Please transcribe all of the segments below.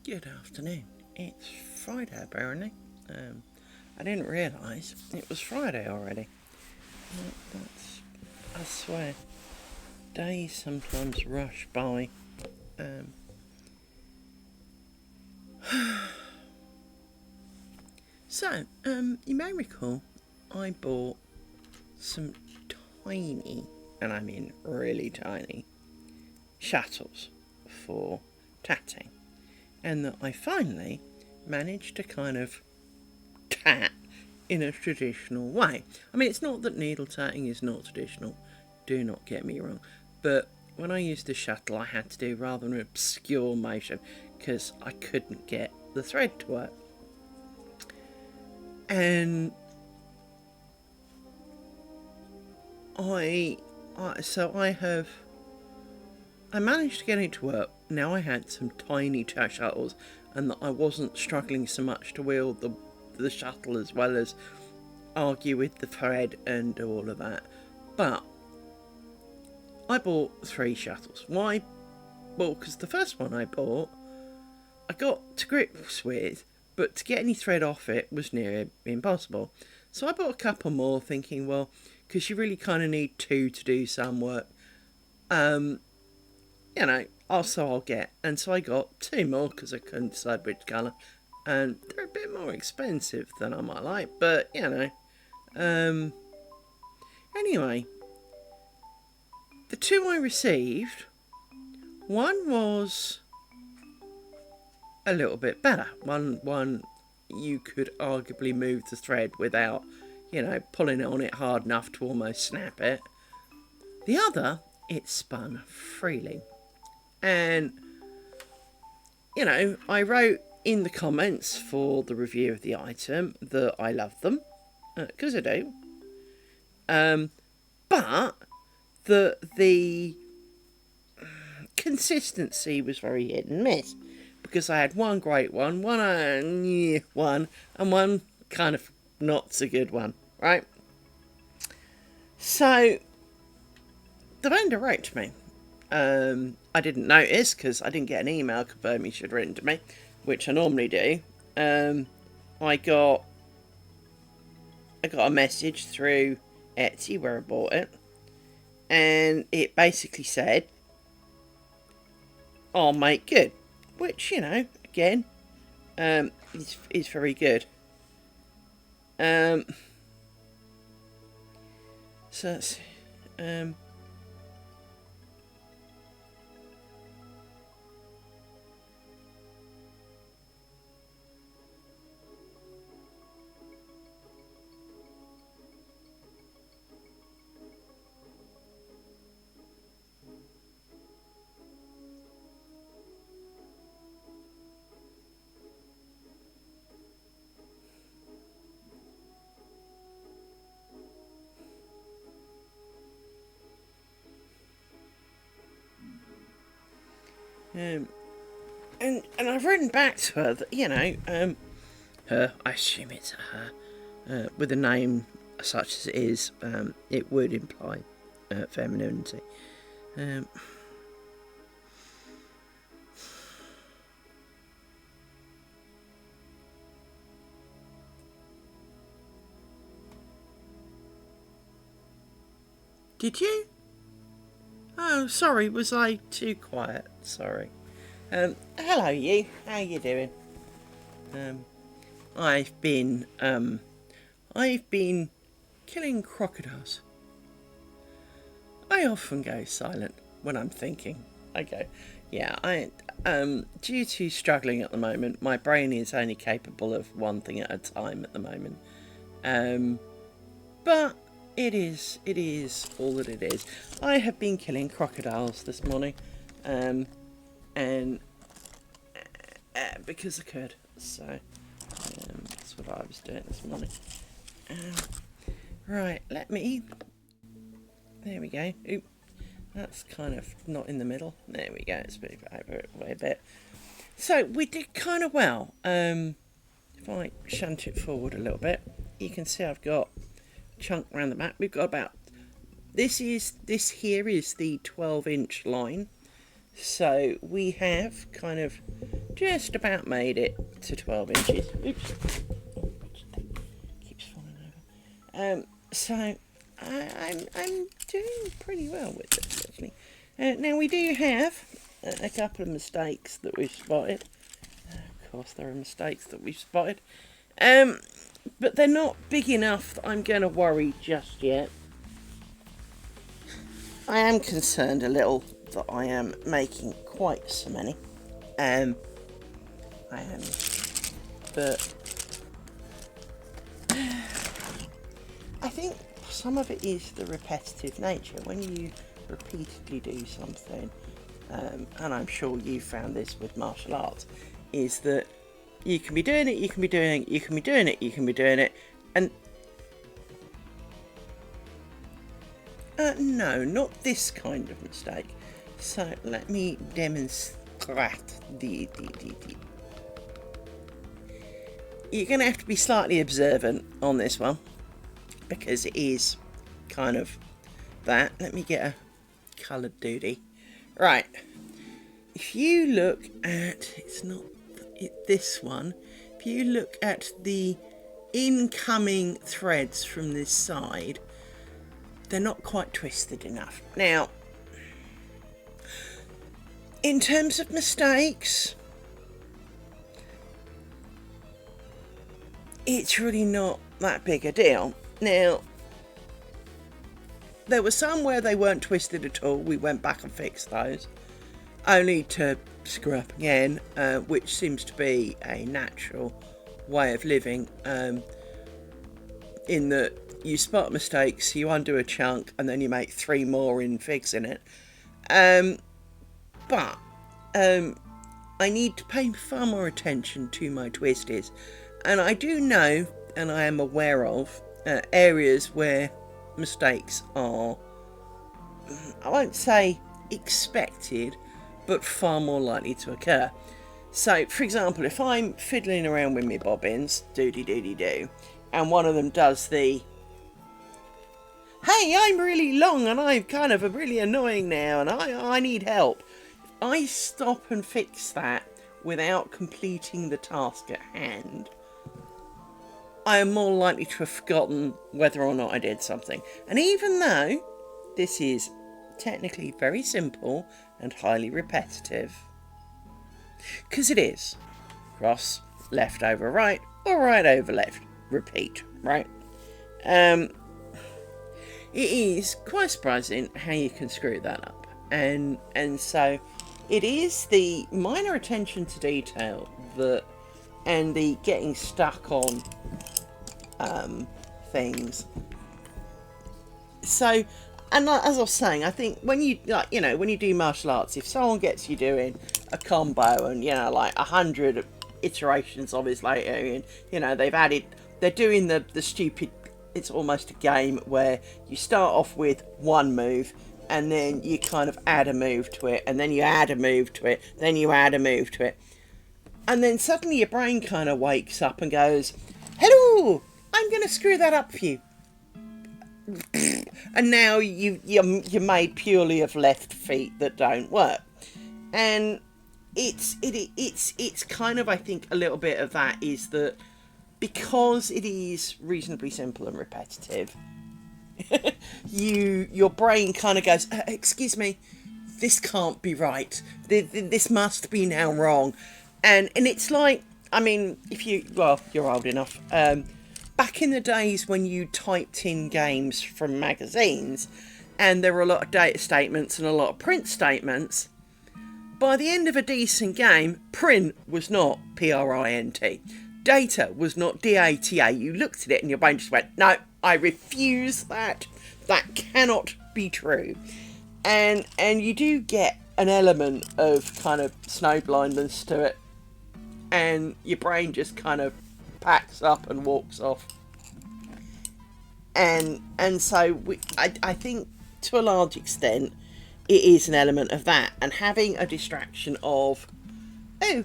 Good afternoon. It's Friday apparently. I didn't realise it was Friday already. That's, I swear, days sometimes rush by. Um, you may recall I bought some tiny, and I mean really tiny, shuttles for tatting, and that I finally managed to kind of tat in a traditional way. I mean, it's not that needle tatting is not traditional, do not get me wrong, but when I used the shuttle, I had to do rather an obscure motion because I couldn't get the thread to work. And I, I managed to get it to work. Now I had some tiny shuttles, and that I wasn't struggling so much to wield the shuttle as well as argue with the thread and do all of that. But I bought 3 shuttles. Why? Well, because the first one I bought, I got to grips with, but to get any thread off it was near impossible. So I bought a couple more, thinking, well, because you really kind of need 2 to do some work. Also I'll get, and so I got 2 more because I couldn't decide which colour, and they're a bit more expensive than I might like, but Anyway, the 2 I received, one was a little bit better. One you could arguably move the thread without, pulling on it hard enough to almost snap it. The other, it spun freely. And, I wrote in the comments for the review of the item that I love them, because I do. But the consistency was very hit and miss, because I had one great one, one and one kind of not so good one, right? So the vendor wrote to me. I didn't notice because I didn't get an email confirming she'd written to me, which I normally do. I got a message through Etsy where I bought it, and it basically said, "I'll make good," which again, is very good. So that's and I've written back to her that her, I assume it's her, with a name such as it is, it would imply femininity. Did you? Oh, sorry, was I too quiet? Sorry. Hello you, how you doing? Um, I've been, killing crocodiles. I often go silent when I'm thinking. I go, yeah, due to struggling at the moment, my brain is only capable of one thing at a time at the moment. But it is all that it is. I have been killing crocodiles this morning, and because I could, so that's what I was doing this morning. Right, there we go. Oop, that's kind of not in the middle. There we go, it's moved over it way a bit. So we did kind of well. If I shunt it forward a little bit, you can see I've got a chunk around the back. We've got about, this here is the 12-inch line. So we have kind of just about made it to 12 inches. Oops. Keeps falling over. So I'm doing pretty well with this, actually. Now we do have a couple of mistakes that we've spotted. Of course, there are mistakes that we've spotted. But they're not big enough that I'm going to worry just yet. I am concerned a little that I am making quite so many. I am. But I think some of it is the repetitive nature. When you repeatedly do something, and I'm sure you found this with martial arts, is that you can be doing it, you can be doing it, you can be doing it, you can be doing it, and no, not this kind of mistake. So let me demonstrate the. You're going to have to be slightly observant on this one, because it is kind of that. Let me get a coloured doody. Right. If you look at, it's not this one. If you look at the incoming threads from this side, they're not quite twisted enough. Now, in terms of mistakes, it's really not that big a deal. Now, there were some where they weren't twisted at all. We went back and fixed those, only to screw up again, which seems to be a natural way of living, in that you spot mistakes, you undo a chunk, and then you make 3 more in fixing it. But I need to pay far more attention to my twisties, and I do know, and I am aware of, areas where mistakes are, I won't say expected, but far more likely to occur. So, for example, if I'm fiddling around with my bobbins, doody-doody-doo, and one of them does the, hey, I'm really long and I'm kind of really annoying now and I need help. I stop and fix that without completing the task at hand, I am more likely to have forgotten whether or not I did something. And even though this is technically very simple and highly repetitive, because it is, cross, left over right, or right over left, repeat, right? It is quite surprising how you can screw that up. And so it is the minor attention to detail that, and the getting stuck on things. So, and as I was saying, I think when you, like, you know, when you do martial arts, if someone gets you doing a combo and, you know, like 100 iterations of it later, and, you know, they're doing the stupid, it's almost a game where you start off with one move and then you kind of add a move to it, and then you add a move to it, then you add a move to it, and then suddenly your brain kind of wakes up and goes, hello, I'm going to screw that up for you. And now you're made purely of left feet that don't work. And it's kind of, I think, a little bit of that is that because it is reasonably simple and repetitive, your brain kind of goes, excuse me, this can't be right. This must be now wrong. And it's like, I mean, you're old enough. Back in the days when you typed in games from magazines and there were a lot of data statements and a lot of print statements, by the end of a decent game, print was not P-R-I-N-T. Data was not D-A-T-A. You looked at it and your brain just went, no, I refuse that. That cannot be true. And you do get an element of kind of snowblindness to it. And your brain just kind of packs up and walks off. And so I think to a large extent it is an element of that, and having a distraction of, oh,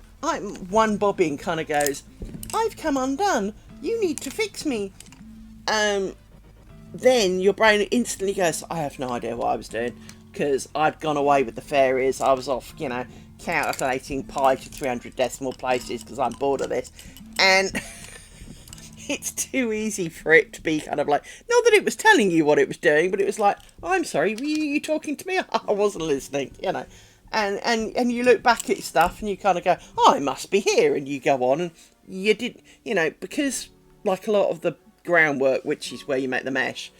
one bobbin kind of goes, I've come undone, you need to fix me. Then your brain instantly goes, I have no idea what I was doing. because I'd gone away with the fairies. I was off, you know, calculating pi to 300 decimal places because I'm bored of this. And it's too easy for it to be kind of like, not that it was telling you what it was doing, but it was like, oh, I'm sorry, were you talking to me? I wasn't listening, you know. And you look back at stuff and you kind of go, oh, it must be here. And you go on and you did, you know, because like a lot of the groundwork, which is where you make the mesh,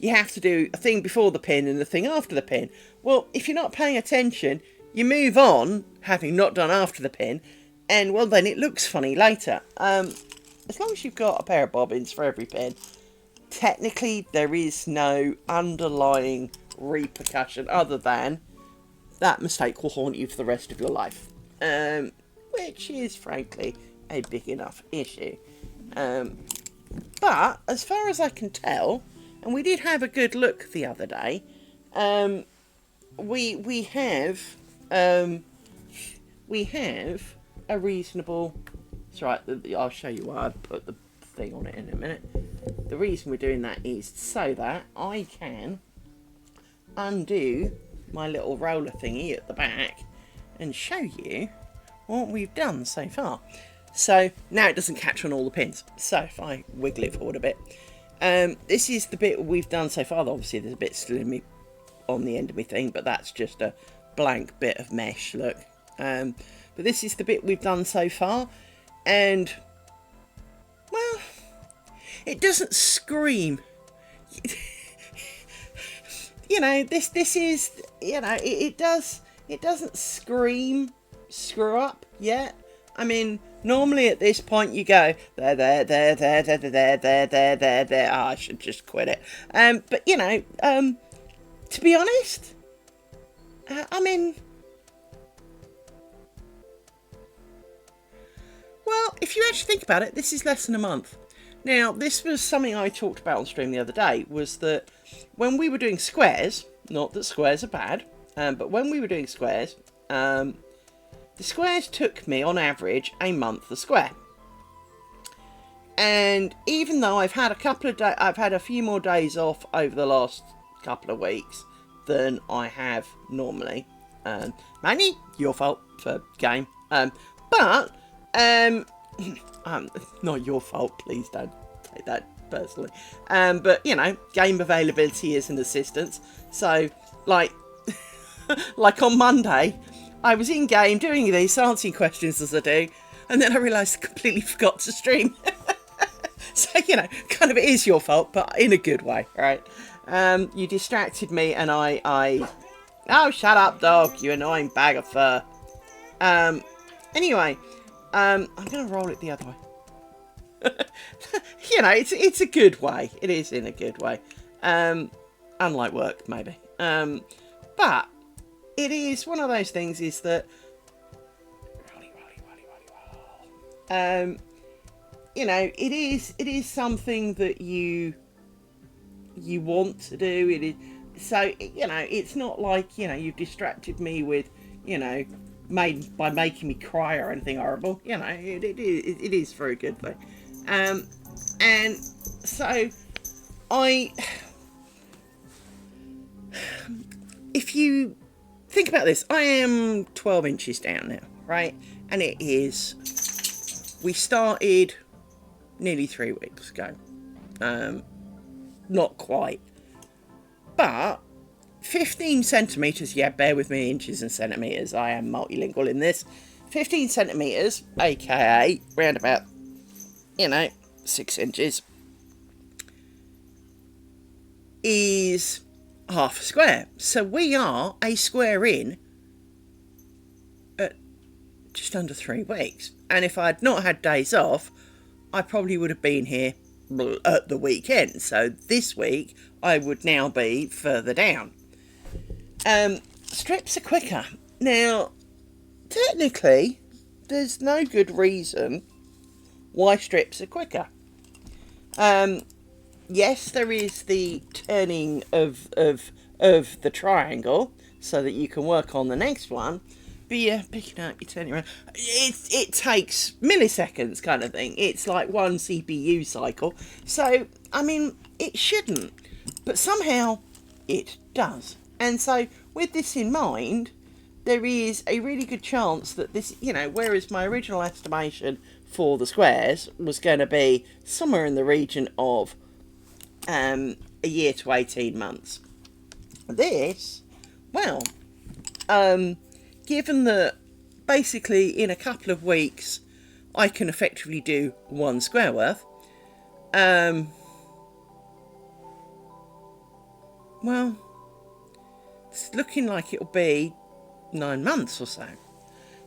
you have to do a thing before the pin and a thing after the pin. Well, if you're not paying attention, you move on, having not done after the pin, and well, then it looks funny later. As long as you've got a pair of bobbins for every pin, technically there is no underlying repercussion other than that mistake will haunt you for the rest of your life. Which is, frankly, a big enough issue. But, as far as I can tell, and we did have a good look the other day, we have a reasonable... That's right, I'll show you why I put the thing on it in a minute. The reason we're doing that is so that I can undo my little roller thingy at the back and show you what we've done so far. So now it doesn't catch on all the pins. So if I wiggle it forward a bit, this is the bit we've done so far. Obviously there's a bit still in me on the end of my thing, but that's just a blank bit of mesh, look. But this is the bit we've done so far, and well, it doesn't scream. You know, this is, you know, it doesn't scream screw up yet. I mean, normally at this point you go there. Oh, I should just quit it. But you know, to be honest, I mean, well, if you actually think about it, this is less than a month. Now, this was something I talked about on stream the other day, was that when we were doing squares, not that squares are bad, but when we were doing squares, the squares took me, on average, a month a square. And even though I've had a few more days off over the last couple of weeks than I have normally. Mainly your fault for game. But not your fault, please don't take that personally. But you know, game availability is an assistance. So like like on Monday, I was in game doing these, answering questions as I do, and then I realised I completely forgot to stream. So, you know, kind of it is your fault, but in a good way, right? You distracted me and I... Oh, shut up, dog, you annoying bag of fur. Anyway, I'm going to roll it the other way. You know, it's a good way. It is in a good way. Unlike work, maybe. But it is one of those things is that... you know, it is something that you want to do. It is, so, you know, it's not like, you know, you've distracted me with, you know, by making me cry or anything horrible. You know, it is for a good thing. And so if you think about this, I am 12 inches down now, right? And it is, we started nearly 3 weeks ago. Not quite. But 15 centimetres, yeah, bear with me, inches and centimetres. I am multilingual in this. 15 centimetres, aka round about, you know, 6 inches, is half a square. So we are a square in at just under 3 weeks. And if I'd not had days off, I probably would have been here at the weekend. So this week, I would now be further down. Strips are quicker. Now, technically, there's no good reason why strips are quicker. Yes, there is the turning of the triangle so that you can work on the next one. But yeah, picking up, you turn it around. It takes milliseconds kind of thing. It's like one CPU cycle. So, I mean, it shouldn't. But somehow, it does. And so with this in mind, there is a really good chance that this, whereas my original estimation for the squares was going to be somewhere in the region of a year to 18 months. This, well, given that basically in a couple of weeks I can effectively do 1 square worth, well, it's looking like it'll be 9 months or so.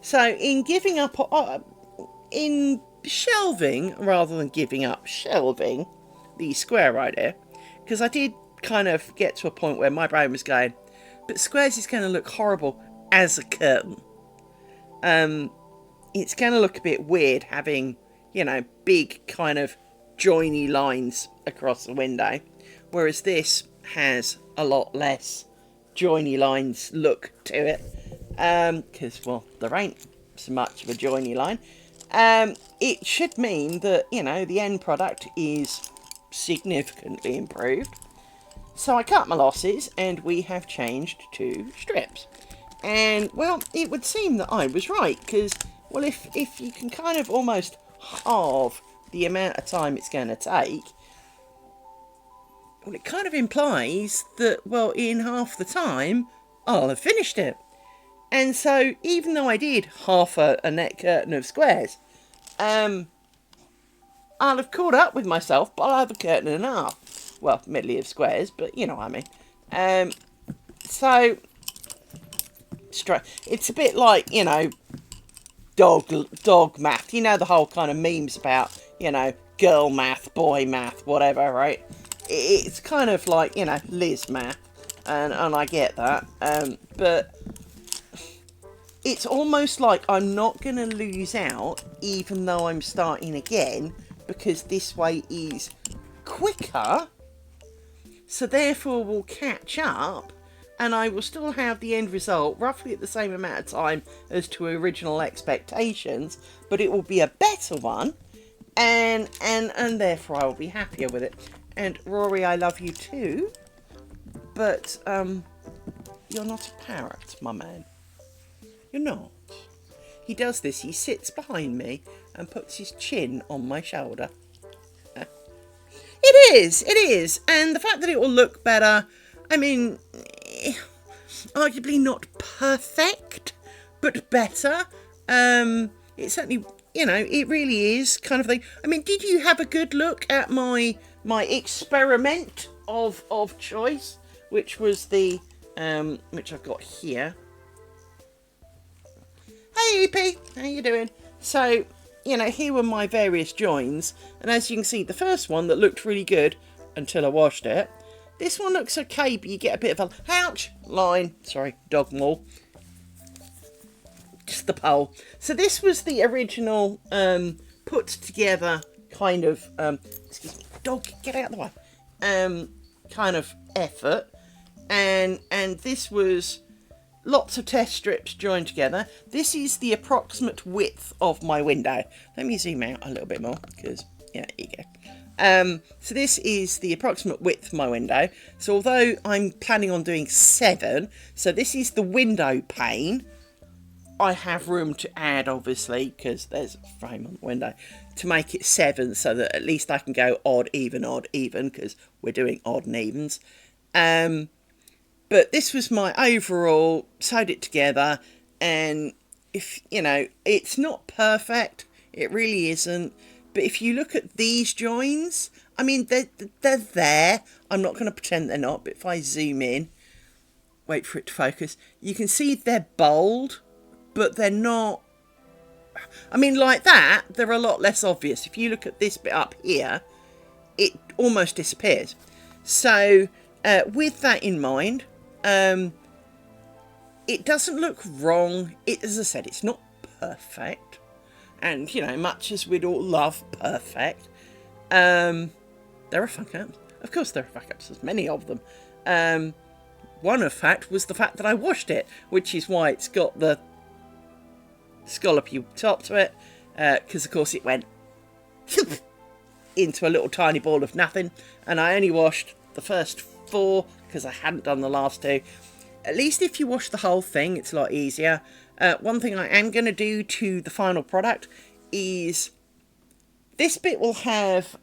So in giving up, in shelving, rather than giving up, shelving the square idea, because I did kind of get to a point where my brain was going, but squares is going to look horrible as a curtain. It's going to look a bit weird having, big kind of joiny lines across the window, whereas this has a lot less joiny lines look to it, because, well, there ain't so much of a joiny line. It should mean that, the end product is significantly improved. So I cut my losses and we have changed to strips. And, well, it would seem that I was right, because, well, if you can kind of almost halve the amount of time it's going to take, well, it kind of implies that, well, in half the time, I'll have finished it. And so, even though I did half a net curtain of squares, I'll have caught up with myself, but I'll have a curtain and a half. Well, medley of squares, but you know what I mean. So, it's a bit like, dog math. The whole kind of memes about, girl math, boy math, whatever, right? It's kind of like, Liz math, and I get that. But it's almost like I'm not going to lose out, even though I'm starting again, because this way is quicker, so therefore we'll catch up, and I will still have the end result roughly at the same amount of time as to original expectations, but it will be a better one, and therefore I will be happier with it. And Rory, I love you too, but you're not a parrot, my man. You're not. He does this, he sits behind me and puts his chin on my shoulder. It is. And the fact that it will look better, I mean, arguably not perfect, but better. It's certainly, it really is kind of thing. I mean, did you have a good look at my experiment of choice, which was the, which I've got here. Hey EP, how you doing? So, here were my various joins, and as you can see, the first one that looked really good until I washed it. This one looks okay, but you get a bit of a ouch line. Sorry, dog maul. Just the pole. So this was the original put together kind of excuse me, dog, get out of the way. Kind of effort, and this was lots of test strips joined together. This is the approximate width of my window. Let me zoom out a little bit more, because, yeah, here you go. So this is the approximate width of my window. So although I'm planning on doing 7, so this is the window pane. I have room to add, obviously, because there's a frame on the window, to make it 7, so that at least I can go odd, even, because we're doing odd and evens. But this was my overall, sewed it together, and if, it's not perfect, it really isn't, but if you look at these joins, I mean, they're there, I'm not going to pretend they're not, but if I zoom in, wait for it to focus, you can see they're bold, but they're not, I mean, like that, they're a lot less obvious. If you look at this bit up here, it almost disappears. So, with that in mind, it doesn't look wrong. As I said, it's not perfect. And, much as we'd all love perfect, there are fuck-ups. Of course there are fuck-ups. There's many of them. One of fact was the fact that I washed it, which is why it's got the scallopy top to it. Because, of course, it went into a little tiny ball of nothing. And I only washed the first 4 because I hadn't done the last 2. at least if you wash the whole thing, it's a lot easier. One thing I am going to do to the final product is this bit will have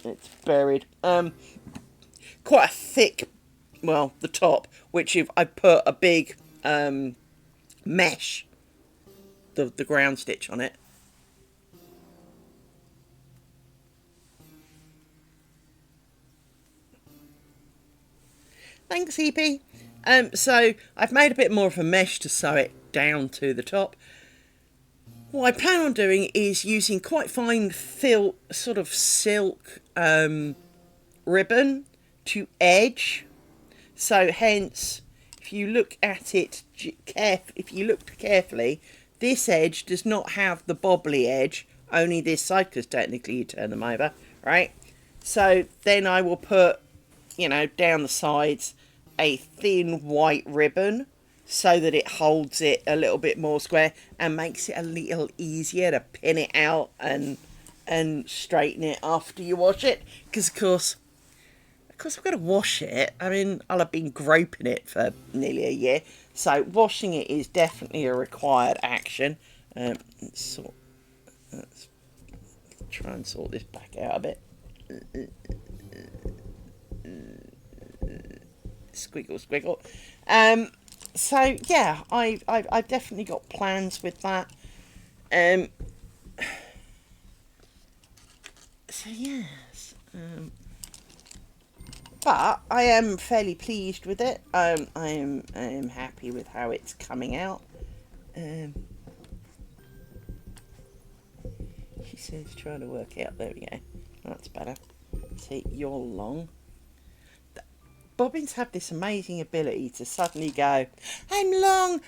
it's buried quite a thick, well, the top, which if I put a big mesh, the ground stitch on it. Thanks, EP. So I've made a bit more of a mesh to sew it down to the top. What I plan on doing is using quite fine sort of silk ribbon to edge. So hence, if you look at it if you look carefully, this edge does not have the bobbly edge, only this side, because technically you turn them over, right? So then I will put, you know, down the sides a thin white ribbon so that it holds it a little bit more square and makes it a little easier to pin it out and straighten it after you wash it. Because of course I've got to wash it. I mean, I'll have been groping it for nearly a year, so washing it is definitely a required action. Let's try and sort this back out a bit. Squiggle, squiggle. So yeah, I've definitely got plans with that. So yes. But I am fairly pleased with it. I am happy with how it's coming out. She says trying to work out. There we go. That's better. See, you're long. Bobbins have this amazing ability to suddenly go, I'm long,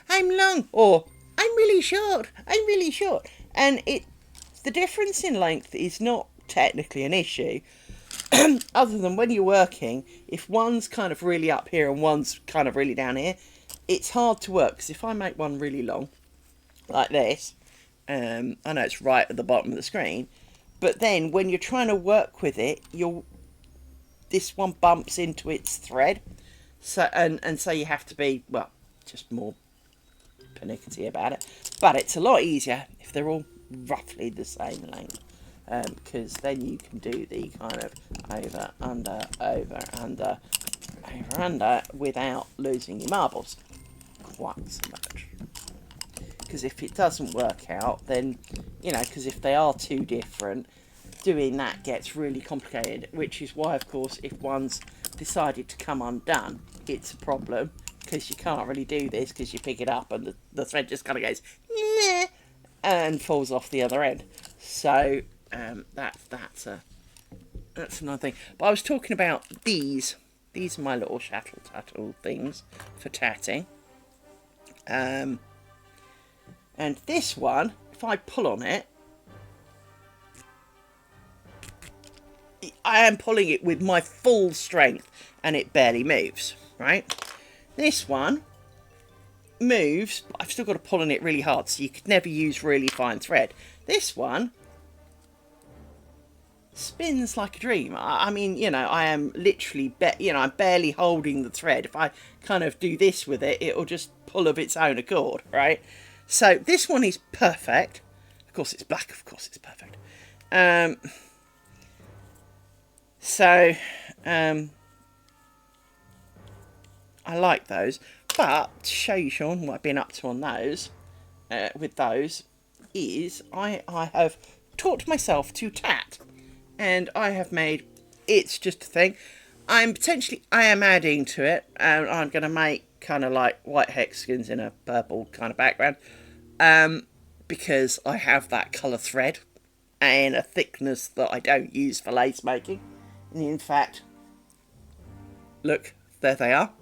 or I'm really short. And the difference in length is not technically an issue. Other than when you're working, if one's kind of really up here and one's kind of really down here, it's hard to work. Because if I make one really long, like this, I know it's right at the bottom of the screen, but then when you're trying to work with it, this one bumps into its thread, so and so you have to be, well, just more pernickety about it. But it's a lot easier if they're all roughly the same length. Because then you can do the kind of over, under without losing your marbles quite so much. Because if it doesn't work out, then, you know, because if they are too different, doing that gets really complicated, which is why, of course, if one's decided to come undone, it's a problem, because you can't really do this, because you pick it up and the thread just kind of goes, nah, and falls off the other end. So that's another thing. But I was talking about these are my little shattle tattle things for tatting. And this one, if I pull on it, I am pulling it with my full strength and it barely moves, right? This one moves, but I've still got to pull on it really hard, so you could never use really fine thread. This one spins like a dream. I mean, you know, I am literally, I'm barely holding the thread. If I kind of do this with it, it'll just pull of its own accord, right? So this one is perfect. Of course it's black, of course it's perfect. I like those. But to show you, Sean, what I've been up to on those, with those, is I have taught myself to tat. And I have made, it's just a thing. I am adding to it, and I'm going to make kind of like white hexagons in a purple kind of background, because I have that colour thread and a thickness that I don't use for lace making. And in fact, look, there they are.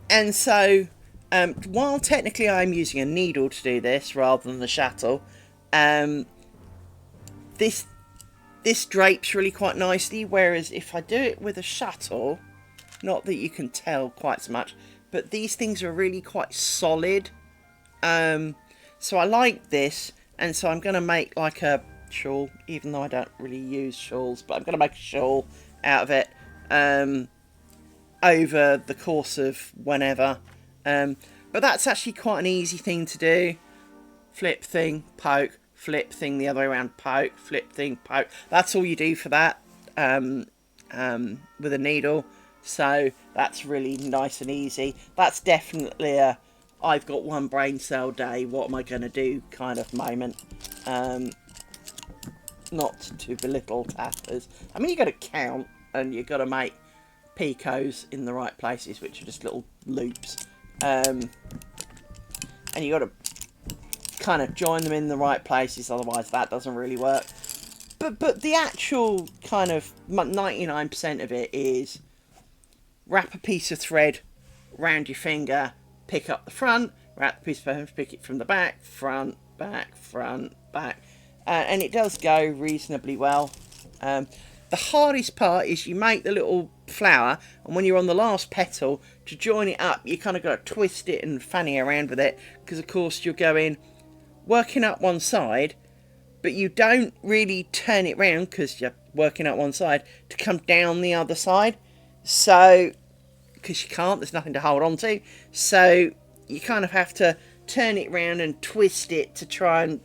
And so, while technically I'm using a needle to do this rather than the shuttle, this drapes really quite nicely, whereas if I do it with a shuttle, not that you can tell quite so much, but these things are really quite solid. So I like this, and so I'm going to make like a shawl, even though I don't really use shawls, but I'm going to make a shawl out of it. over the course of whenever. But that's actually quite an easy thing to do. Flip thing, poke, flip thing the other way around, poke, flip thing, poke. That's all you do for that with a needle. So that's really nice and easy. That's definitely a I've got one brain cell day, what am I going to do kind of moment. Not to belittle tappers. I mean, you got to count and you got to make picos in the right places, which are just little loops. And you got to kind of join them in the right places, otherwise that doesn't really work. But the actual kind of 99% of it is wrap a piece of thread round your finger, pick up the front, wrap the piece of thread, pick it from the back, front, back, front, back. And it does go reasonably well. The hardest part is you make the little flower, and when you're on the last petal, to join it up, you kind of got to twist it and fanny around with it, because of course you're working up one side, but you don't really turn it round because you're working up one side to come down the other side. So, because you can't, there's nothing to hold on to. So you kind of have to turn it round and twist it to try and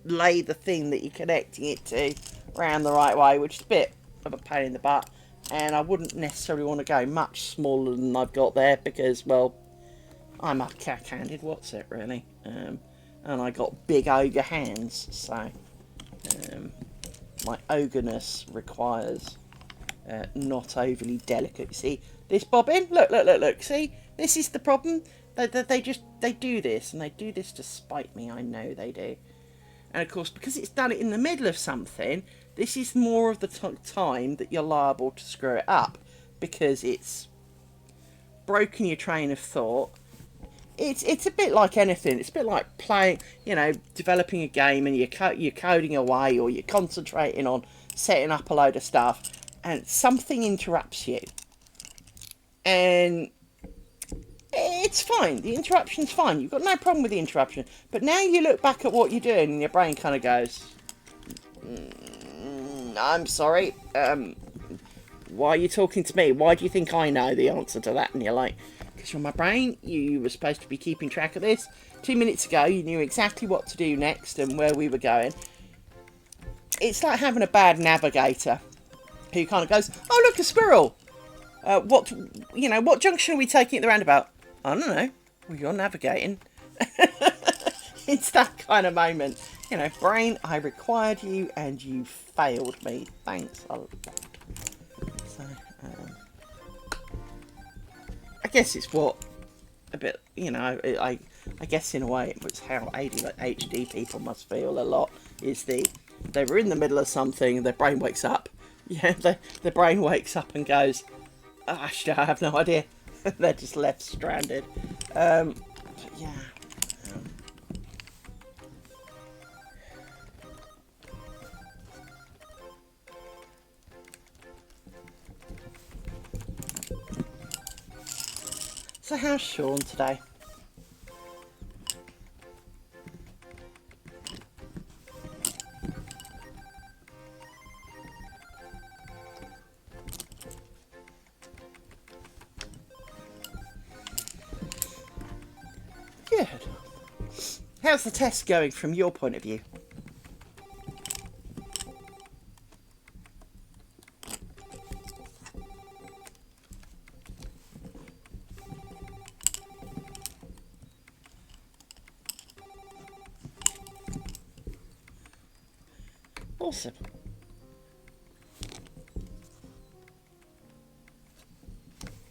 lay the thing that you're connecting it to round the right way, which is a bit of a pain in the butt. And I wouldn't necessarily want to go much smaller than I've got there because, well, I'm a cat-handed, what's it really? And I got big ogre hands, so my ogreness requires not overly delicate. You see this bobbin? Look, see? This is the problem. They do this, and they do this to spite me, I know they do. And of course, because it's done it in the middle of something, this is more of the time that you're liable to screw it up, because it's broken your train of thought. It's a bit like anything. It's a bit like playing, developing a game, and you're coding away, or you're concentrating on setting up a load of stuff, and something interrupts you. And it's fine. The interruption's fine. You've got no problem with the interruption. But now you look back at what you're doing, and your brain kind of goes, I'm sorry. Why are you talking to me? Why do you think I know the answer to that? And you're like, because you're my brain. You were supposed to be keeping track of this. 2 minutes ago, you knew exactly what to do next and where we were going. It's like having a bad navigator who kind of goes, oh, look, a squirrel. What junction are we taking at the roundabout? I don't know. Well, you're navigating. It's that kind of moment. Brain, I required you and you failed me. Thanks a lot. So, I guess it's what a bit, I guess in a way it was how ADHD people must feel a lot, is they were in the middle of something, their brain wakes up. Yeah, the brain wakes up and goes, actually, I have no idea. They're just left stranded. But yeah. So how's Sean today? Good. How's the test going from your point of view? Awesome.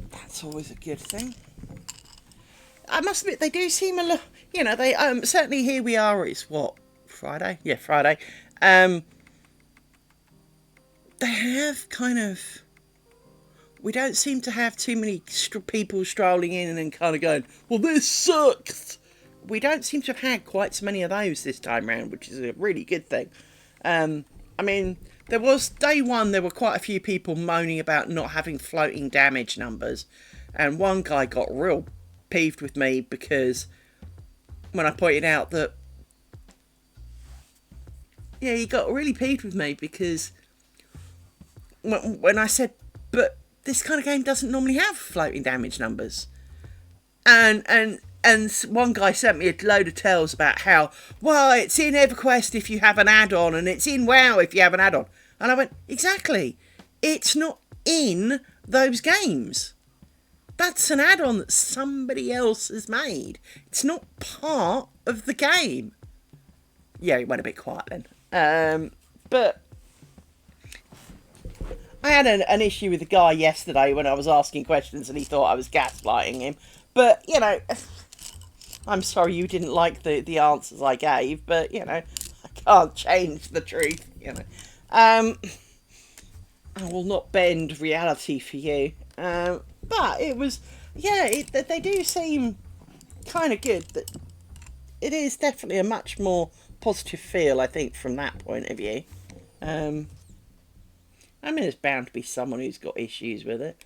That's always a good thing. I must admit, they do seem a lot, they, certainly here we are, it's what, Friday? Yeah, Friday. They have kind of, we don't seem to have too many people strolling in and then kind of going, well, this sucks. We don't seem to have had quite so many of those this time round, which is a really good thing. I mean, there was day one, there were quite a few people moaning about not having floating damage numbers. And one guy got real peeved with me because when I pointed out that, yeah, he got really peeved with me because when I said, but this kind of game doesn't normally have floating damage numbers. And one guy sent me a load of tales about how, well, it's in EverQuest if you have an add-on, and it's in WoW if you have an add-on. And I went, exactly. It's not in those games. That's an add-on that somebody else has made. It's not part of the game. Yeah, it went a bit quiet then. But I had an issue with a guy yesterday when I was asking questions and he thought I was gaslighting him. But, you know, I'm sorry you didn't like the answers I gave, but, you know, I can't change the truth, you know. I will not bend reality for you. But it was, yeah, they do seem kind of good. That it is definitely a much more positive feel, I think, from that point of view. I mean, there's bound to be someone who's got issues with it.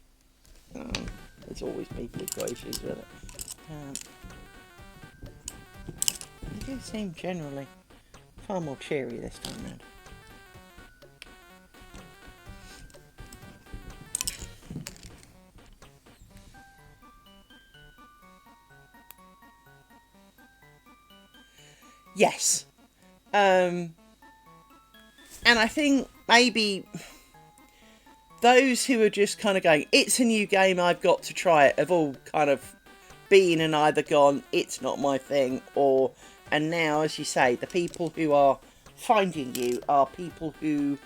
There's always people who've got issues with it. They do seem generally far more cheery this time round. Yes. And I think maybe those who are just kind of going, it's a new game, I've got to try it, have all kind of been and either gone, it's not my thing, or, and now, as you say, the people who are finding you are people who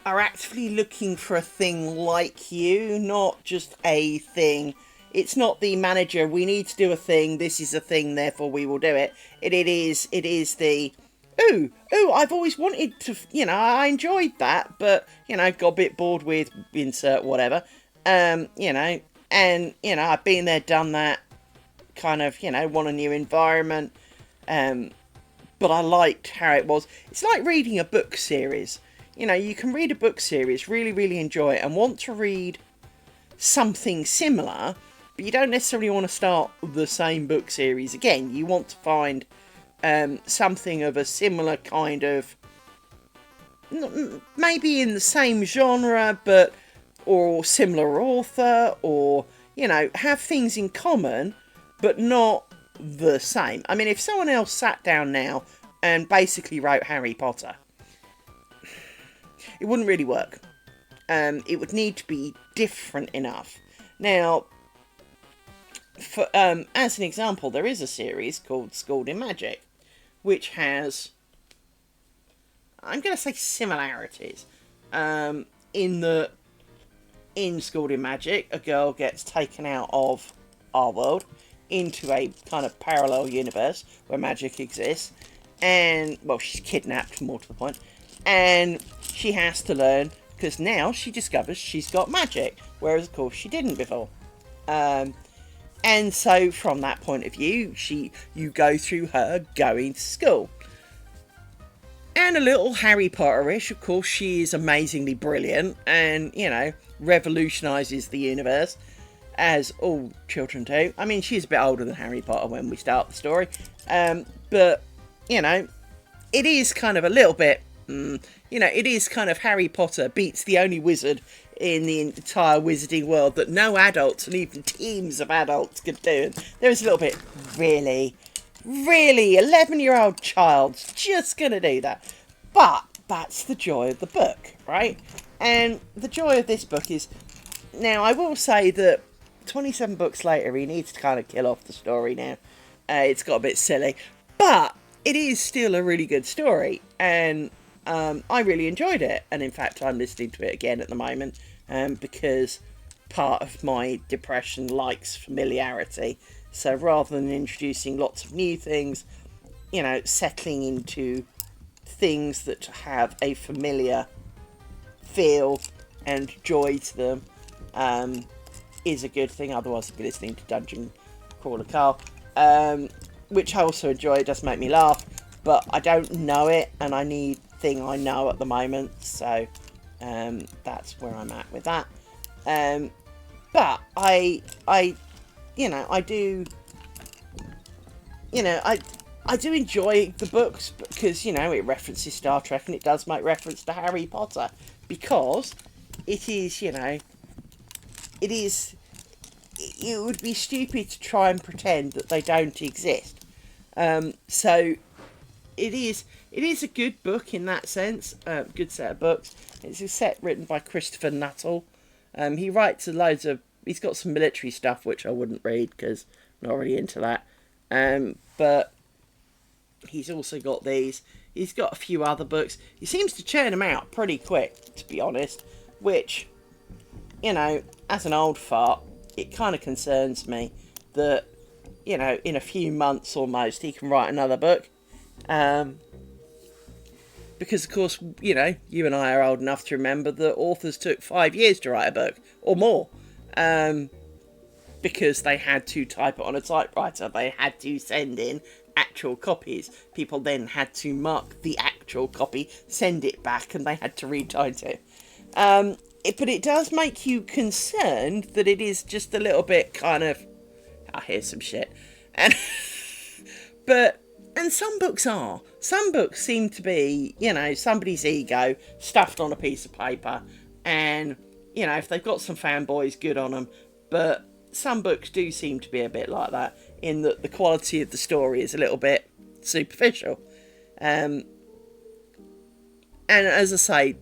are actively looking for a thing like you, not just a thing. It's not the manager, we need to do a thing, this is a thing, therefore we will do it. It is the, ooh, I've always wanted to, you know, I enjoyed that, but, you know, got a bit bored with insert whatever, you know, and, you know, I've been there, done that, kind of, you know, want a new environment, but I liked how it was. It's like reading a book series. You know, you can read a book series, really, really enjoy it, and want to read something similar, but you don't necessarily want to start the same book series again. You want to find something of a similar kind of, maybe in the same genre, but, or similar author, or, you know, have things in common, but not the same. I mean, if someone else sat down now and basically wrote Harry Potter, it wouldn't really work. It would need to be different enough. Now, for, as an example, there is a series called Schooled in Magic, which has, I'm going to say, similarities. In Schooled in Magic, a girl gets taken out of our world into a kind of parallel universe where magic exists, and, well, she's kidnapped, more to the point, and she has to learn, because now she discovers she's got magic, whereas of course she didn't before. And so from that point of view, you go through her going to school. And a little Harry Potter-ish, of course, she is amazingly brilliant and, you know, revolutionises the universe, as all children do. I mean, she's a bit older than Harry Potter when we start the story. But, you know, it is kind of a little bit, you know, it is kind of Harry Potter beats the only wizard in the entire wizarding world that no adults and even teams of adults could do. And there's a little bit, really, 11-year-old child's just going to do that. But that's the joy of the book, right? And the joy of this book is, now I will say that 27 books later, he needs to kind of kill off the story now. It's got a bit silly. But it is still a really good story. And I really enjoyed it. And in fact, I'm listening to it again at the moment because part of my depression likes familiarity. So rather than introducing lots of new things, you know, settling into things that have a familiar feel and joy to them is a good thing. Otherwise I'd be listening to Dungeon Crawler Carl, which I also enjoy. It does make me laugh, but I don't know it, and I need thing I know at the moment, so that's where I'm at with that. But I you know, I do enjoy the books because, you know, it references Star Trek and it does make reference to Harry Potter, because it is, you know, it is, it would be stupid to try and pretend that they don't exist. So it is a good book in that sense, good set of books. It's a set written by Christopher Nuttall. He writes he's got some military stuff which I wouldn't read because I'm not really into that. But he's also got these. He's got a few other books. He seems to churn them out pretty quick, to be honest, which, you know, as an old fart, it kind of concerns me that, you know, in a few months almost, he can write another book. Because, of course, you know, you and I are old enough to remember that authors took 5 years to write a book, or more. Because they had to type it on a typewriter. They had to send in actual copies. People then had to mark the actual copy, send it back, and they had to retype it. But it does make you concerned that it is just a little bit kind of, oh, here's some shit. And some books are. Some books seem to be, you know, somebody's ego stuffed on a piece of paper. And, you know, if they've got some fanboys, good on them. But some books do seem to be a bit like that, in that the quality of the story is a little bit superficial. And as I say,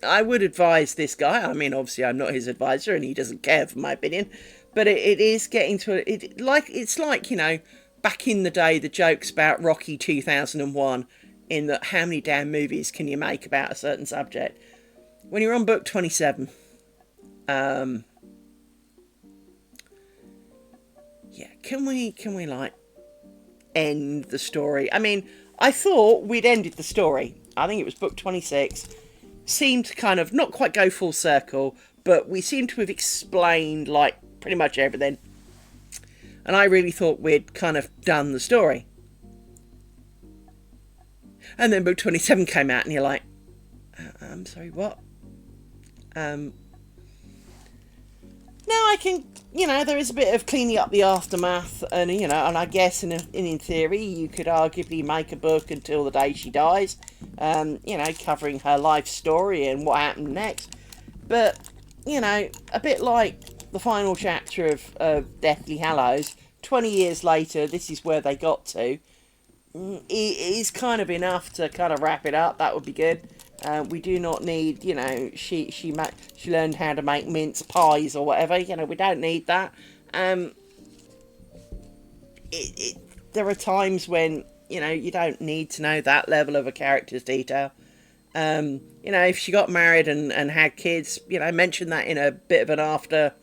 I would advise this guy. I mean, obviously I'm not his advisor and he doesn't care for my opinion. But it is getting to it's like, you know, back in the day, the jokes about Rocky 2001, in that how many damn movies can you make about a certain subject? When you're on book 27, yeah, can we like end the story? I mean, I thought we'd ended the story. I think it was book 26. Seemed to kind of not quite go full circle, but we seem to have explained like pretty much everything. And I really thought we'd kind of done the story. And then book 27 came out and you're like, I'm sorry, what? Now I can, you know, there is a bit of cleaning up the aftermath, and, you know, and I guess in theory you could arguably make a book until the day she dies, you know, covering her life story and what happened next. But, you know, a bit like the final chapter of Deathly Hallows, 20 years later, this is where they got to. It is kind of enough to kind of wrap it up. That would be good. We do not need, you know, she learned how to make mince pies or whatever. You know, we don't need that. There are times when, you know, you don't need to know that level of a character's detail. You know, if she got married and had kids, you know, mention that in a bit of an after,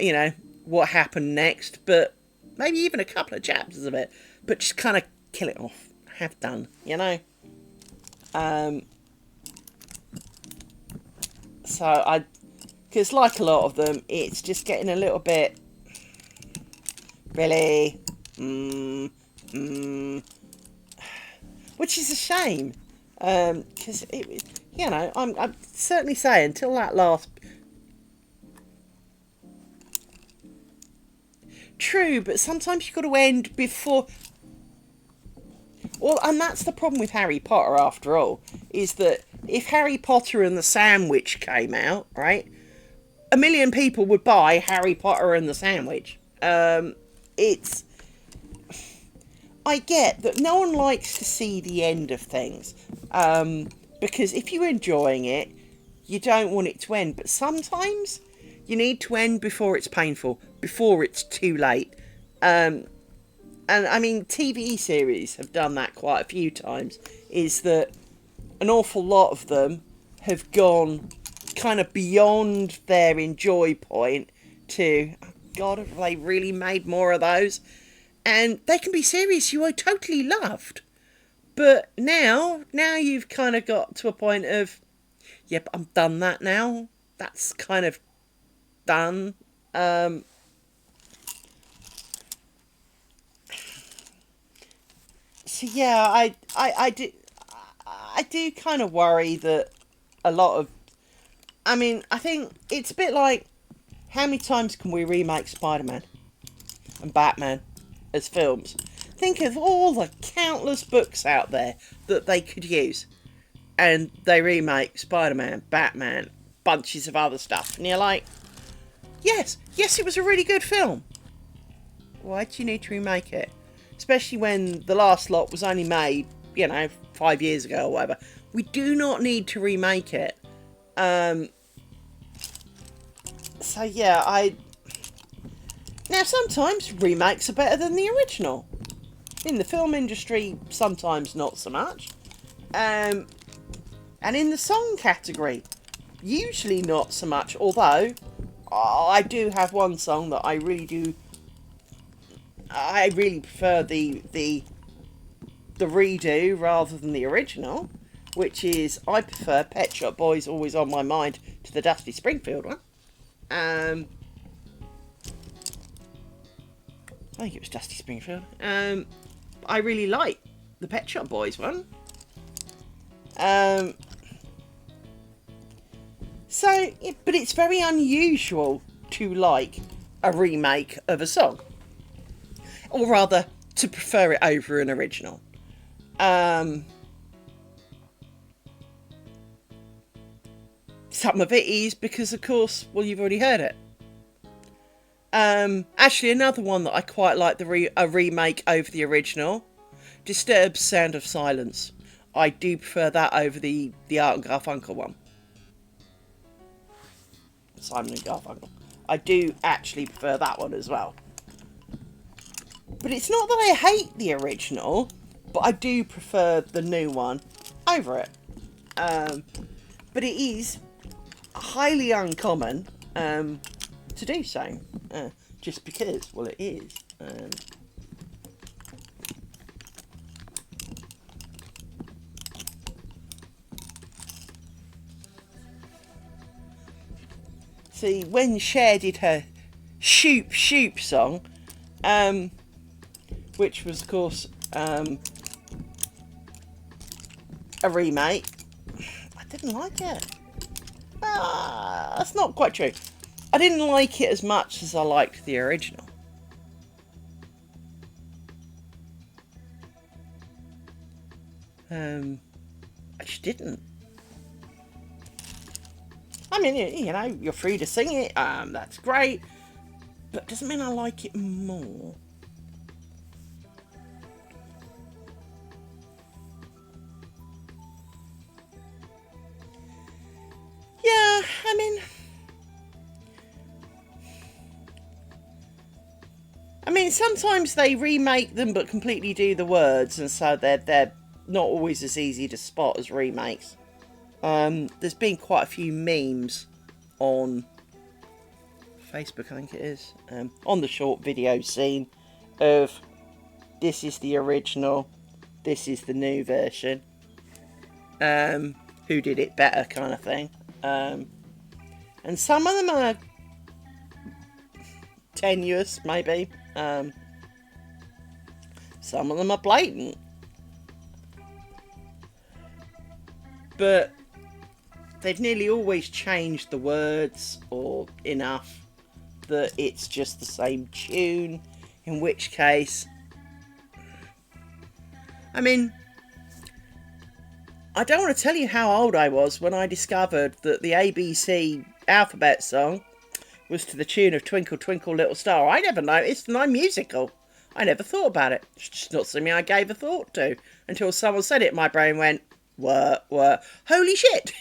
you know, what happened next. But maybe even a couple of chapters of it. But just kind of kill it off. Have done, you know. So because like a lot of them, it's just getting a little bit, really, which is a shame, because it, you know, I'm certainly saying until that last. True, but sometimes you've got to end before. Well, and that's the problem with Harry Potter, after all, is that if Harry Potter and the Sandwich came out, right, 1 million people would buy Harry Potter and the Sandwich. It's... I get that no one likes to see the end of things, because if you're enjoying it, you don't want it to end. But sometimes you need to end before it's painful, before it's too late. And I mean, TV series have done that quite a few times, is that an awful lot of them have gone kind of beyond their enjoy point to, oh God, have they really made more of those? And they can be series you are totally loved. But now you've kind of got to a point of, yep, I'm done that now. That's kind of done. So yeah, I do kind of worry that a lot of, I mean, I think it's a bit like, how many times can we remake Spider-Man and Batman as films? Think of all the countless books out there that they could use, and they remake Spider-Man, Batman, bunches of other stuff. And you're like, yes, it was a really good film. Why do you need to remake it? Especially when the last lot was only made, 5 years ago or whatever. We do not need to remake it. So yeah, now sometimes remakes are better than the original. In the film industry, sometimes not so much. And in the song category, usually not so much. Although, I do have one song that I really prefer the redo rather than the original, which is I prefer Pet Shop Boys Always on My Mind to the Dusty Springfield one. I think it was Dusty Springfield. I really like the Pet Shop Boys one. But it's very unusual to like a remake of a song. Or rather, to prefer it over an original. Some of it is because, of course, well, you've already heard it. Actually, another one that I quite like a remake over the original, Disturbed's Sound of Silence. I do prefer that over the Art and Garfunkel one. Simon and Garfunkel. I do actually prefer that one as well. But it's not that I hate the original, but I do prefer the new one over it. But it is highly uncommon to do so. Just because, well, it is. See, when Cher did her Shoop Shoop song, which was, of course, a remake, I didn't like it. That's not quite true. I didn't like it as much as I liked the original. I just didn't. I mean, you're free to sing it, that's great, but it doesn't mean I like it more. Yeah, I mean, sometimes they remake them but completely do the words, and so they're not always as easy to spot as remakes. There's been quite a few memes on Facebook, I think it is, on the short video scene of this is the original, this is the new version, who did it better kind of thing. And some of them are tenuous, maybe. Some of them are blatant. But they've nearly always changed the words or enough that it's just the same tune, in which case, I mean, I don't want to tell you how old I was when I discovered that the ABC alphabet song was to the tune of Twinkle Twinkle Little Star. I never noticed, and I'm musical. I never thought about it. It's just not something I gave a thought to until someone said it. My brain went, what? Holy shit!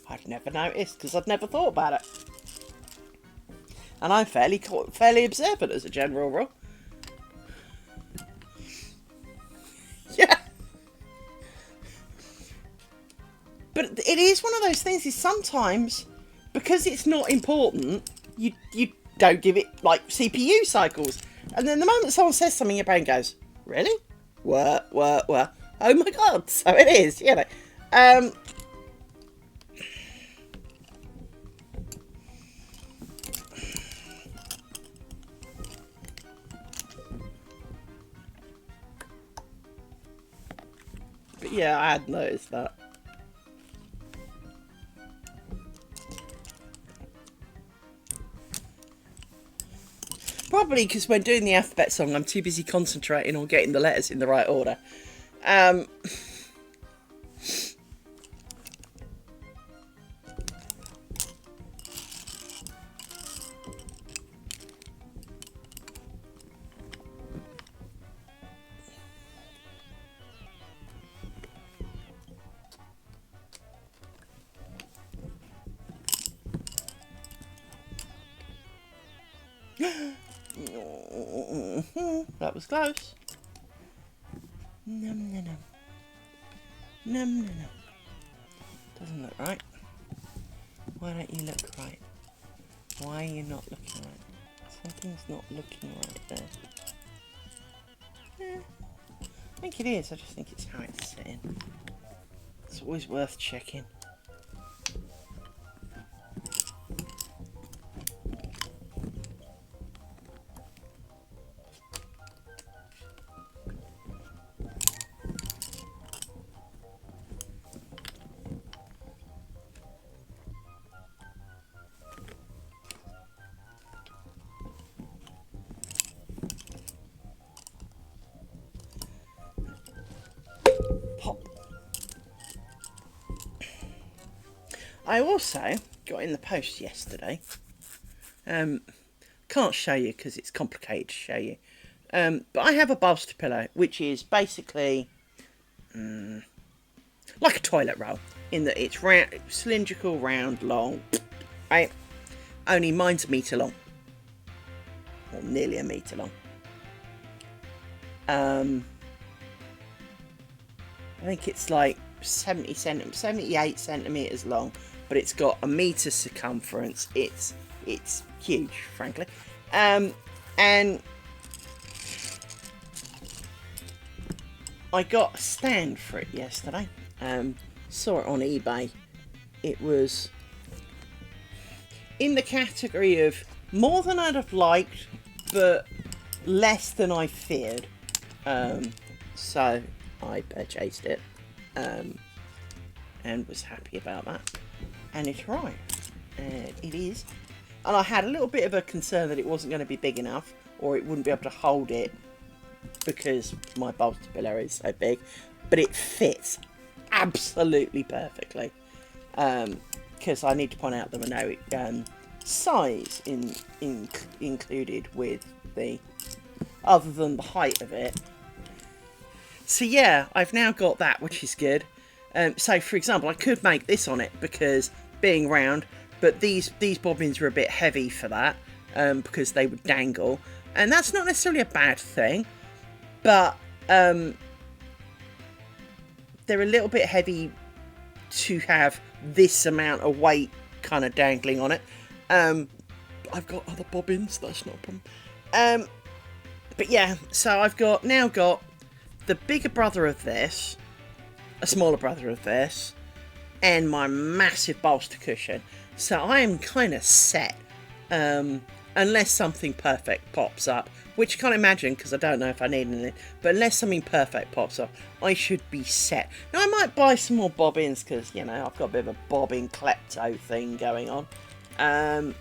I'd never noticed because I'd never thought about it. And I'm fairly observant as a general rule. Yeah. But it is one of those things, is sometimes, because it's not important, you don't give it, like, CPU cycles. And then the moment someone says something, your brain goes, really? What? Oh my god, so it is, But yeah, I had noticed that. Probably because when doing the alphabet song, I'm too busy concentrating on getting the letters in the right order. Um, that was close. Num, num, num. Num, num, num. Doesn't look right. Why don't you look right? Why are you not looking right? Something's not looking right there. Yeah, I think it is. I just think it's how it's sitting. It's always worth checking. Pop. I also got in the post yesterday. Can't show you because it's complicated to show you. But I have a bolster pillow, which is basically like a toilet roll, in that it's round, cylindrical, round, long, right? Only mine's a metre long, or nearly a metre long. I think it's like 78 centimetres long, but it's got a metre circumference. It's huge, frankly. And I got a stand for it yesterday. Saw it on eBay. It was in the category of more than I'd have liked, but less than I feared. So I purchased it, and was happy about that. And it arrived. And it is. And I had a little bit of a concern that it wasn't going to be big enough, or it wouldn't be able to hold it because my bolster pillow is so big. But it fits absolutely perfectly. Because I need to point out that I know size included with the, other than the height of it. So yeah, I've now got that, which is good. So for example, I could make this on it because being round, but these bobbins were a bit heavy for that, because they would dangle, and that's not necessarily a bad thing, but they're a little bit heavy to have this amount of weight kind of dangling on it. I've got other bobbins, that's not a problem. But yeah, so I've now got the bigger brother of this, a smaller brother of this, and my massive bolster cushion. So I am kind of set, unless something perfect pops up, which I can't imagine because I don't know if I need anything, but unless something perfect pops up, I should be set. Now I might buy some more bobbins because, you know, I've got a bit of a bobbin klepto thing going on. And,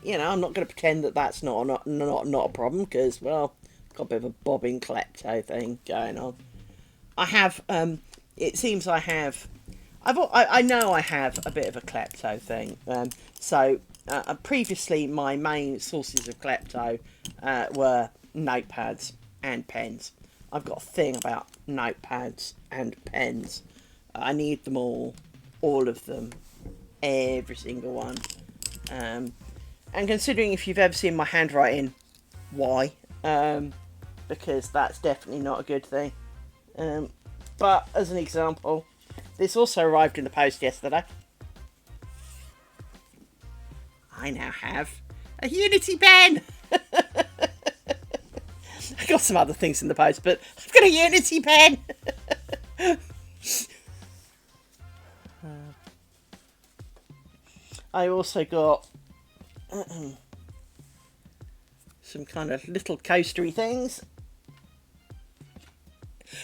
you know, I'm not going to pretend that that's not a problem because, well, I've got a bit of a bobbin klepto thing going on. I have, it seems I have, I know I have a bit of a klepto thing. Previously my main sources of klepto were notepads and pens. I've got a thing about notepads and pens. I need them all of them, every single one. And considering if you've ever seen my handwriting, why? Because that's definitely not a good thing. But as an example, this also arrived in the post yesterday. I now have a Unity pen. I got some other things in the post, but I've got a Unity pen. I also got some kind of little coastery things.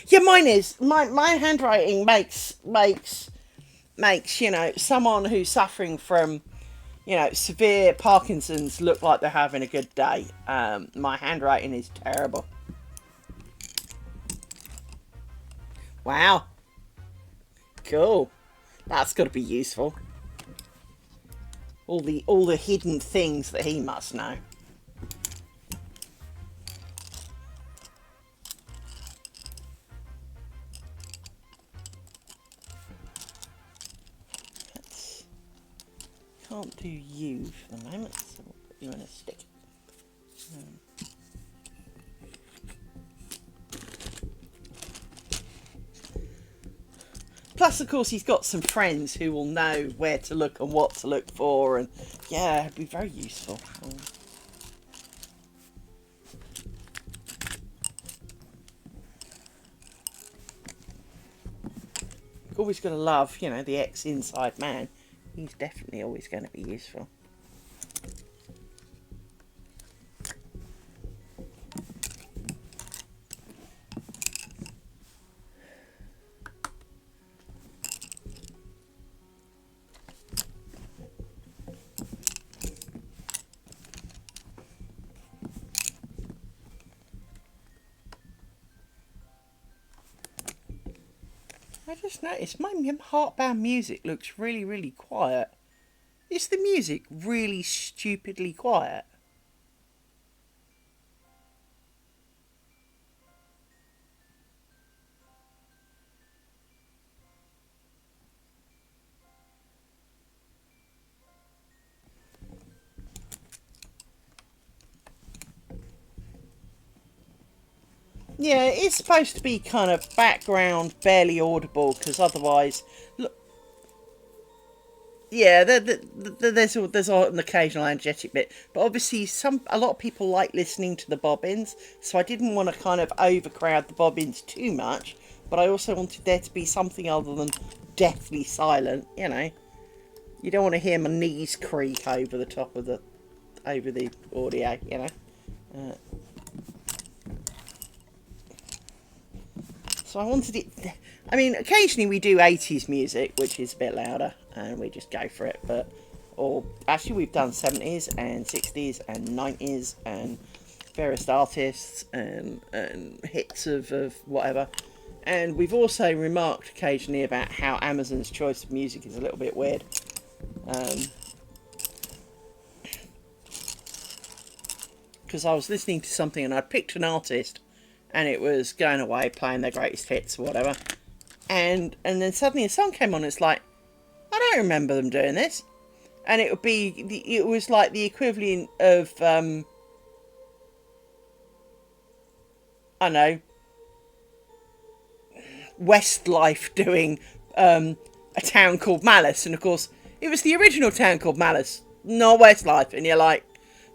Yeah, mine is. My handwriting makes, you know, someone who's suffering from, you know, severe Parkinson's look like they're having a good day. My handwriting is terrible. Wow. Cool. That's got to be useful. All the hidden things that he must know. Can't do you for the moment, so we'll put you in a stick. Plus, of course, he's got some friends who will know where to look and what to look for, and yeah, it'd be very useful. Always got to love, you know, the ex-inside man. He's definitely always going to be useful. I just noticed my heartbound music looks really, really quiet. Is the music really stupidly quiet? Yeah, it's supposed to be kind of background, barely audible, because otherwise, look, yeah, there's an occasional energetic bit, but obviously a lot of people like listening to the bobbins, so I didn't want to kind of overcrowd the bobbins too much, but I also wanted there to be something other than deathly silent. You know, you don't want to hear my knees creak over the top of the audio. You know. So I wanted it. I mean, occasionally we do 80s music, which is a bit louder, and we just go for it. Or actually, we've done 70s and 60s and 90s and various artists and hits of whatever. And we've also remarked occasionally about how Amazon's choice of music is a little bit weird. Because I was listening to something and I picked an artist, and it was going away playing their greatest hits or whatever, and then suddenly a song came on. It's like, I don't remember them doing this, and it was like the equivalent of I don't know, Westlife doing A Town Called Malice, and of course it was the original Town Called Malice, not Westlife, and you're like,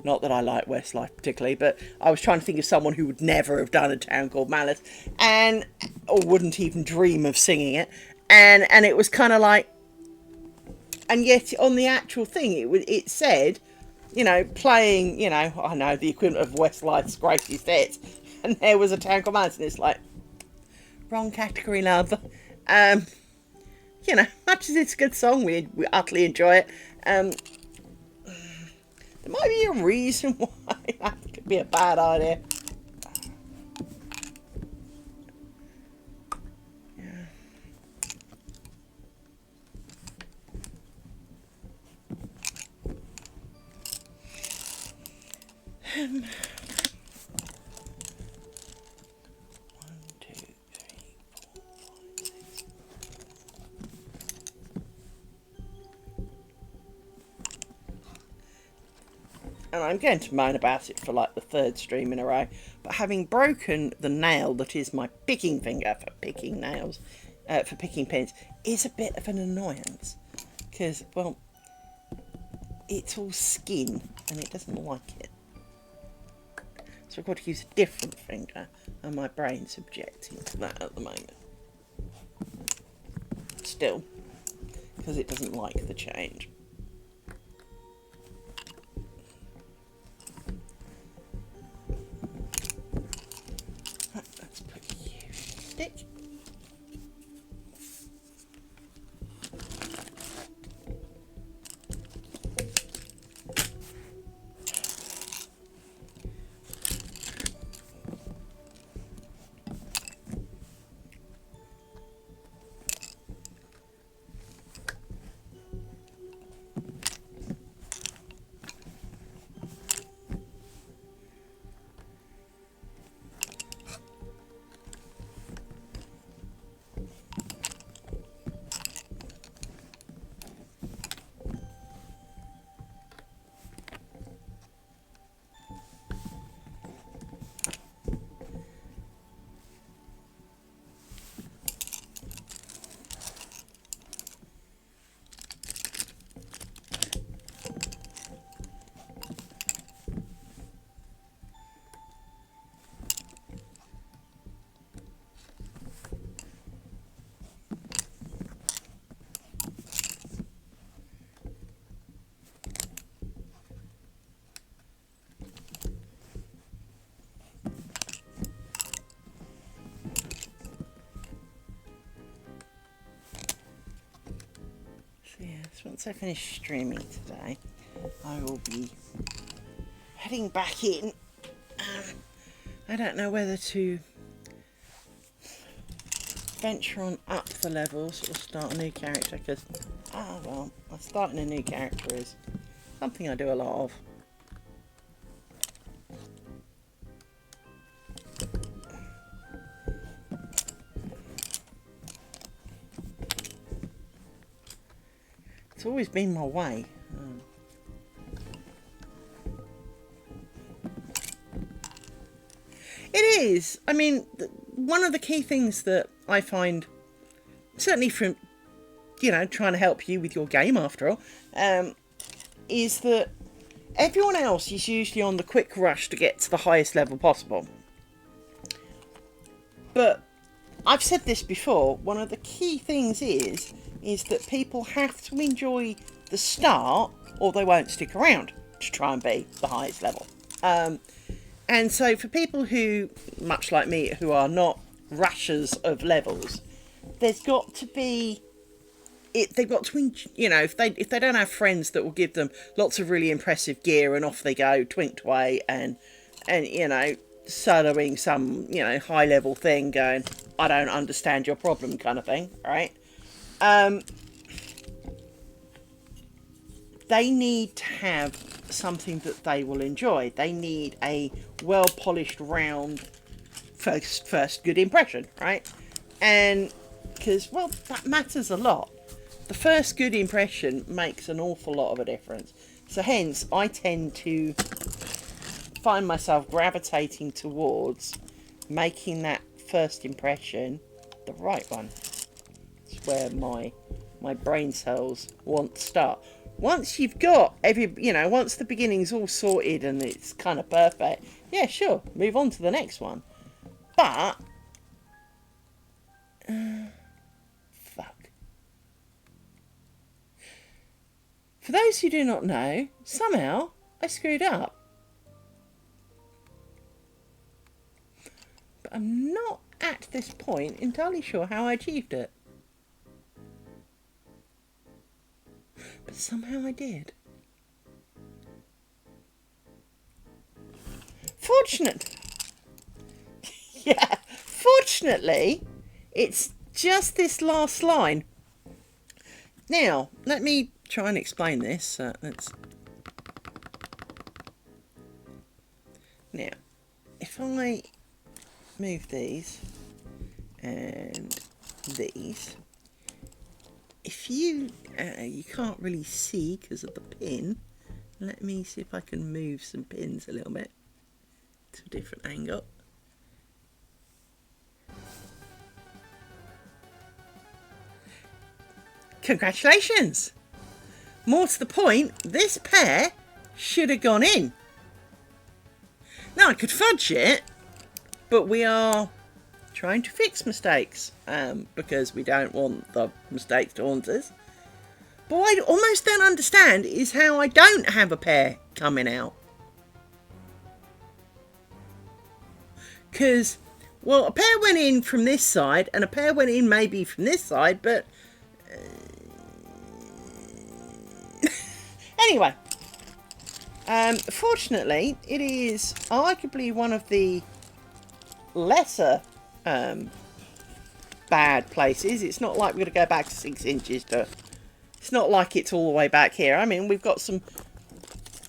not that I like Westlife particularly, but I was trying to think of someone who would never have done A Town Called Malice, or wouldn't even dream of singing it, and it was kind of like, and yet on the actual thing, it said, you know, playing, you know, I know, the equivalent of Westlife's greatest hits, and there was A Town Called Malice, and it's like, wrong category, love. You know, much as it's a good song, we utterly enjoy it. There might be a reason why that could be a bad idea. Yeah. And I'm going to moan about it for like the third stream in a row, but having broken the nail that is my picking finger for picking nails, for picking pins, is a bit of an annoyance. Because, well, it's all skin and it doesn't like it. So I've got to use a different finger, and my brain's objecting to that at the moment. Still, because it doesn't like the change. Let's put you in a stick. So once I finish streaming today, I will be heading back in. I don't know whether to venture on up the levels or start a new character, because, well, starting a new character is something I do a lot of. It's always been my way. It is. I mean, one of the key things that I find, certainly from, trying to help you with your game after all, is that everyone else is usually on the quick rush to get to the highest level possible. But I've said this before, one of the key things is that people have to enjoy the start or they won't stick around to try and be the highest level. And so for people who, much like me, who are not rushers of levels, there's got to be, they've got to, if they don't have friends that will give them lots of really impressive gear and off they go, twinked away and soloing some, high level thing going, I don't understand your problem kind of thing, right? They need to have something that they will enjoy. They need a well-polished round first good impression, right? And because, well, that matters a lot. The first good impression makes an awful lot of a difference. So hence, I tend to find myself gravitating towards making that first impression the right one. It's where my brain cells want to start. Once you've got once the beginning's all sorted and it's kind of perfect, yeah, sure, move on to the next one. But, fuck. For those who do not know, somehow I screwed up. But I'm not at this point entirely sure how I achieved it. But somehow I did. Fortunately, it's just this last line. Now, let me try and explain this. Now, if I move these and these, if you can't really see because of the pin, let me see if I can move some pins a little bit to a different angle. Congratulations! More to the point, this pair should have gone in. Now I could fudge it, but we are trying to fix mistakes because we don't want the mistakes to haunt us. But what I almost don't understand is how I don't have a pair coming out. Because, well, a pair went in from this side and a pair went in maybe from this side, but anyway, fortunately, it is arguably one of the lesser bad places. It's not like we're going to go back to 6 inches to... It's not like it's all the way back here. I mean, we've got some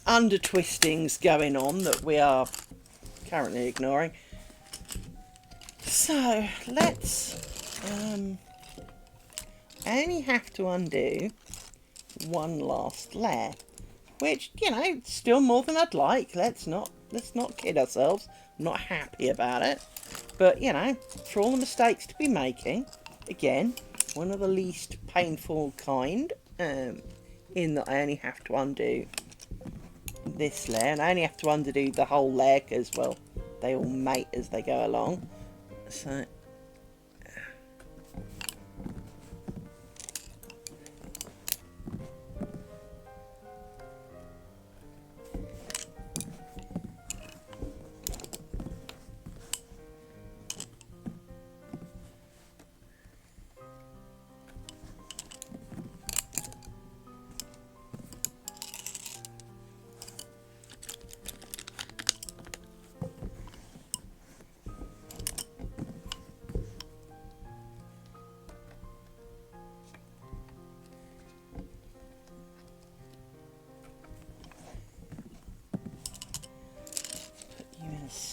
under twistings going on that we are currently ignoring. So, let's only have to undo one last layer, which, still more than I'd like. Let's not kid ourselves. I'm not happy about it. But, for all the mistakes to be making, again, one of the least painful kind, in that I only have to undo this layer, and I only have to undo the whole layer because, well, they all mate as they go along. So,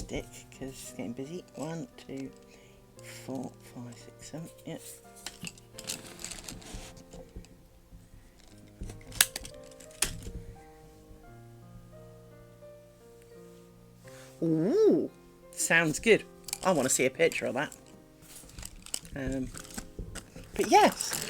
stick because it's getting busy. 1, 2, 4, 5, 6, 7. Yep. Ooh, sounds good. I want to see a picture of that. But yes,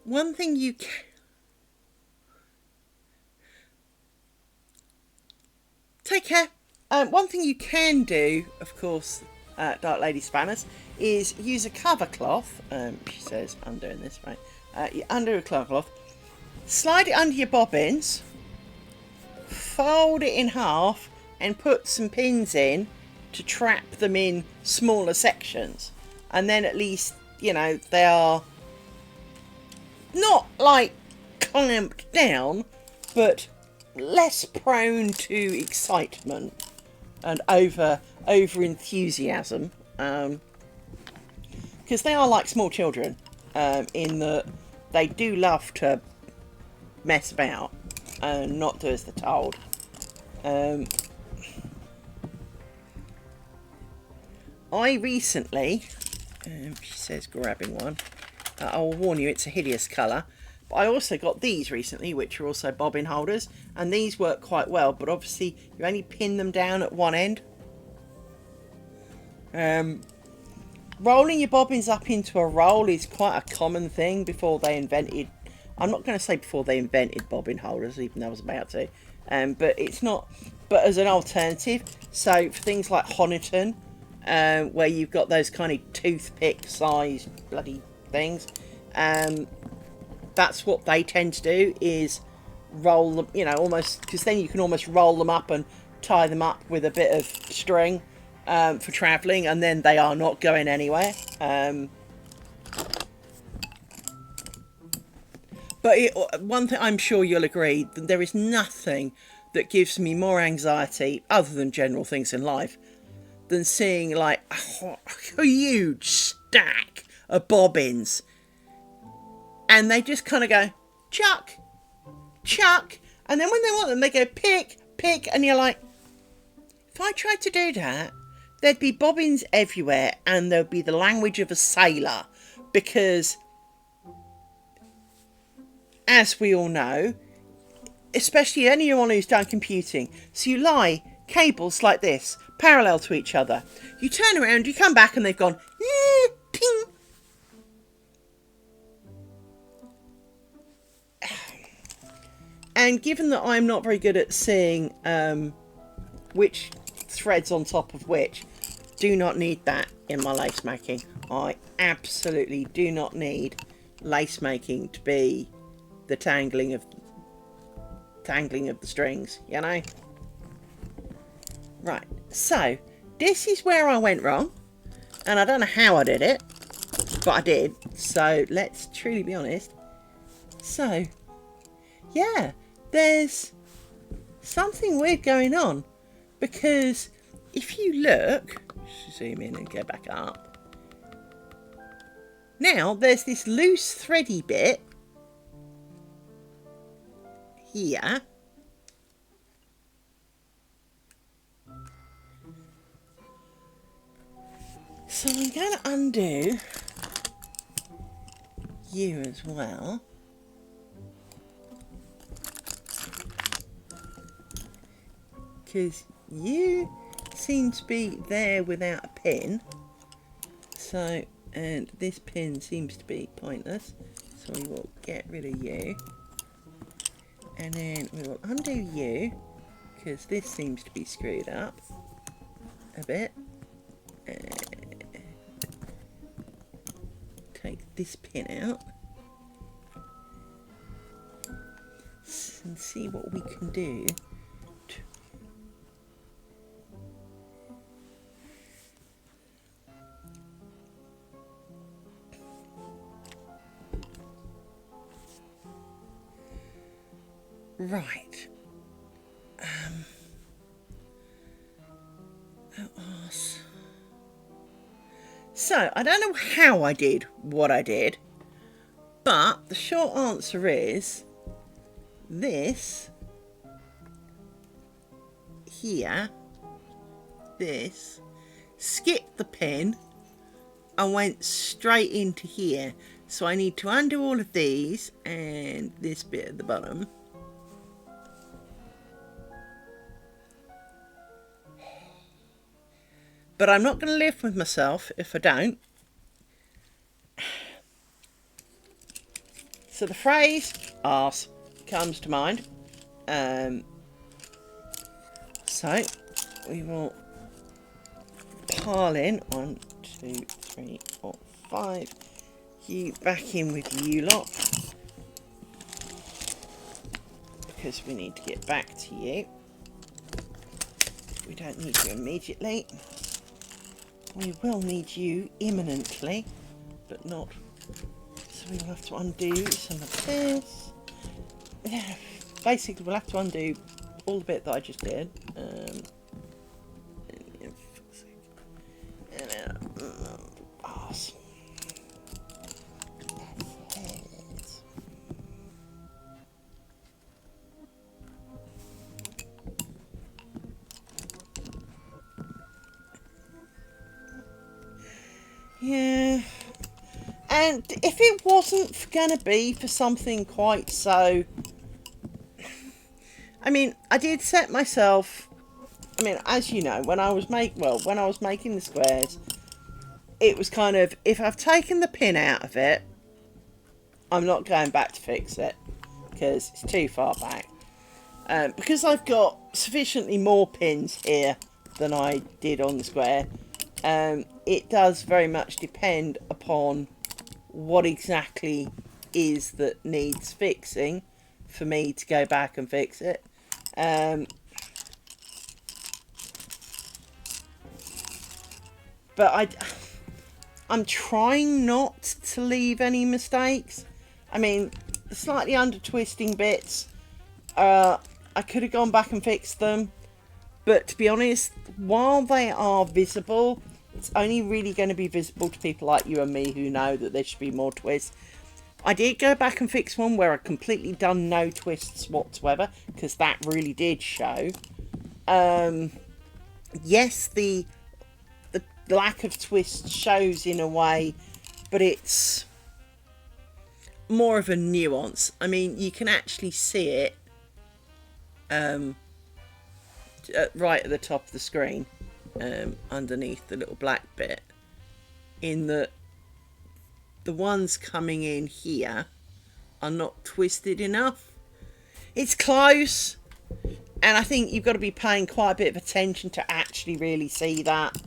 one thing you can... Take care. One thing you can do, of course, Dark Lady Spanners, is use a cover cloth. She says, I'm doing this, right? You undo a cover cloth, slide it under your bobbins, fold it in half, and put some pins in to trap them in smaller sections. And then at least, you know, they are not like clamped down, but less prone to excitement and over enthusiasm, because they are like small children, in that they do love to mess about and not do as they're told. I recently, she says grabbing one, I'll warn you, it's a hideous colour. But I also got these recently, which are also bobbin holders, and these work quite well, but obviously you only pin them down at one end. Rolling your bobbins up into a roll is quite a common thing before they invented... I'm not going to say before they invented bobbin holders, even though I was about to. But it's not... But as an alternative, so for things like Honiton, where you've got those kind of toothpick-sized bloody things, that's what they tend to do, is roll them, you know, almost, because then you can almost roll them up and tie them up with a bit of string for travelling, and then they are not going anywhere. But one thing I'm sure you'll agree, that there is nothing that gives me more anxiety, other than general things in life, than seeing like a huge stack of bobbins. And they just kind of go, chuck, chuck. And then when they want them, they go, pick, pick. And you're like, if I tried to do that, there'd be bobbins everywhere. And there'd be the language of a sailor. Because, as we all know, especially anyone who's done computing, so you lie cables like this, parallel to each other. You turn around, you come back, and they've gone, ping. And given that I'm not very good at seeing which threads on top of which, do not need that in my lace making. I absolutely do not need lace making to be the tangling of the strings, you know? Right, so this is where I went wrong, and I don't know how I did it, but I did. So let's truly be honest. So yeah, there's something weird going on, because if you look, zoom in and go back up, now there's this loose thready bit here, so I'm going to undo you as well. Because you seem to be there without a pin. So, and this pin seems to be pointless. So we will get rid of you. And then we will undo you, because this seems to be screwed up a bit. Take this pin out. And see what we can do. Right. So, I don't know how I did what I did, but the short answer is this here, this, skipped the pin and went straight into here. So I need to undo all of these and this bit at the bottom. But I'm not going to live with myself if I don't. So the phrase arse comes to mind. So we will pile in 1, 2, 3, 4, 5. You back in with you lot, because we need to get back to you. We don't need you immediately. We will need you imminently, but not. So we will have to undo some of this. Basically, we'll have to undo all the bit that I just did. Arse. Yeah, and if it wasn't going to be for something quite so, I mean, I did set myself, I mean, as you know, when I was making the squares, it was kind of, if I've taken the pin out of it, I'm not going back to fix it, because it's too far back. Because I've got sufficiently more pins here than I did on the square, it does very much depend upon what exactly is that needs fixing for me to go back and fix it. But I'm trying not to leave any mistakes. I mean, the slightly under twisting bits, I could have gone back and fixed them, but to be honest, while they are visible, it's only really going to be visible to people like you and me who know that there should be more twists. I did go back and fix one where I completely done no twists whatsoever, because that really did show. Yes, the lack of twist shows in a way, but it's more of a nuance. I mean, you can actually see it right at the top of the screen, underneath the little black bit, in that the ones coming in here are not twisted enough. It's close, and I think you've got to be paying quite a bit of attention to actually really see that.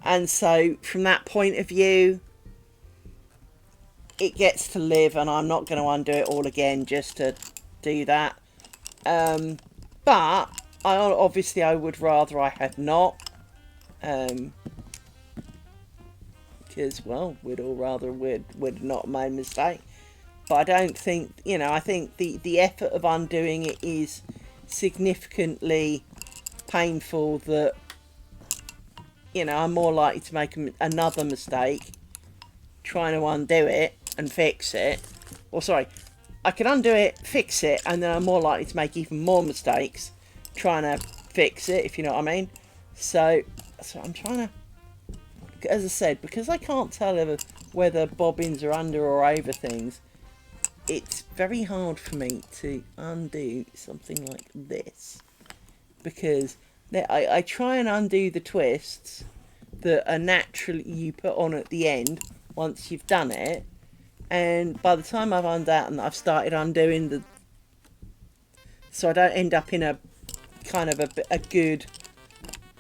And so from that point of view, it gets to live, and I'm not going to undo it all again just to do that. But obviously I would rather I had not, because, well, we'd all rather we'd not made a mistake. But I don't think, you know, I think the effort of undoing it is significantly painful, that, you know, I'm more likely to make another mistake trying to undo it and fix it. Or sorry, I can undo it, fix it, and then I'm more likely to make even more mistakes trying to fix it, if you know what I mean. So I'm trying to, as I said, because I can't tell whether bobbins are under or over things, it's very hard for me to undo something like this, because I try and undo the twists that are naturally you put on at the end once you've done it, and by the time I've undone, I've started undoing the, so I don't end up in a kind of a good,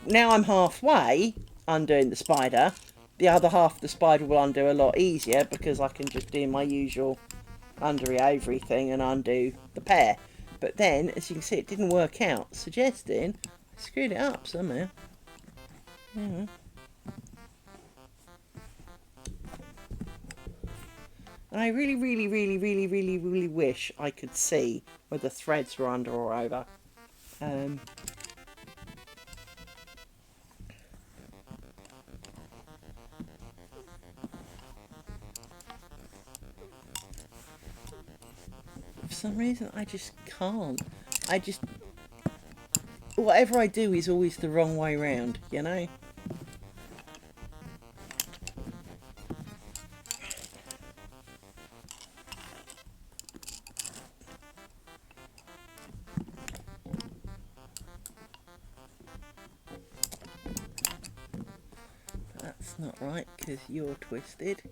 now I'm halfway undoing the spider, the other half of the spider will undo a lot easier, because I can just do my usual undery ovary thing and undo the pair. But then, as you can see, it didn't work out, suggesting I screwed it up somehow. Yeah. And I really, really, really, really, really, really wish I could see whether threads were under or over. some reason I just can't. Whatever I do is always the wrong way round, you know? That's not right, because you're twisted.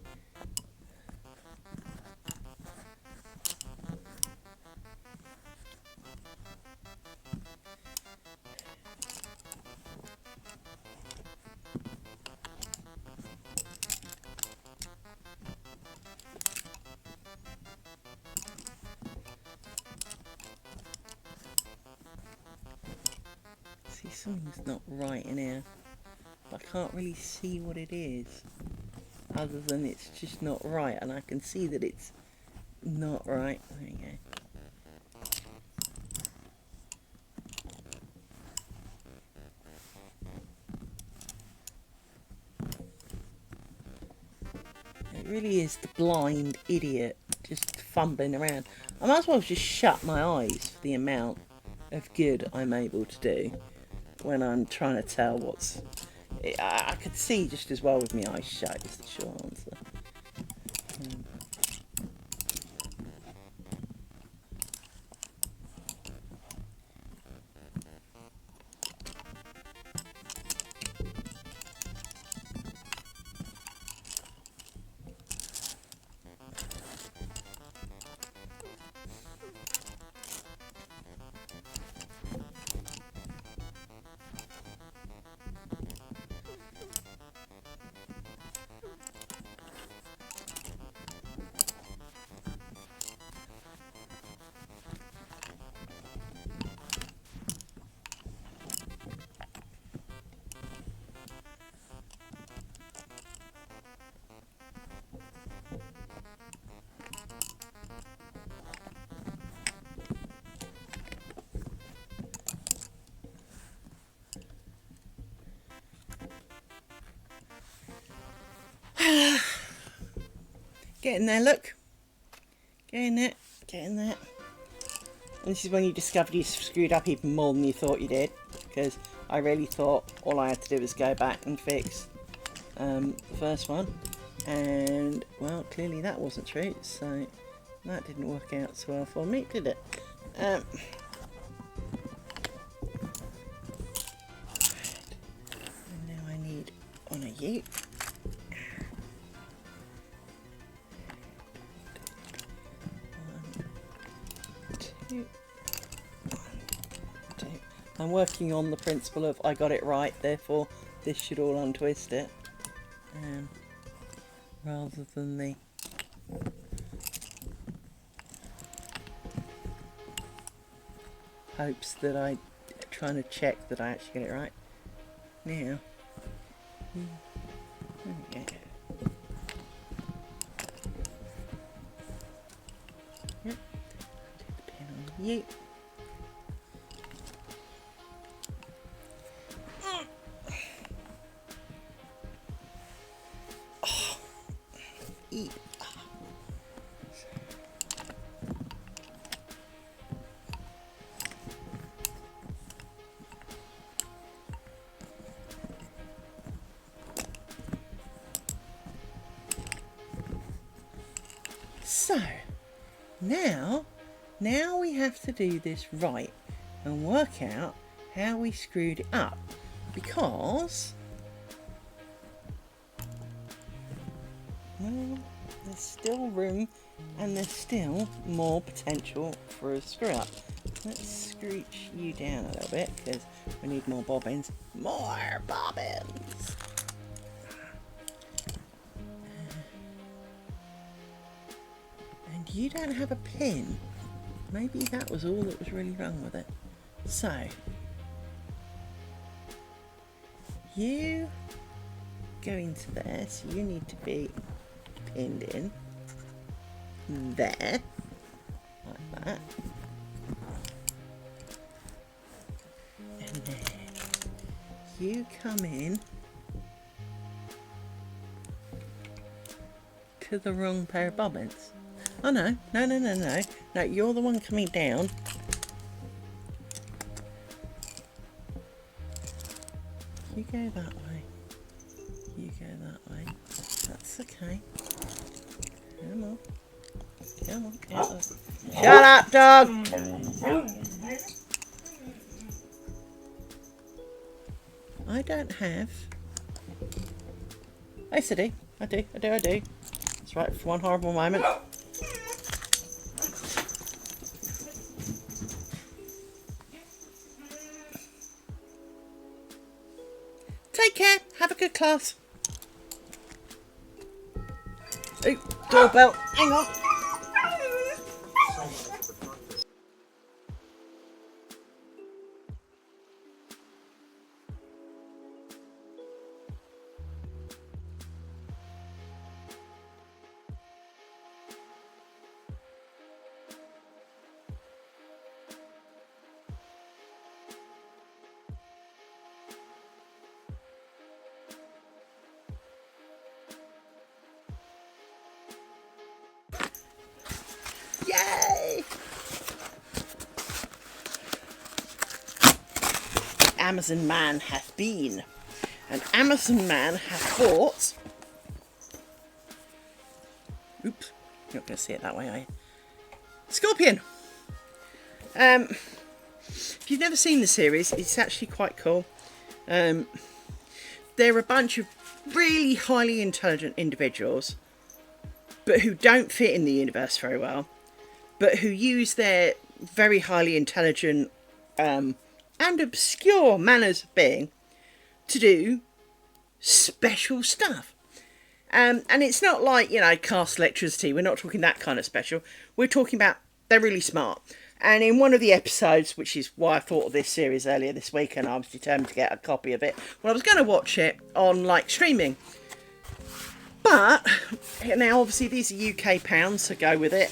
See, something's not right in here. I can't really see what it is, other than it's just not right, and I can see that it's not right. There you go. It really is the blind idiot just fumbling around. I might as well just shut my eyes for the amount of good I'm able to do when I'm trying to tell what's... I could see just as well with my eyes shut, is the short answer. Getting there, look. Getting there, getting there. And this is when you discovered you screwed up even more than you thought you did, because I really thought all I had to do was go back and fix the first one, and well, clearly that wasn't true, so that didn't work out so well for me, did it? And now I need one of you. I'm working on the principle of I got it right, therefore this should all untwist it, rather than the hopes that I'm trying to check that I actually get it right. Now, there we go. Yep. Take the pen on you. So, now we have to do this right and work out how we screwed it up, because well, there's still room and there's still more potential for a screw up. Let's scooch you down a little bit because we need more bobbins. More bobbins! And you don't have a pin. Maybe that was all that was really wrong with it. So, you go into there, so you need to be pinned in there, like that. And then you come in to the wrong pair of bobbins. Oh no, no, no, no, no. No, you're the one coming down. You go that way. You go that way. That's okay. Come on. Come on. Come on. Shut up, dog! I don't have... Yes, I do. I do. That's right, for one horrible moment. Take care. Have a good class. Oh, doorbell. Hang on. Yay! Amazon man hath been. An Amazon man hath bought... Oops, you're not going to see it that way, are you? Scorpion! If you've never seen the series, it's actually quite cool. They're a bunch of really highly intelligent individuals, but who don't fit in the universe very well, but who use their very highly intelligent and obscure manners of being to do special stuff. And it's not like, you know, cast electricity. We're not talking that kind of special. We're talking about they're really smart. And in one of the episodes, which is why I thought of this series earlier this week, and I was determined to get a copy of it, well, I was going to watch it on, like, streaming. But, now, obviously, these are UK pounds, so go with it.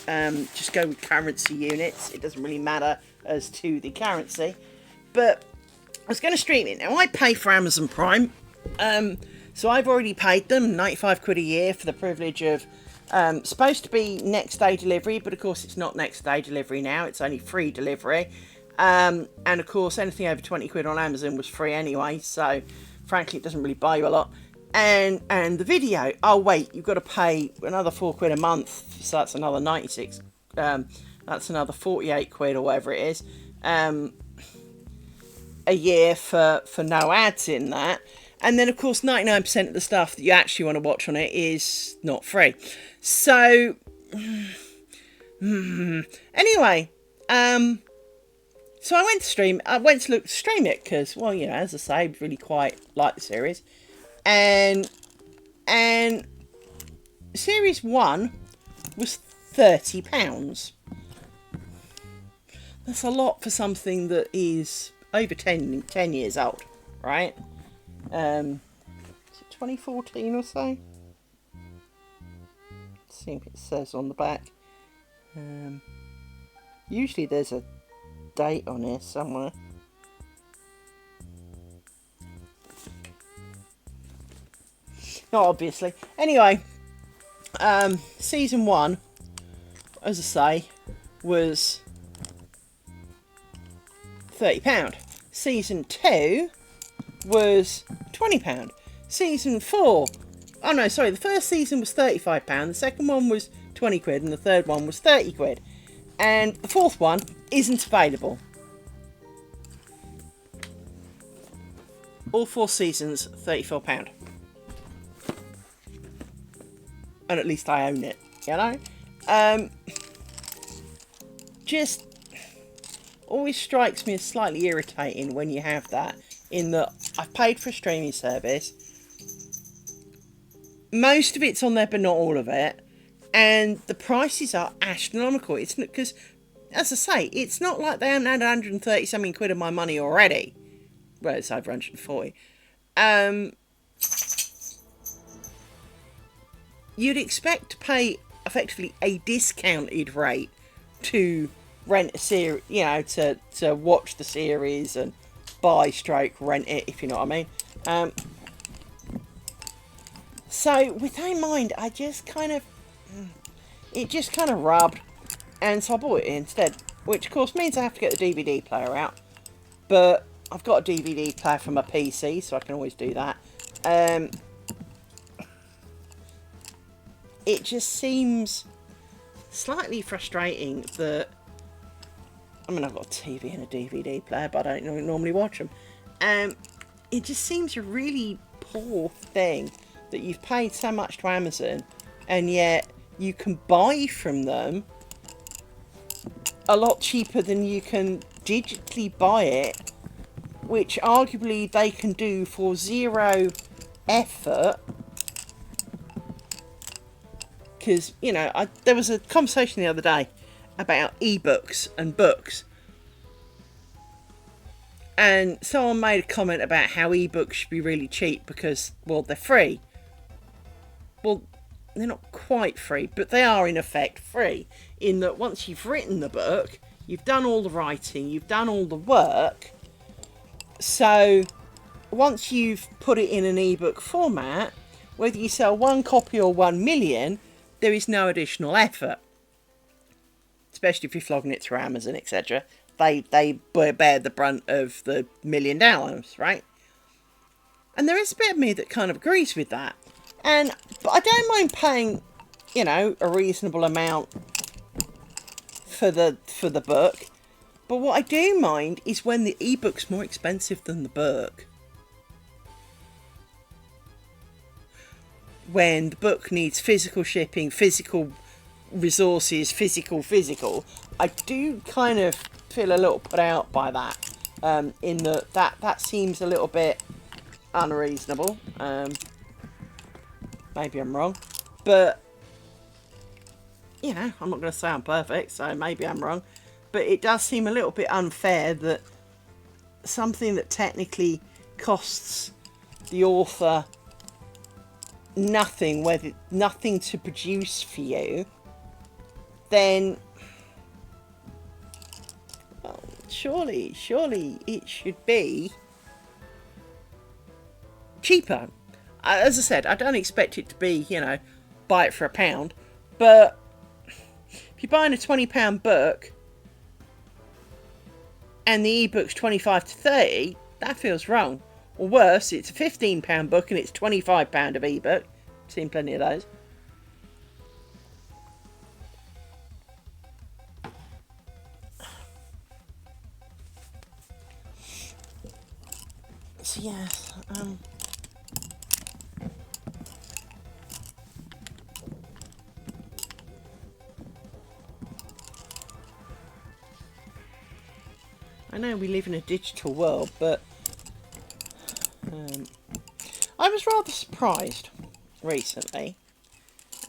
Just go with currency units. It doesn't really matter as to the currency. But I was going to stream it. Now, I pay for Amazon Prime. So I've already paid them 95 quid a year for the privilege of... supposed to be next day delivery, but of course it's not next day delivery now. It's only free delivery. And of course, anything over 20 quid on Amazon was free anyway. So, frankly, it doesn't really buy you a lot. And the video, oh wait, you've got to pay another 4 quid a month, so that's another 96, that's another 48 quid or whatever it is, a year for no ads in that. And then of course 99% of the stuff that you actually want to watch on it is not free. So, anyway, so I went to look to stream it, because, well, you know, as I say, I really quite like the series. And series 1 was £30. That's a lot for something that is over 10 years old, right? Is it 2014 or so? Let's see if it says on the back. Usually there's a date on here somewhere. Not obviously. Anyway, season 1, as I say, was £30. Season 2 was £20. Season 4, oh no, sorry, the first season was £35, the second one was 20 quid, and the third one was 30 quid. And the fourth one isn't available. All 4 seasons, £34. And at least I own it, you know? Just always strikes me as slightly irritating when you have that, in that I've paid for a streaming service. Most of it's on there, but not all of it. And the prices are astronomical. It's not, because, as I say, it's not like they haven't had 130 something quid of my money already. Well, it's over 140. You'd expect to pay effectively a discounted rate to rent a series, you know, to watch the series and buy stroke rent it, if you know what I mean. So with that in mind, I just kind of, it just kind of rubbed, and so I bought it instead, which of course means I have to get the DVD player out, but I've got a DVD player for my PC, so I can always do that. It just seems slightly frustrating that, I mean, I've got a TV and a DVD player, but I don't normally watch them. It just seems a really poor thing that you've paid so much to Amazon, and yet you can buy from them a lot cheaper than you can digitally buy it, which arguably they can do for zero effort. Because, you know, there was a conversation the other day about ebooks and books, and someone made a comment about how ebooks should be really cheap because, well, they're free. Well, they're not quite free, but they are in effect free, in that once you've written the book, you've done all the writing, you've done all the work, so once you've put it in an ebook format, whether you sell 1 copy or 1 million, there is no additional effort. Especially if you're flogging it through Amazon, etc. They bear the brunt of the $1 million, right? And there is a bit of me that kind of agrees with that. But I don't mind paying, you know, a reasonable amount for the book. But what I do mind is when the ebook's more expensive than the book. When the book needs physical shipping, physical resources, physical, I do kind of feel a little put out by that. In that seems a little bit unreasonable. Maybe I'm wrong, but you know, I'm not going to say I'm perfect, so maybe I'm wrong. But it does seem a little bit unfair that something that technically costs the author nothing to produce for you, then, well, surely it should be cheaper. As I said, I don't expect it to be, you know, buy it for £1, but if you're buying a £20 book and the ebook's 25 to 30, that feels wrong. Or worse, it's a £15 book and it's £25 of ebook. I've seen plenty of those. So yes, I know we live in a digital world, but I was rather surprised recently,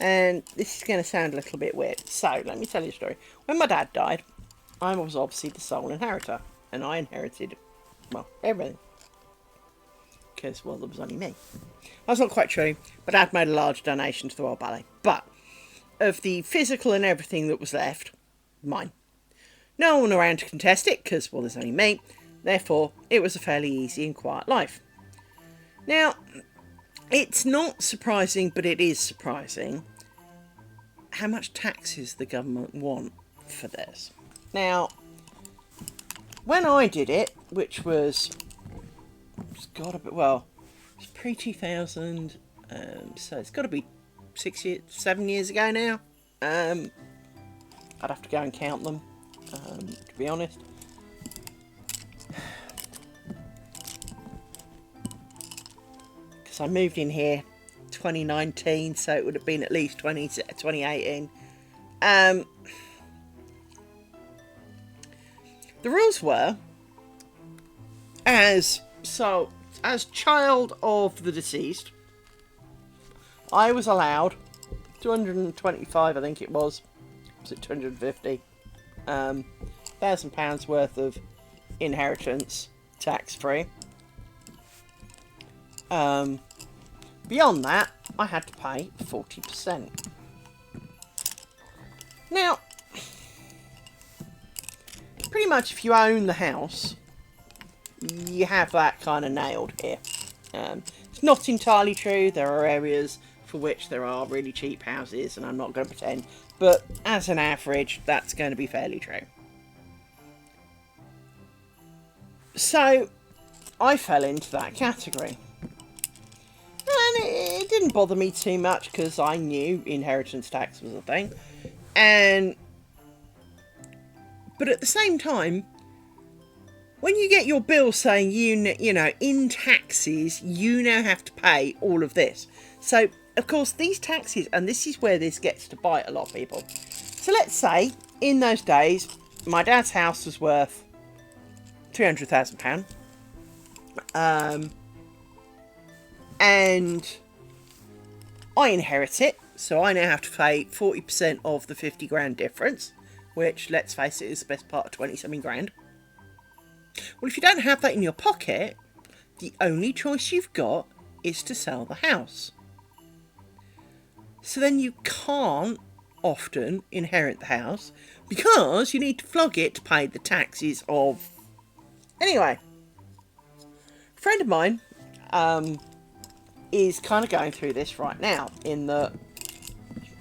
and this is going to sound a little bit weird, so let me tell you a story. When my dad died, I was obviously the sole inheritor, and I inherited, well, everything, because, well, there was only me. That's not quite true, but Dad made a large donation to the Royal Ballet, but of the physical and everything that was left, mine. No one around to contest it, because, well, there's only me, therefore it was a fairly easy and quiet life. Now, it's not surprising, but it is surprising how much taxes the government want for this. Now, when I did it, which was, it's got to be, well, it's pre-2000, so it's got to be 7 years ago now. I'd have to go and count them, to be honest. I moved in here 2019, so it would have been at least 2018. The rules were, as child of the deceased, I was allowed 225, I think it was it 250 £1,000 worth of inheritance tax free. Beyond that, I had to pay 40%. Now, pretty much if you own the house, you have that kind of nailed here. It's not entirely true. There are areas for which there are really cheap houses, and I'm not going to pretend but as an average, that's going to be fairly true. So I fell into that category. And it didn't bother me too much because I knew inheritance tax was a thing. But at the same time, when you get your bill saying you know, in taxes, you now have to pay all of this. So, of course, these taxes, and this is where this gets to bite a lot of people. So let's say, in those days, my dad's house was worth £300,000. And I inherit it, so I now have to pay 40% of the 50 grand difference, which, let's face it, is the best part of 20-something grand. Well, if you don't have that in your pocket, the only choice you've got is to sell the house. So then you can't often inherit the house because you need to flog it to pay the taxes of... Anyway, a friend of mine is kind of going through this right now, in that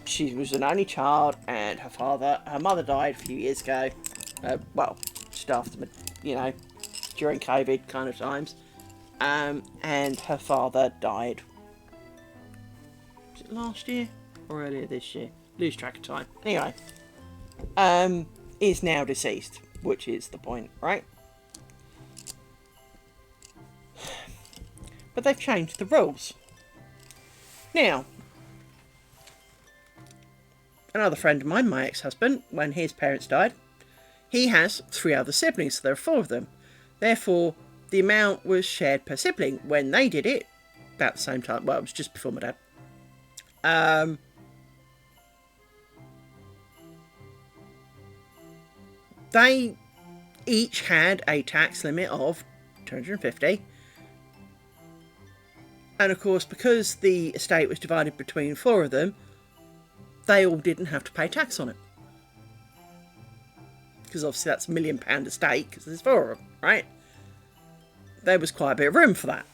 she was an only child and her mother died a few years ago. Well, just after, you know, during COVID kind of times. And her father died. Was it last year or earlier this year? Lose track of time. Anyway, is now deceased, which is the point, right? But they've changed the rules. Now, another friend of mine, my ex-husband, when his parents died, he has 3 other siblings, so there are 4 of them. Therefore, the amount was shared per sibling. When they did it, about the same time, well, it was just before my dad. They each had a tax limit of 250. And of course, because the estate was divided between 4 of them, they all didn't have to pay tax on it. Because obviously that's £1 million estate, because there's 4 of them, right? There was quite a bit of room for that.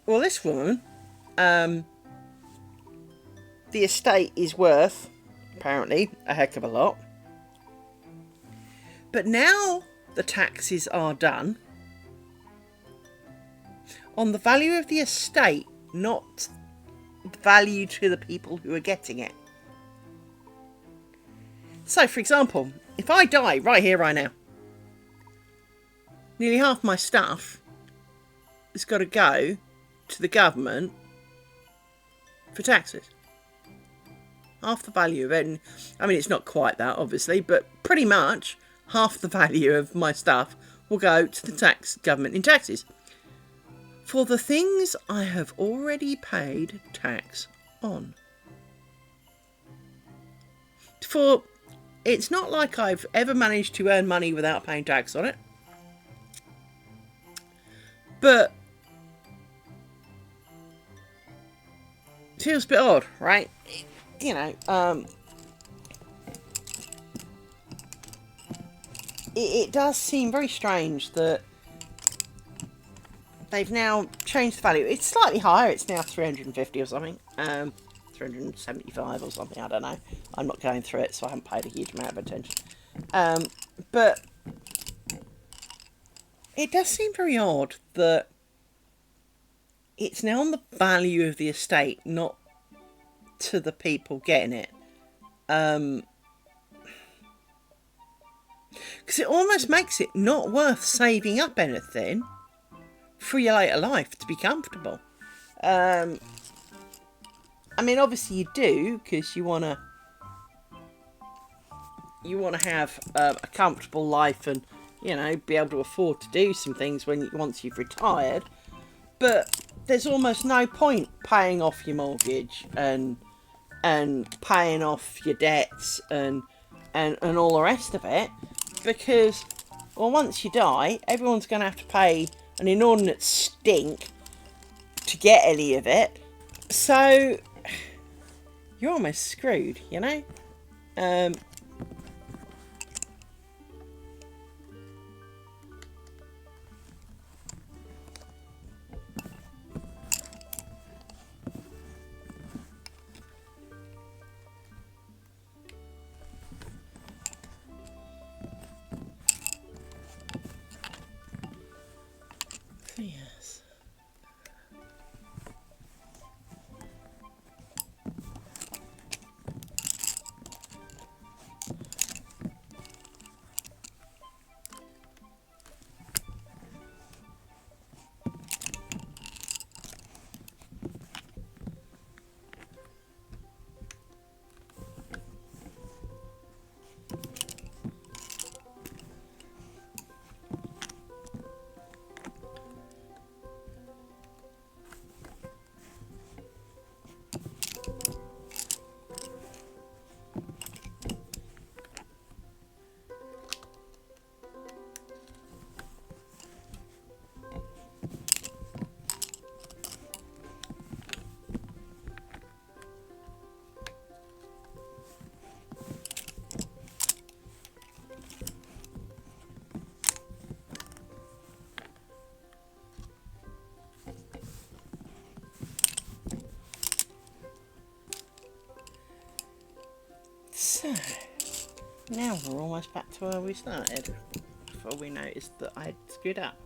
Well, this woman, the estate is worth, apparently, a heck of a lot. But now the taxes are done on the value of the estate, not the value to the people who are getting it. So, for example, if I die right here, right now, nearly half my stuff has got to go to the government for taxes. Half the value of it, and I mean, it's not quite that, obviously, but pretty much half the value of my stuff will go to the government in taxes. For the things I have already paid tax on. For it's not like I've ever managed to earn money without paying tax on it. But it feels a bit odd, right? You know, it does seem very strange that they've now changed the value. It's slightly higher. It's now 350 or something. 375 or something. I don't know. I'm not going through it, so I haven't paid a huge amount of attention. But it does seem very odd that it's now on the value of the estate, not to the people getting it. Because it almost makes it not worth saving up anything for your later life to be comfortable. I mean, obviously you do, because you want to have a comfortable life and, you know, be able to afford to do some things once you've retired. But there's almost no point paying off your mortgage and paying off your debts and all the rest of it, because, well, once you die, everyone's going to have to pay an inordinate stink to get any of it. So you're almost screwed, you know? Now we're almost back to where we started, before we noticed that I'd screwed up.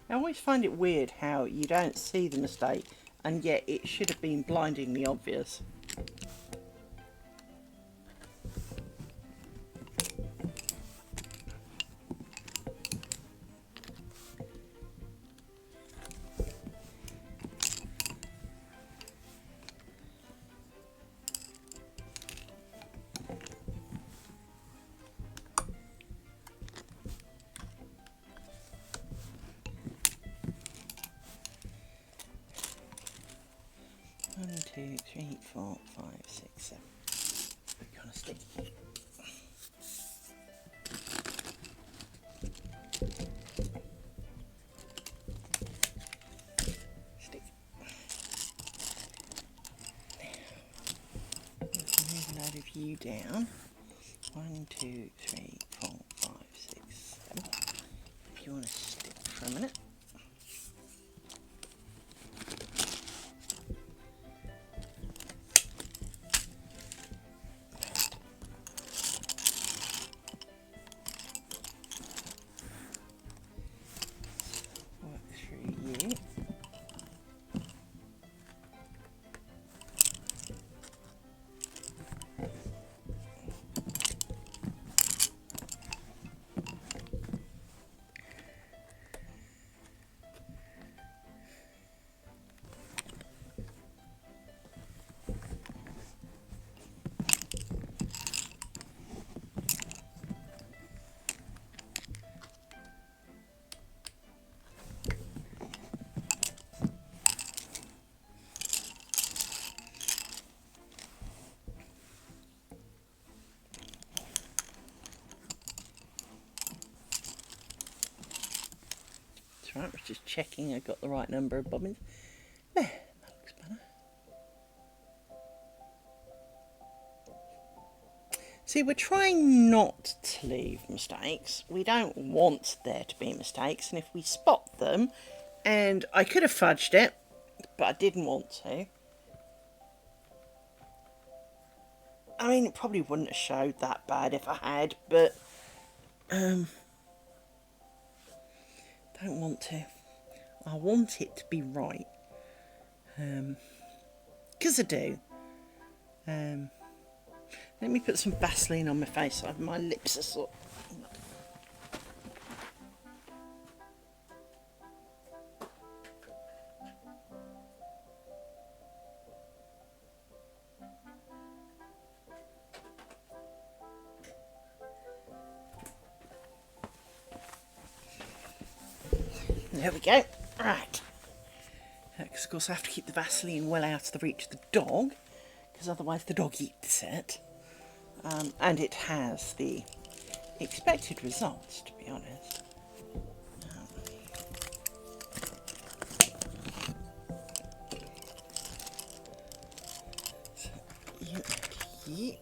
I always find it weird how you don't see the mistake, and yet it should have been blindingly obvious. One, two, three, four, five, six, seven. We're gonna stick. Stick. Let's move a load of you down. 1, 2, 3, 4, 5, 6, 7. If you want to stick for a minute. Right, we're just checking I got the right number of bobbins. There, that looks better. See, we're trying not to leave mistakes. We don't want there to be mistakes, and if we spot them, and I could have fudged it, but I didn't want to. I mean, it probably wouldn't have showed that bad if I had, but don't want to. I want it to be right. Because I do. Let me put some Vaseline on my face so my lips are sort of... There we go. Right. Because of course I have to keep the Vaseline well out of the reach of the dog, because otherwise the dog eats it. And it has the expected results, to be honest. So you're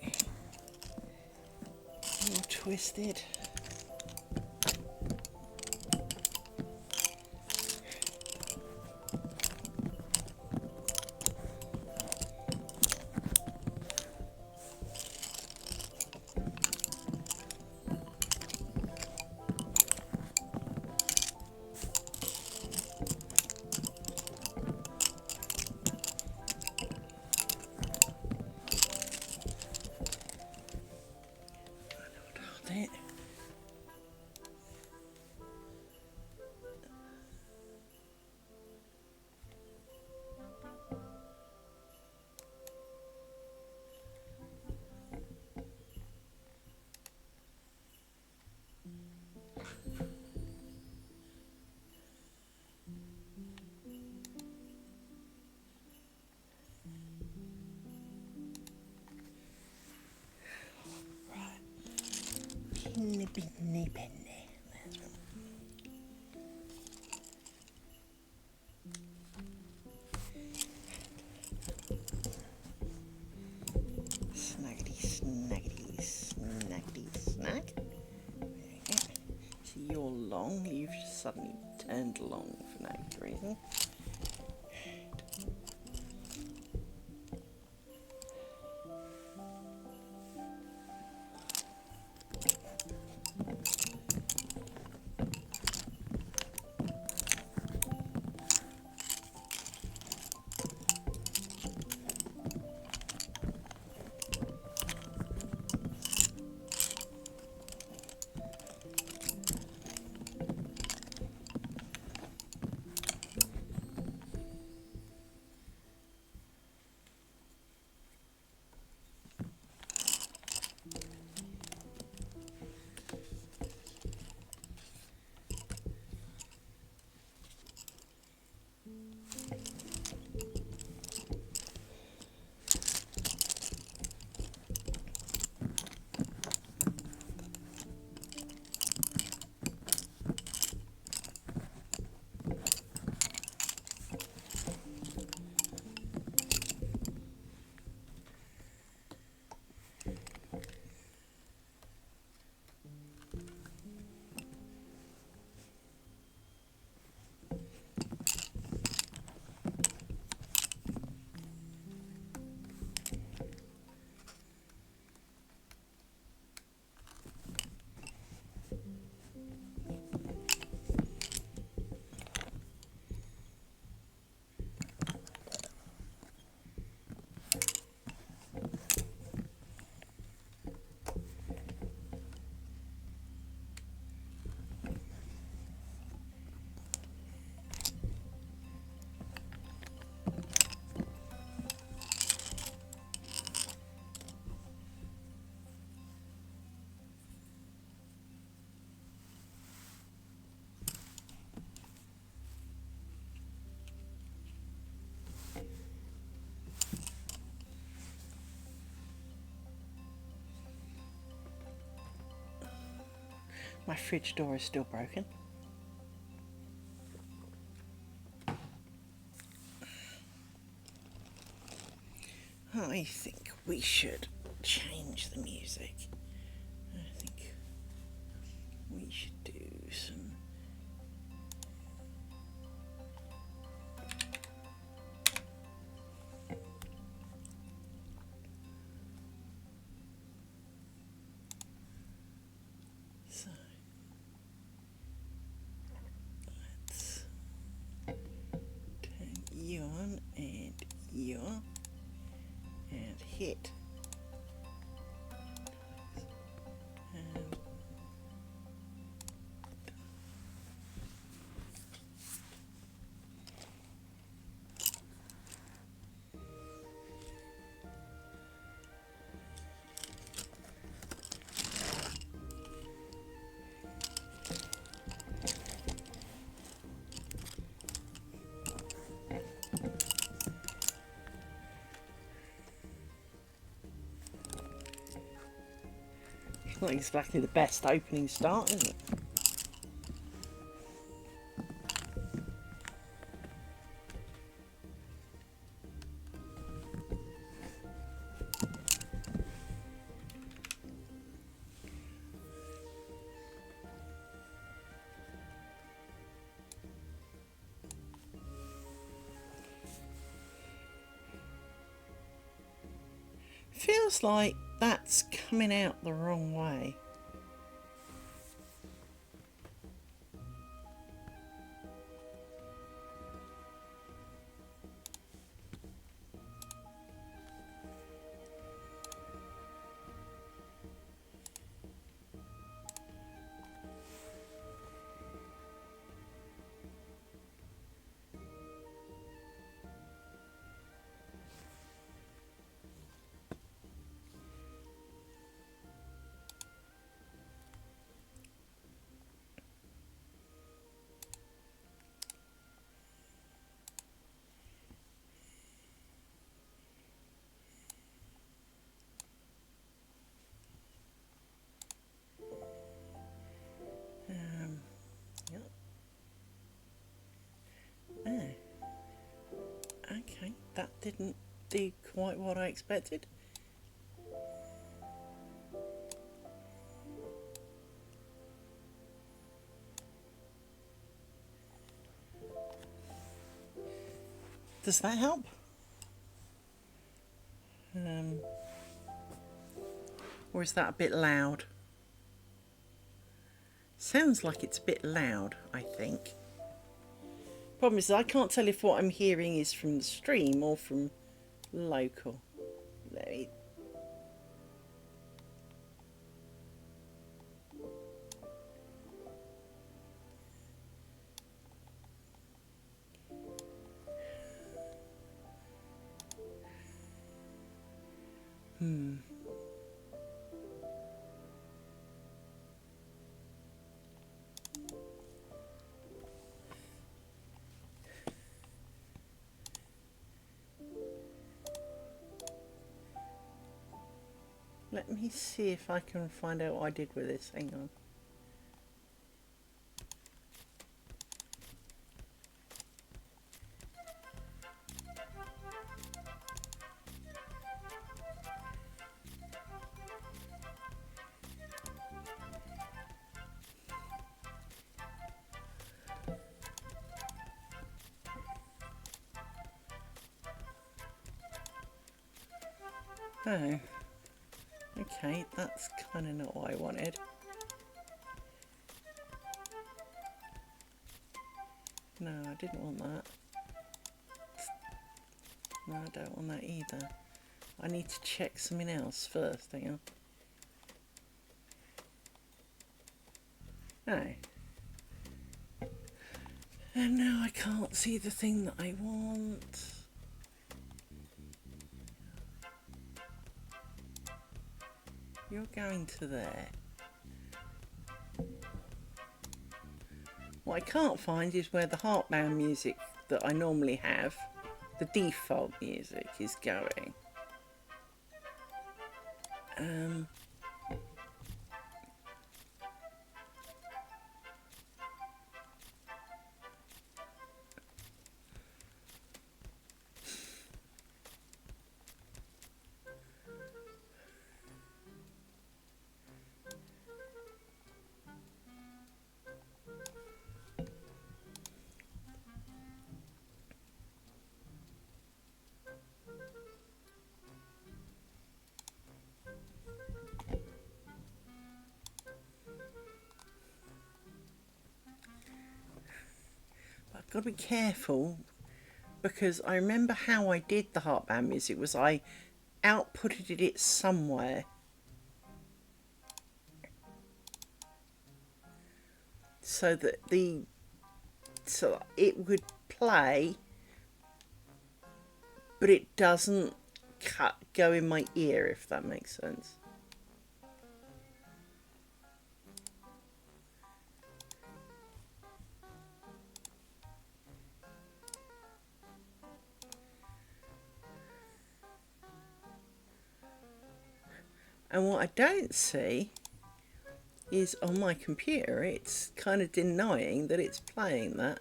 twisted. Binny Benny. There's one. Snaggity, snaggity, snaggity, snag. There you go. So you're long, you've suddenly turned long for no reason. My fridge door is still broken. I think we should change the music. I think we should do some... So, let's turn you on and you on and hit. And not exactly the best opening start, is it? Feels like that's coming out the wrong way. That didn't do quite what I expected. Does that help? Or is that a bit loud? Sounds like it's a bit loud, I think. Problem is, I can't tell if what I'm hearing is from the stream or from local. Let me... Let me see if I can find out what I did with this. Hang on. Oh. Okay, that's kind of not what I wanted. No, I didn't want that. No, I don't want that either. I need to check something else first. Hang on. No. And now I can't see the thing that I want. You're going to there. What I can't find is where the heartband music that I normally have, the default music, is going. Got to be careful, because I remember how I did the heartband music was I outputted it somewhere, so that it would play, but it doesn't go in my ear, if that makes sense. And what I don't see is on my computer, it's kind of denying that it's playing that.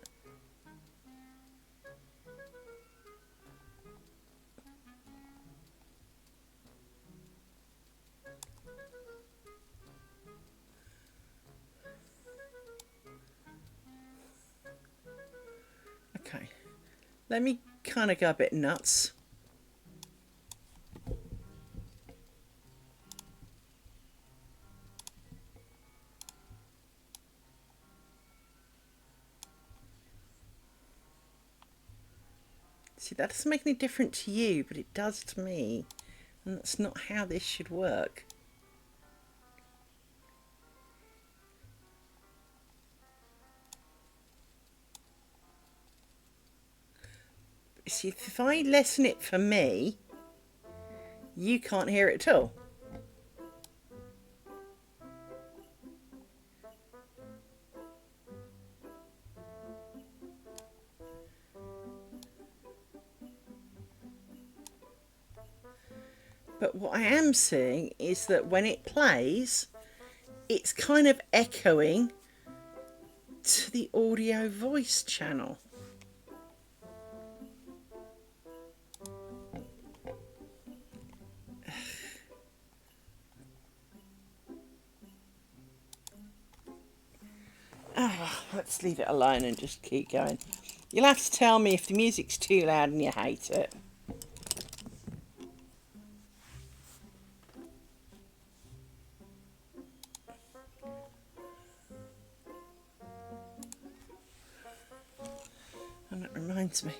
Okay, let me kind of go a bit nuts. See, that doesn't make any difference to you, but it does to me. And that's not how this should work. See, if I lessen it for me, you can't hear it at all. But what I am seeing is that when it plays, it's kind of echoing to the audio voice channel. Let's leave it alone and just keep going. You'll have to tell me if the music's too loud and you hate it. And that reminds me.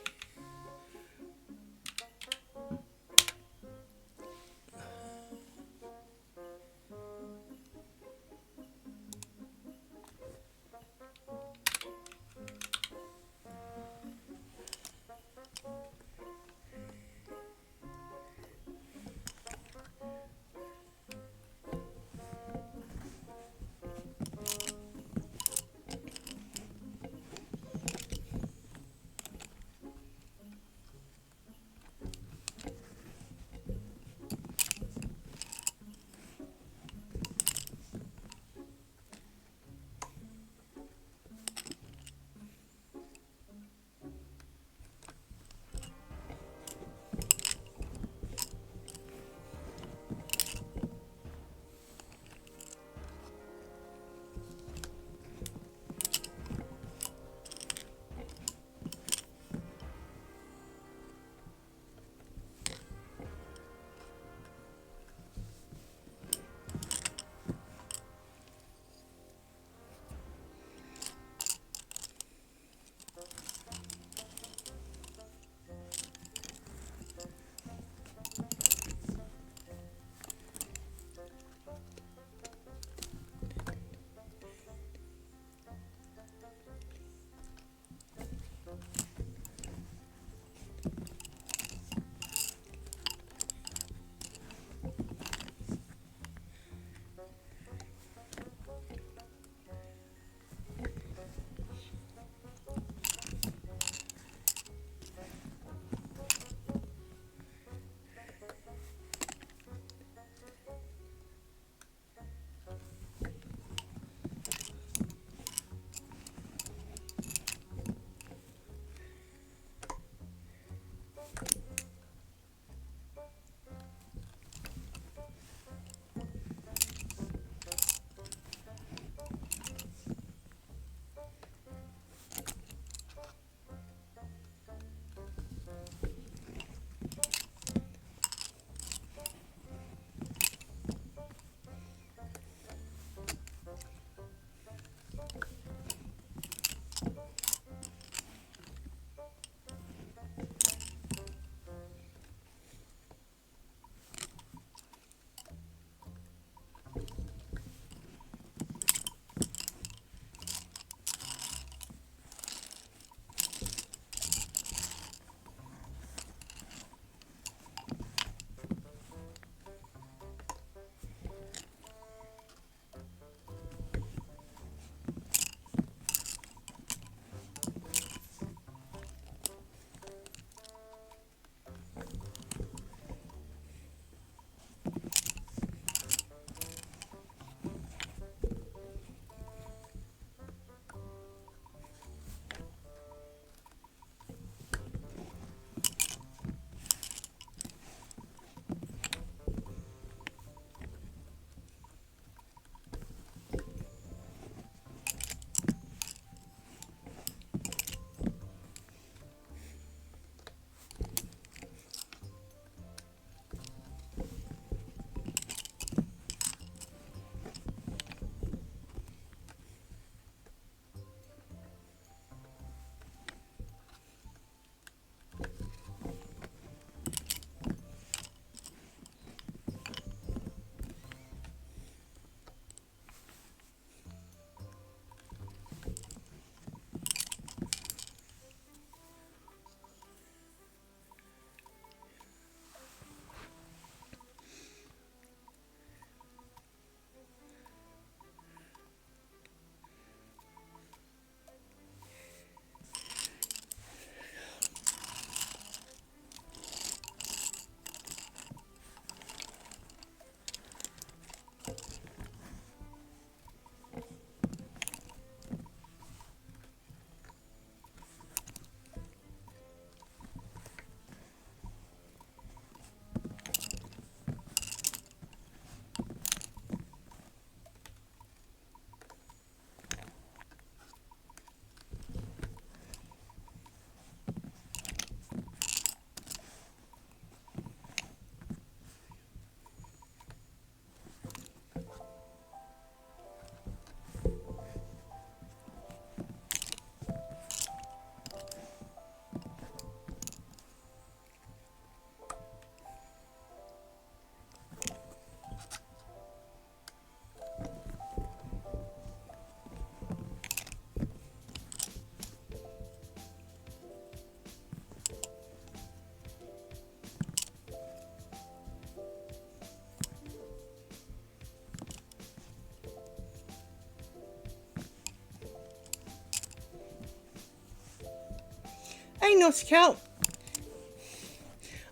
Hey Nautical,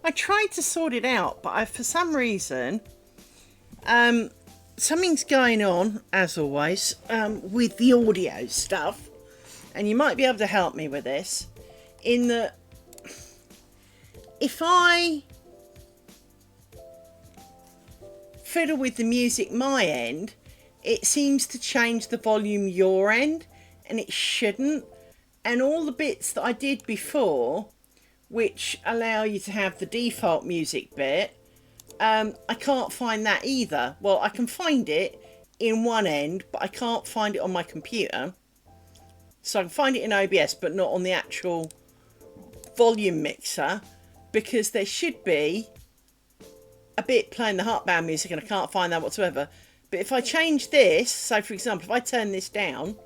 I tried to sort it out, but for some reason, something's going on, as always, with the audio stuff, and you might be able to help me with this, in that if I fiddle with the music my end, it seems to change the volume your end, and it shouldn't. And all the bits that I did before, which allow you to have the default music bit, I can't find that either. Well, I can find it in one end, but I can't find it on my computer. So I can find it in OBS, but not on the actual volume mixer, because there should be a bit playing the heartbound music and I can't find that whatsoever. But if I change this, so for example, if I turn this down,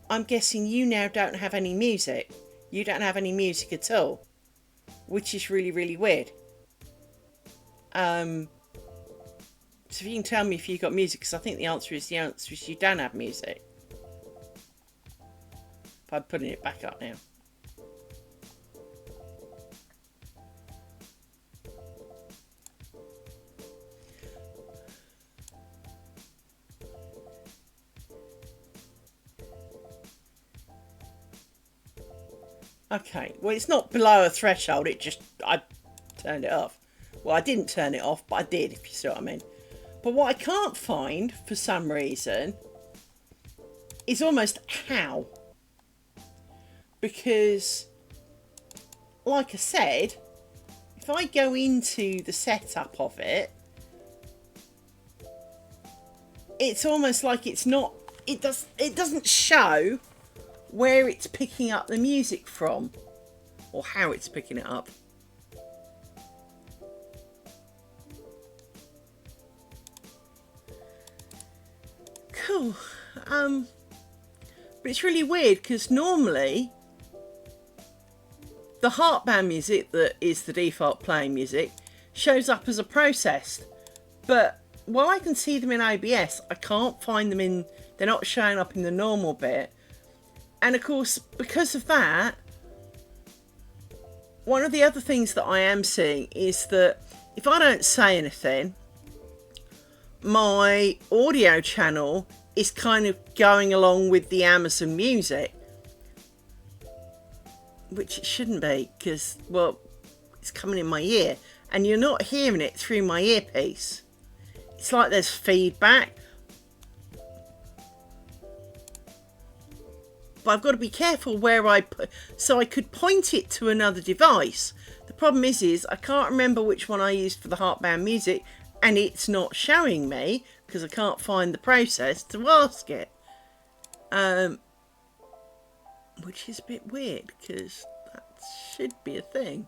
I'm guessing you now don't have any music. You don't have any music at all, which is really, really weird. So if you can tell me if you've got music, because I think the answer is you don't have music. If I'm putting it back up now. Okay, well, it's not below a threshold, I turned it off. Well, I didn't turn it off, but I did, if you see what I mean. But what I can't find, for some reason, is almost how. Because, like I said, if I go into the setup of it, it's almost like it's not, it doesn't show where it's picking up the music from, or how it's picking it up. Cool. But it's really weird because normally the heartbound music that is the default playing music shows up as a processed, but while I can see them in OBS, I can't find them in, they're not showing up in the normal bit. And of course, because of that, one of the other things that I am seeing is that if I don't say anything, my audio channel is kind of going along with the Amazon Music, which it shouldn't be, because, well, it's coming in my ear and you're not hearing it through my earpiece. It's like there's feedback. But I've got to be careful where I put, so I could point it to another device. The problem is I can't remember which one I used for the heartbound music, and it's not showing me because I can't find the process to ask it. Which is a bit weird because that should be a thing.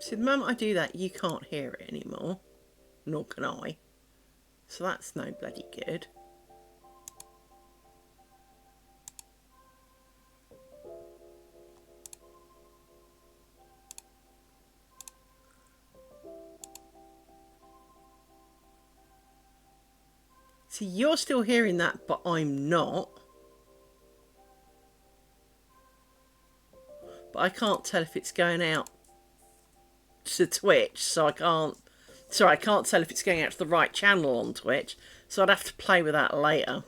So the moment I do that, you can't hear it anymore, nor can I. So that's no bloody good. See, you're still hearing that, but I'm not. But I can't tell if it's going out to Twitch, so I can't tell if it's going out to the right channel on Twitch, so I'd have to play with that later.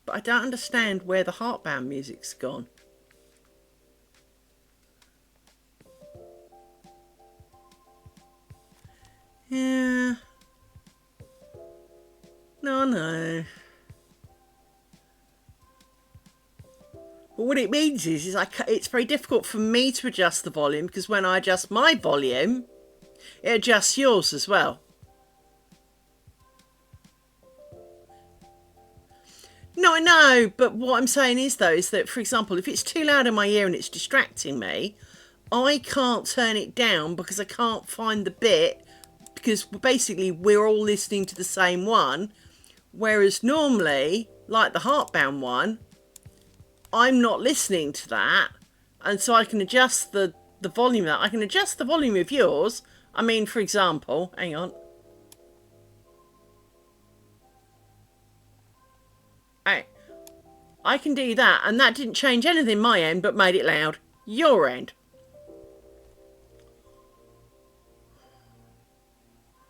But I don't understand where the heartbound music's gone. Yeah. No. But what it means is it's very difficult for me to adjust the volume, because when I adjust my volume, it adjusts yours as well. No, I know, but what I'm saying is though is that, for example, if it's too loud in my ear and it's distracting me, I can't turn it down because I can't find the bit, because basically we're all listening to the same one. Whereas normally, like the Heartbound one, I'm not listening to that, and so I can adjust the volume of that. I can adjust the volume of yours. I mean, for example, hang on. I can do that, and that didn't change anything my end, but made it loud. Your end.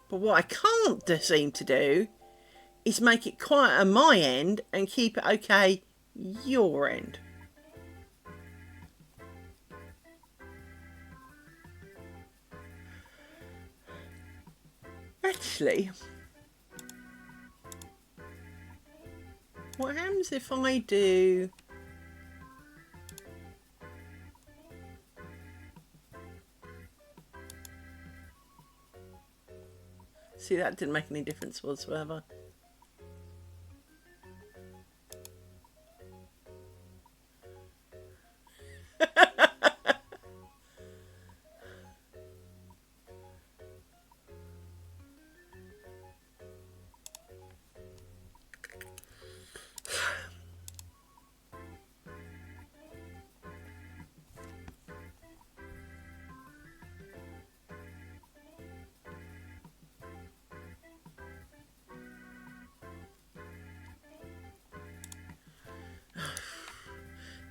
But what I can't seem to do is make it quiet on my end and keep it okay your end. Actually, what happens if I do... See, that didn't make any difference whatsoever.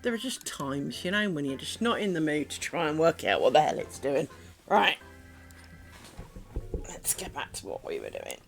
There are just times, you know, when you're just not in the mood to try and work out what the hell it's doing. Right. Let's get back to what we were doing.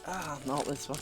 Ah, not this one.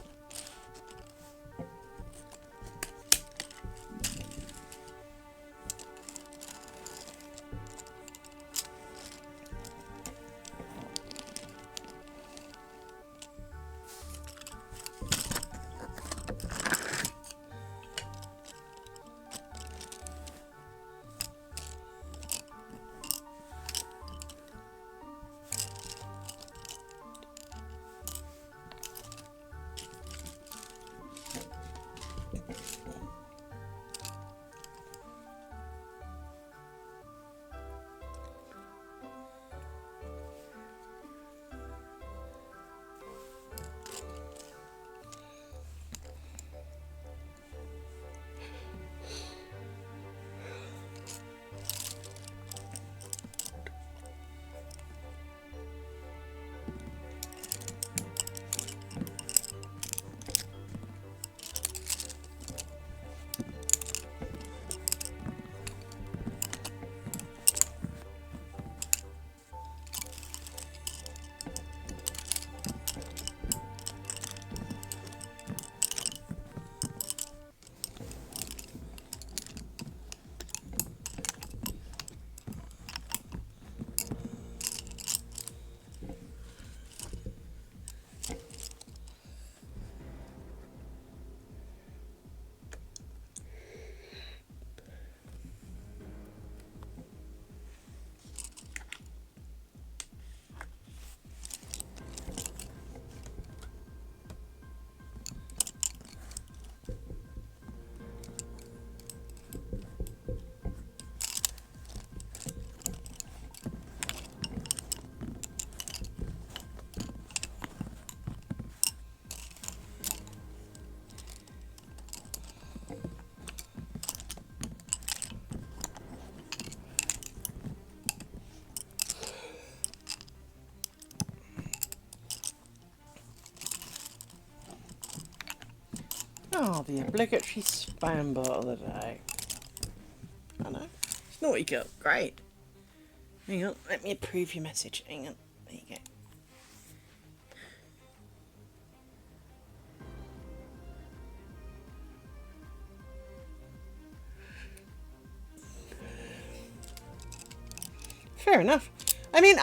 Oh, the obligatory spam bot of the day. I know. It's naughty girl. Great. Hang on. Let me approve your message. Hang on. There you go. Fair enough. I mean,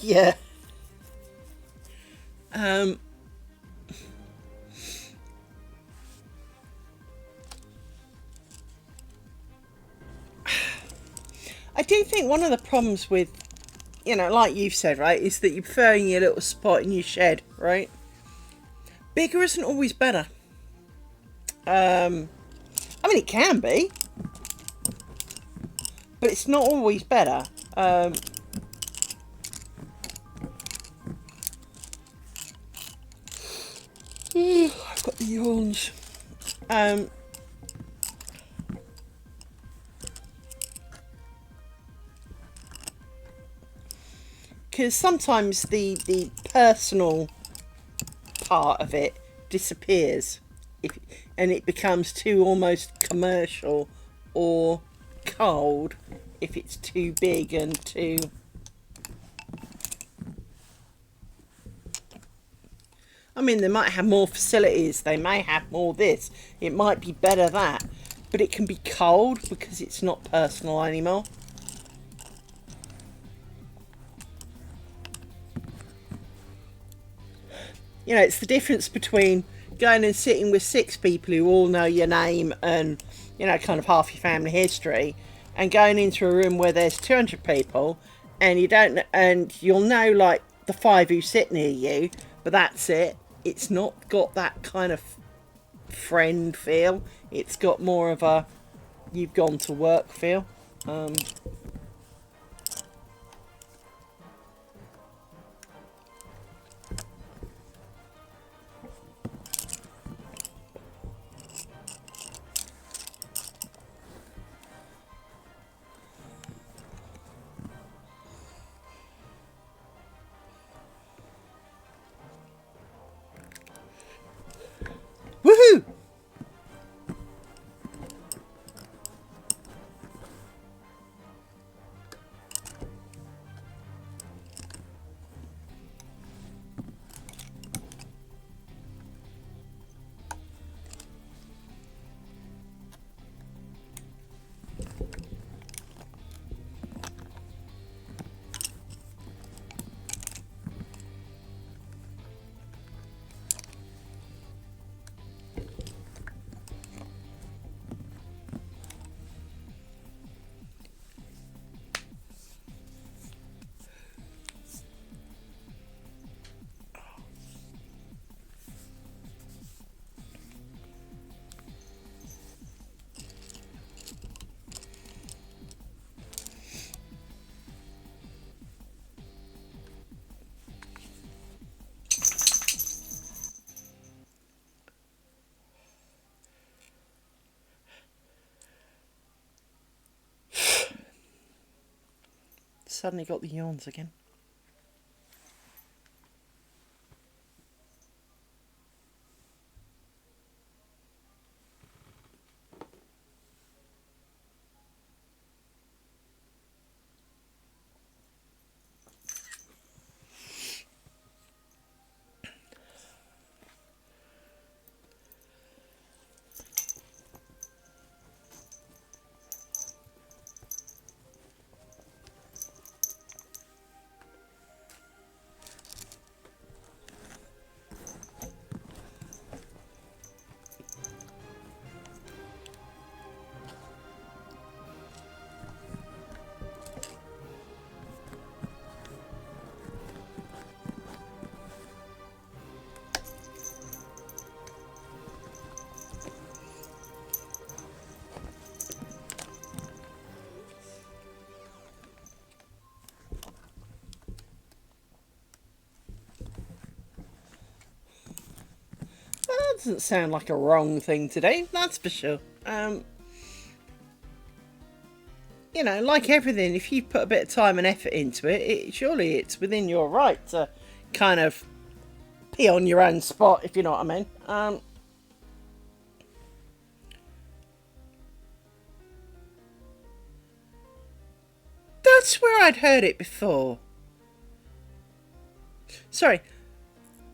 yeah. I do think one of the problems with, you know, like you've said, right, is that you're preferring your little spot in your shed, right? Bigger isn't always better. I mean, it can be, but it's not always better. I've got the yawns. Because sometimes the personal part of it disappears, and it becomes too almost commercial or cold if it's too big and too... I mean, they might have more facilities, they may have more this, it might be better that, but it can be cold because it's not personal anymore. You know, it's the difference between going and sitting with 6 people who all know your name and, you know, kind of half your family history, and going into a room where there's 200 people and you don't, and you'll know like the 5 who sit near you, but that's it. It's not got that kind of friend feel. It's got more of a you've gone to work feel. Woohoo! Suddenly got the yawns again. That doesn't sound like a wrong thing to do, that's for sure. You know, like everything, if you put a bit of time and effort into it, surely it's within your right to kind of pee on your own spot, if you know what I mean. That's where I'd heard it before. Sorry,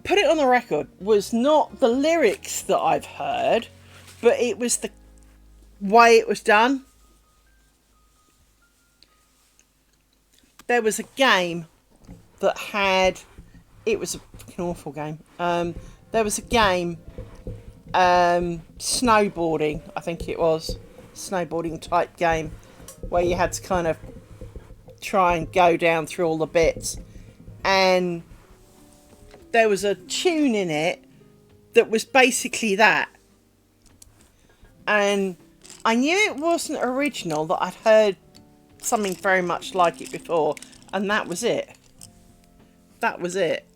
put it on the record, was not the lyrics that I've heard, but it was the way it was done. There was a game that had, it was a fucking awful game. There was a game, snowboarding, I think it was, snowboarding type game, where you had to kind of try and go down through all the bits, and there was a tune in it that was basically that, and I knew it wasn't original, that I'd heard something very much like it before, and that was it. That was it.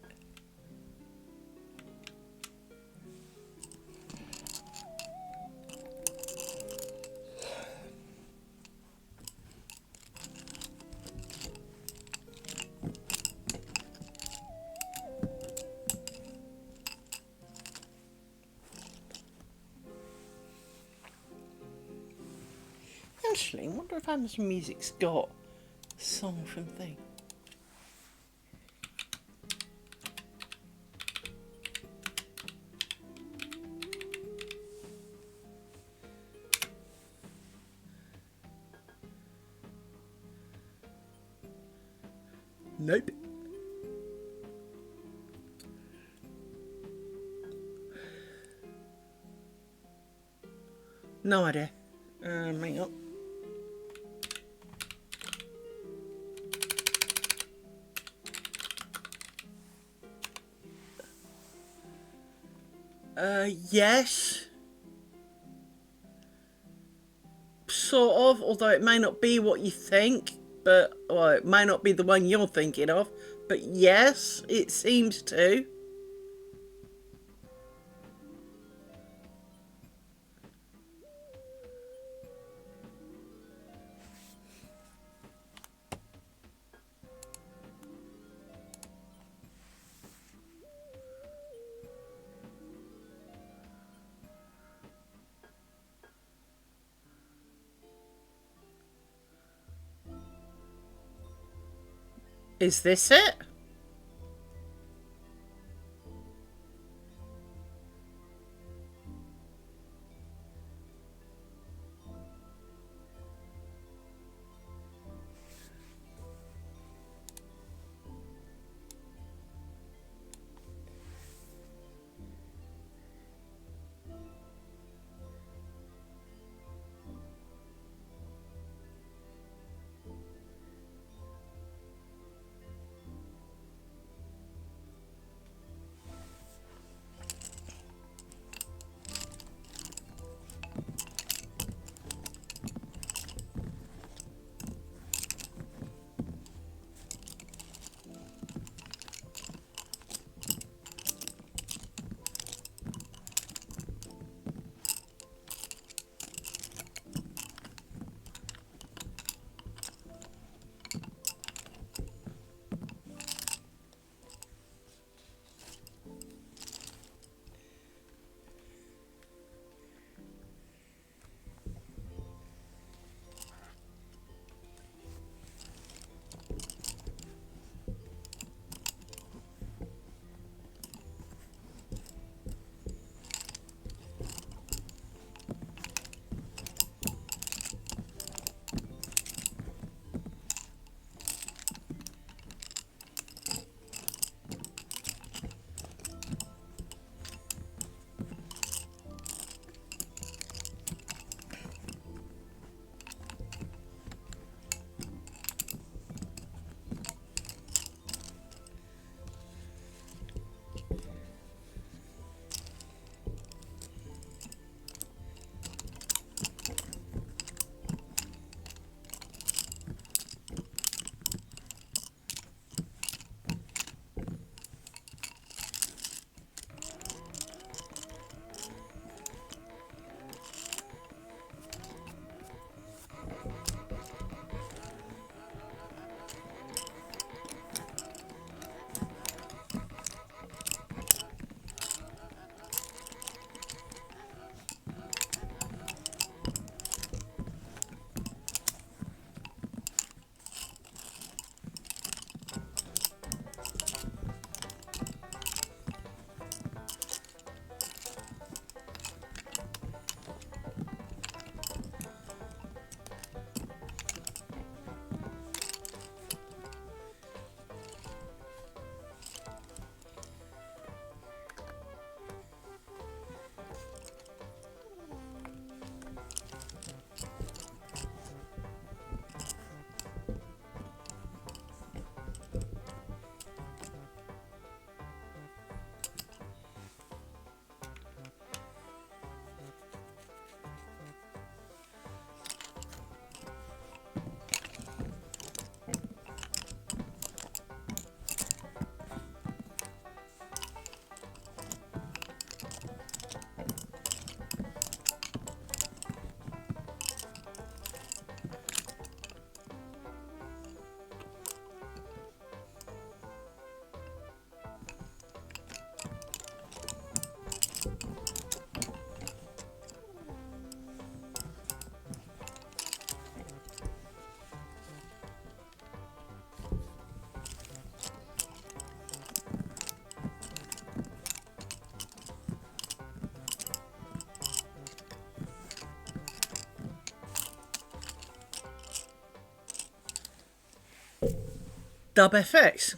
Actually, I wonder if Amazon Music's got a song from thing. Nope. No idea. Hang on. Yes. Sort of, although it may not be what you think, but, well, it may not be the one you're thinking of, but yes, it seems to. Is this it? Dub FX.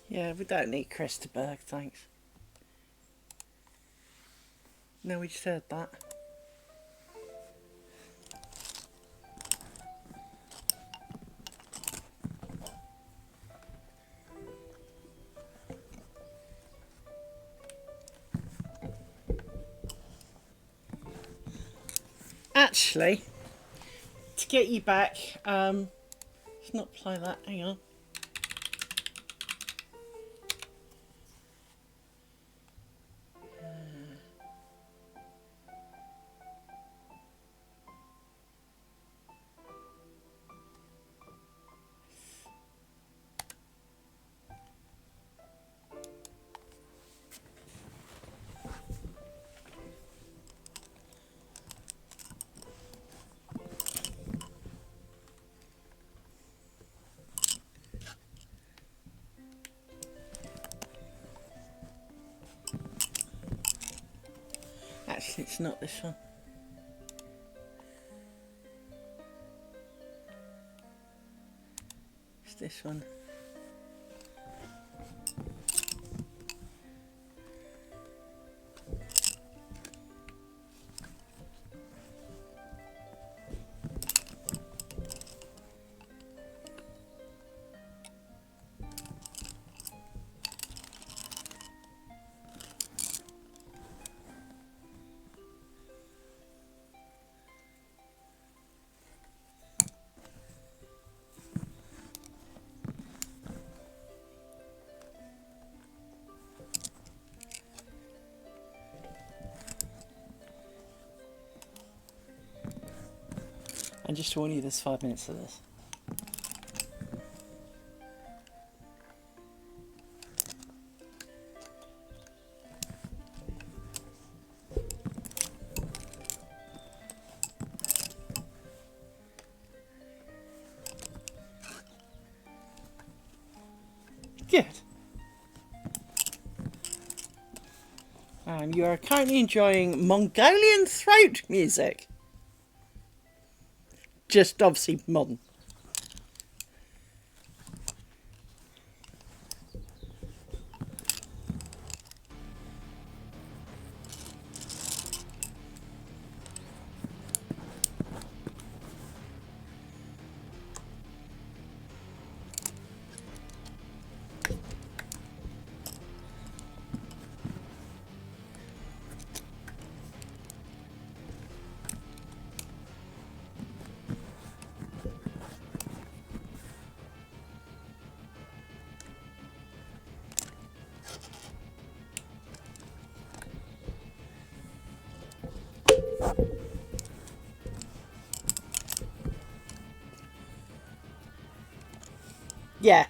Yeah, we don't need Christopher, thanks. No, we just heard that. Actually, to get you back, let's not play that, hang on. Actually, it's not this one. It's this one. And just to warn you, there's 5 minutes of this. Good. You are currently enjoying Mongolian throat music. Just obviously modern. Yeah.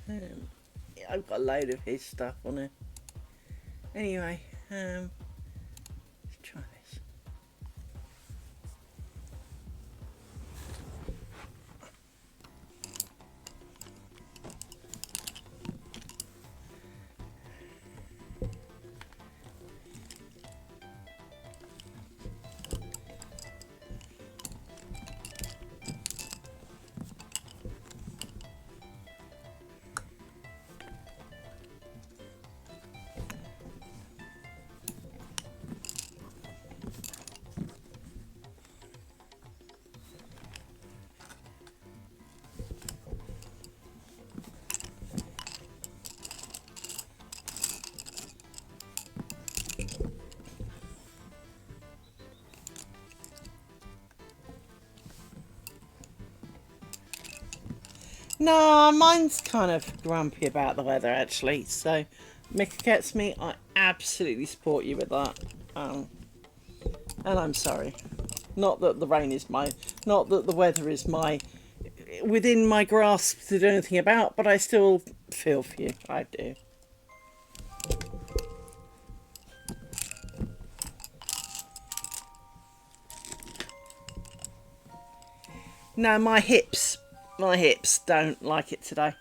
I've got a load of his stuff on it. Anyway, let's try this. No, mine's kind of grumpy about the weather actually. So, Mika gets me. I absolutely support you with that. And I'm sorry. Not that the rain is not that the weather is within my grasp to do anything about, but I still feel for you. I do. No, my hips don't like it today.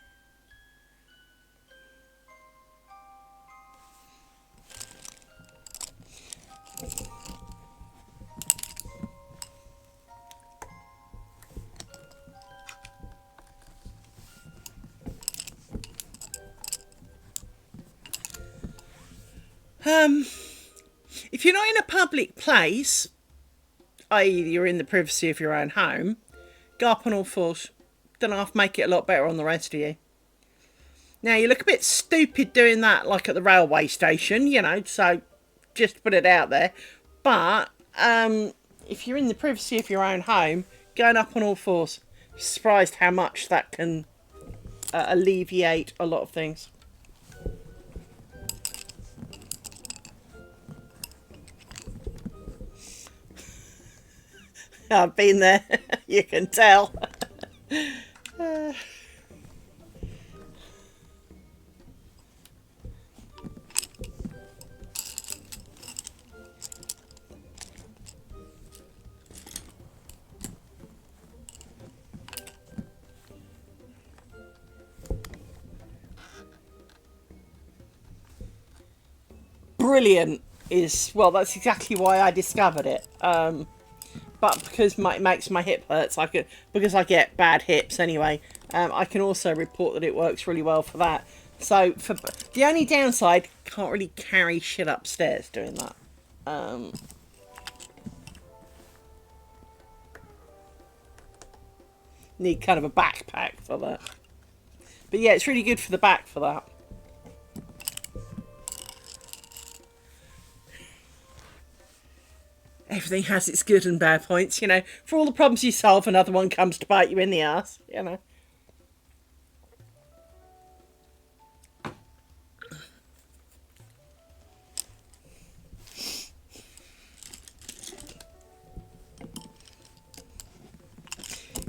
If you're not in a public place, i.e. you're in the privacy of your own home, go up on all fours. Don't half make it a lot better on the rest of you. Now, you look a bit stupid doing that, like at the railway station, so just to put it out there. But if you're in the privacy of your own home, going up on all fours, you're surprised how much that can alleviate a lot of things. I've been there, you can tell. Brilliant well, that's exactly why I discovered it. But because it makes my hip hurts, because I get bad hips anyway. I can also report that it works really well for that. So for the only downside, can't really carry shit upstairs doing that. Need kind of a backpack for that. But yeah, it's really good for the back for that. Everything has its good and bad points, For all the problems you solve, another one comes to bite you in the ass,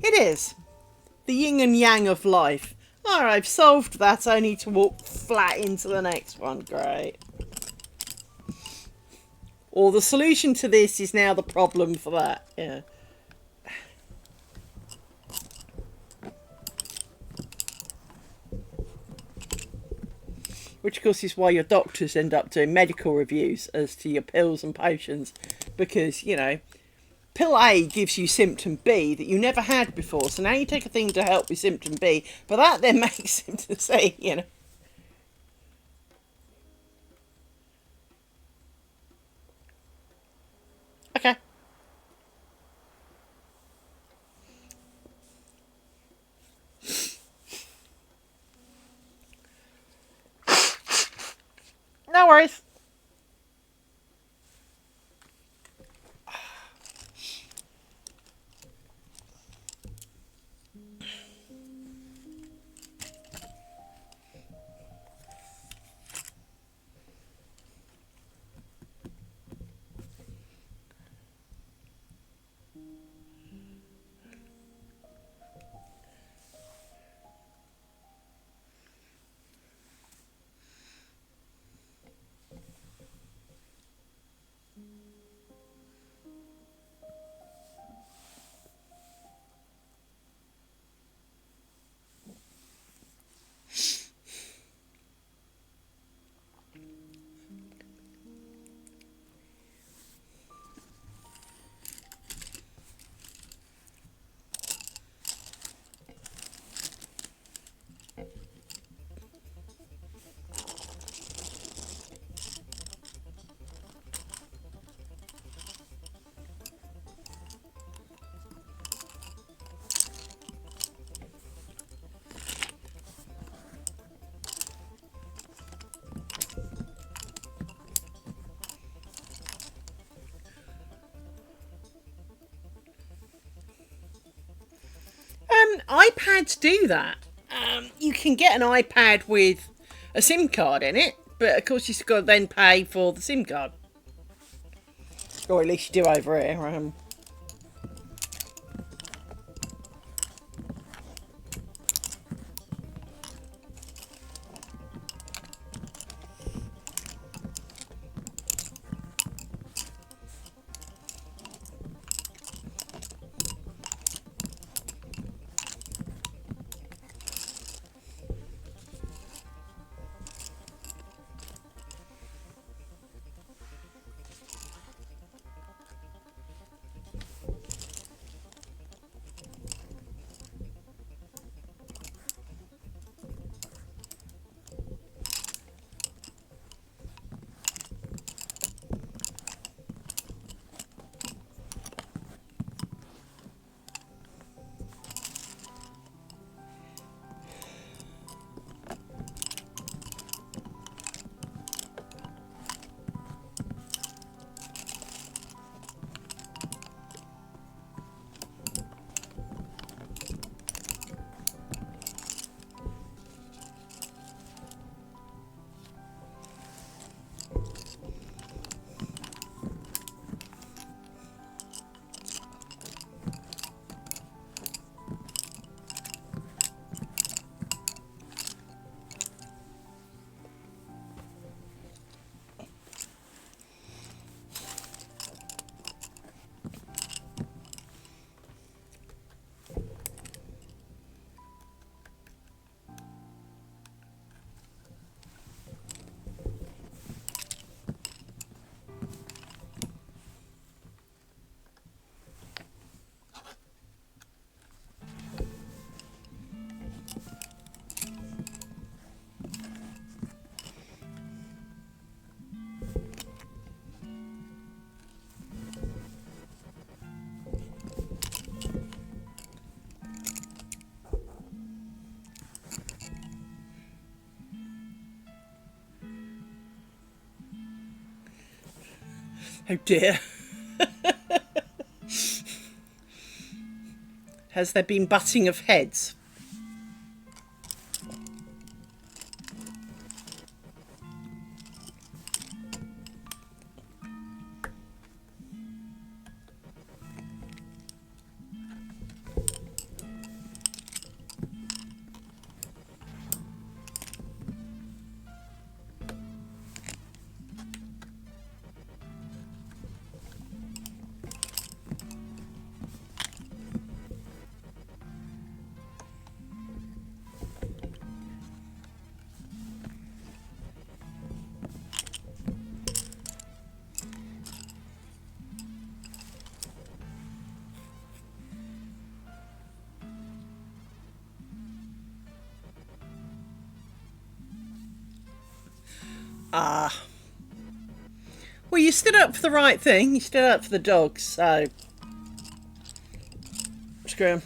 It is. The yin and yang of life. Oh, I've solved that, I need to walk flat into the next one. Great. Or the solution to this is now the problem for that. Yeah. Which, of course, is why your doctors end up doing medical reviews as to your pills and potions. Because, pill A gives you symptom B that you never had before. So now you take a thing to help with symptom B. But that then makes symptom C, Okay. No worries. iPads do that. You can get an iPad with a SIM card in it, but of course you've got to then pay for the SIM card. Or at least you do over here. Oh dear. Has there been butting of heads? Ah. Well, you stood up for the right thing. You stood up for the dogs, so screw 'em.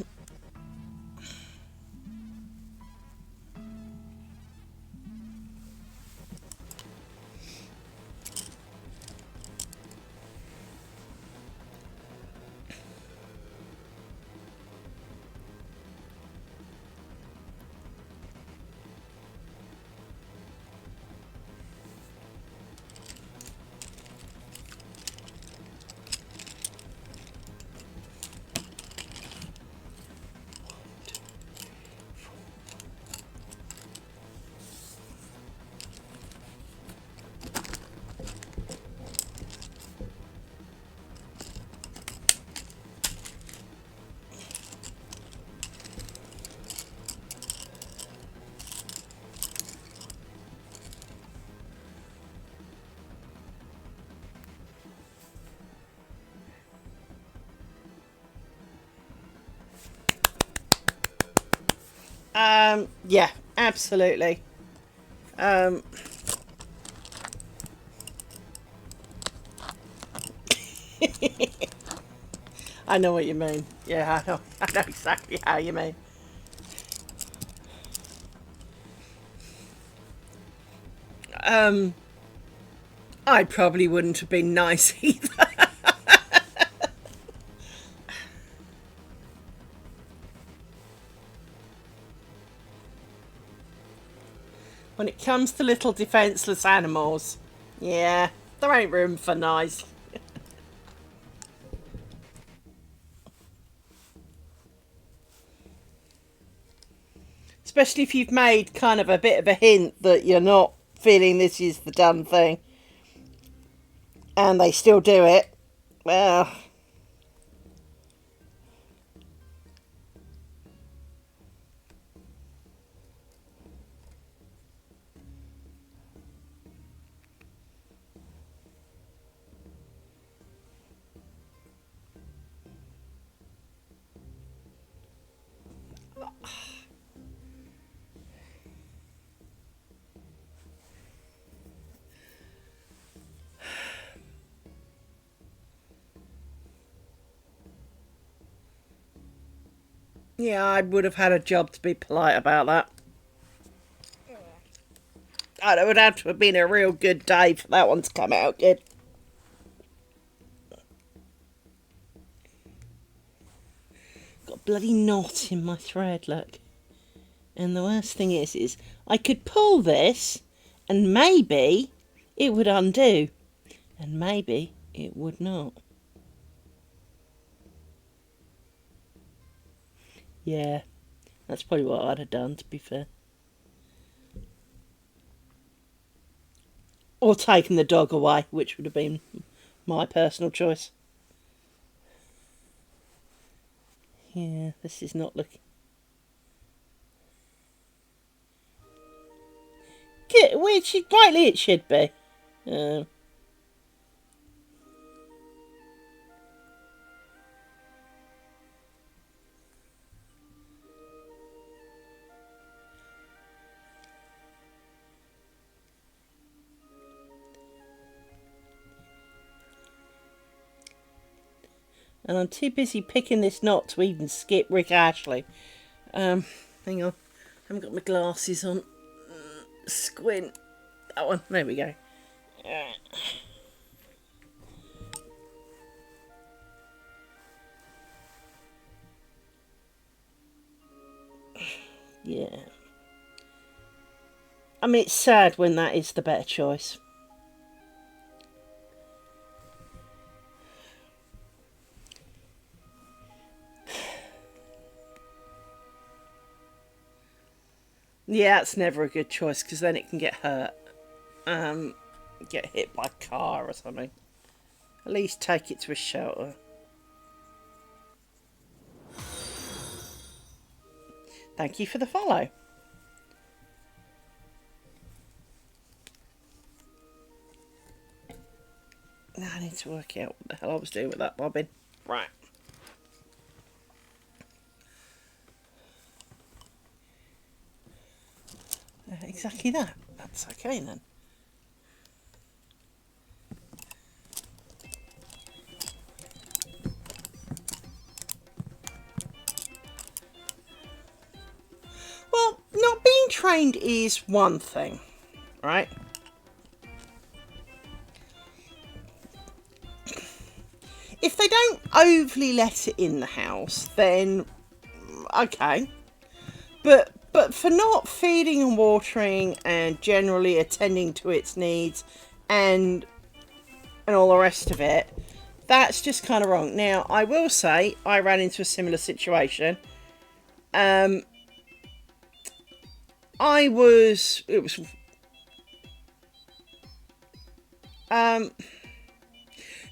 Yeah, absolutely. I know what you mean. Yeah, I know exactly how you mean. I probably wouldn't have been nice either. When it comes to little defenceless animals, yeah, there ain't room for nice. Especially if you've made kind of a bit of a hint that you're not feeling this is the done thing. And they still do it. Well... yeah, I would have had a job to be polite about that. It would have to have been a real good day for that one to come out good. Got a bloody knot in my thread, look. And the worst thing is I could pull this and maybe it would undo. And maybe it would not. Yeah, that's probably what I'd have done, to be fair. Or taken the dog away, which would have been my personal choice. Yeah, this is not looking... Which rightly it should be. And I'm too busy picking this knot to even skip Rick Ashley. Hang on. I haven't got my glasses on. Squint. That one. There we go. Yeah. I mean, it's sad when that is the better choice. Yeah, it's never a good choice because then it can get hurt. Get hit by a car or something. At least take it to a shelter. Thank you for the follow. Now I need to work out what the hell I was doing with that bobbin. Right. Exactly that. That's okay then. Well, not being trained is one thing, right? If they don't overly let it in the house, then okay. But for not feeding and watering and generally attending to its needs and all the rest of it, that's just kind of wrong. Now, I will say I ran into a similar situation. Now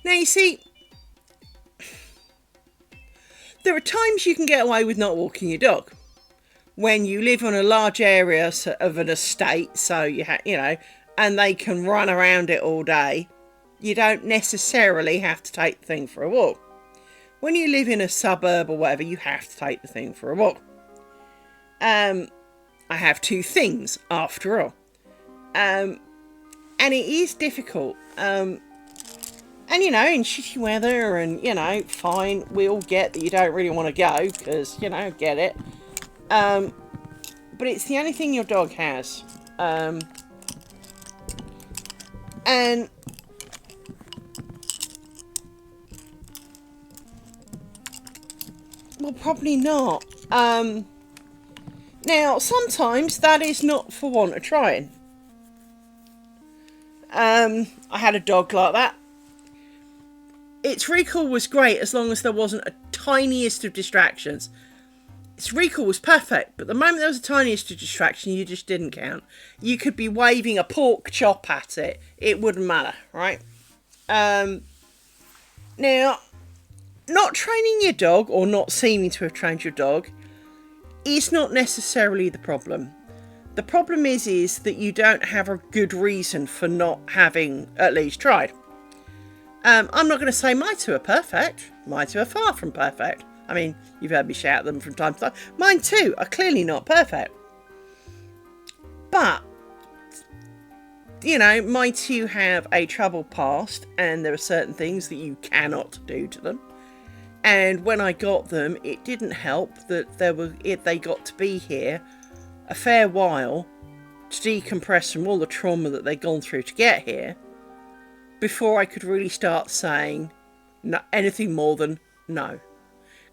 you see, there are times you can get away with not walking your dog. When you live on a large area of an estate, so you know, and they can run around it all day, you don't necessarily have to take the thing for a walk. When you live in a suburb or whatever, you have to take the thing for a walk. I have two things, after all. And it is difficult. And, you know, in shitty weather and, you know, fine, we all get that you don't really want to go, because, you know, get it. But it's the only thing your dog has. And... well, probably not. Now, sometimes that is not for want of trying. I had a dog like that. Its recall was great as long as there wasn't a tiniest of distractions. Its recall was perfect, but the moment there was a tiniest of distraction, you just didn't count. You could be waving a pork chop at it. It wouldn't matter, right? Now, not training your dog, or not seeming to have trained your dog, is not necessarily the problem. The problem is that you don't have a good reason for not having at least tried. I'm not going to say my two are perfect. My two are far from perfect. I mean, you've heard me shout them from time to time. Mine too are clearly not perfect. But, you know, my two have a troubled past, and there are certain things that you cannot do to them. And when I got them, it didn't help that they got to be here a fair while to decompress from all the trauma that they'd gone through to get here, before I could really start saying no, anything more than no.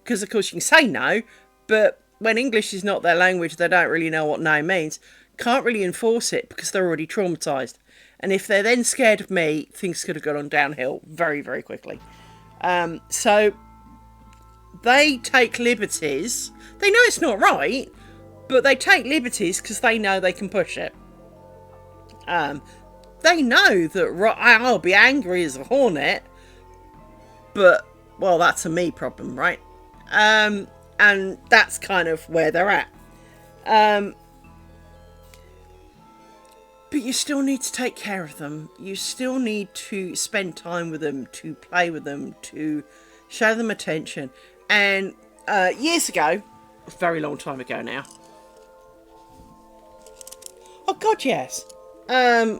Because of course you can say no, but when English is not their language, they don't really know what no means. Can't really enforce it because they're already traumatised. And if they're then scared of me, things could have gone on downhill very, very quickly. So they take liberties. They know it's not right, but they take liberties because they know they can push it. They know that I'll be angry as a hornet, but, well, that's a me problem, right? And that's kind of where they're at. But you still need to take care of them. You still need to spend time with them, to play with them, to show them attention. And years ago, a very long time ago now. Oh God, yes. I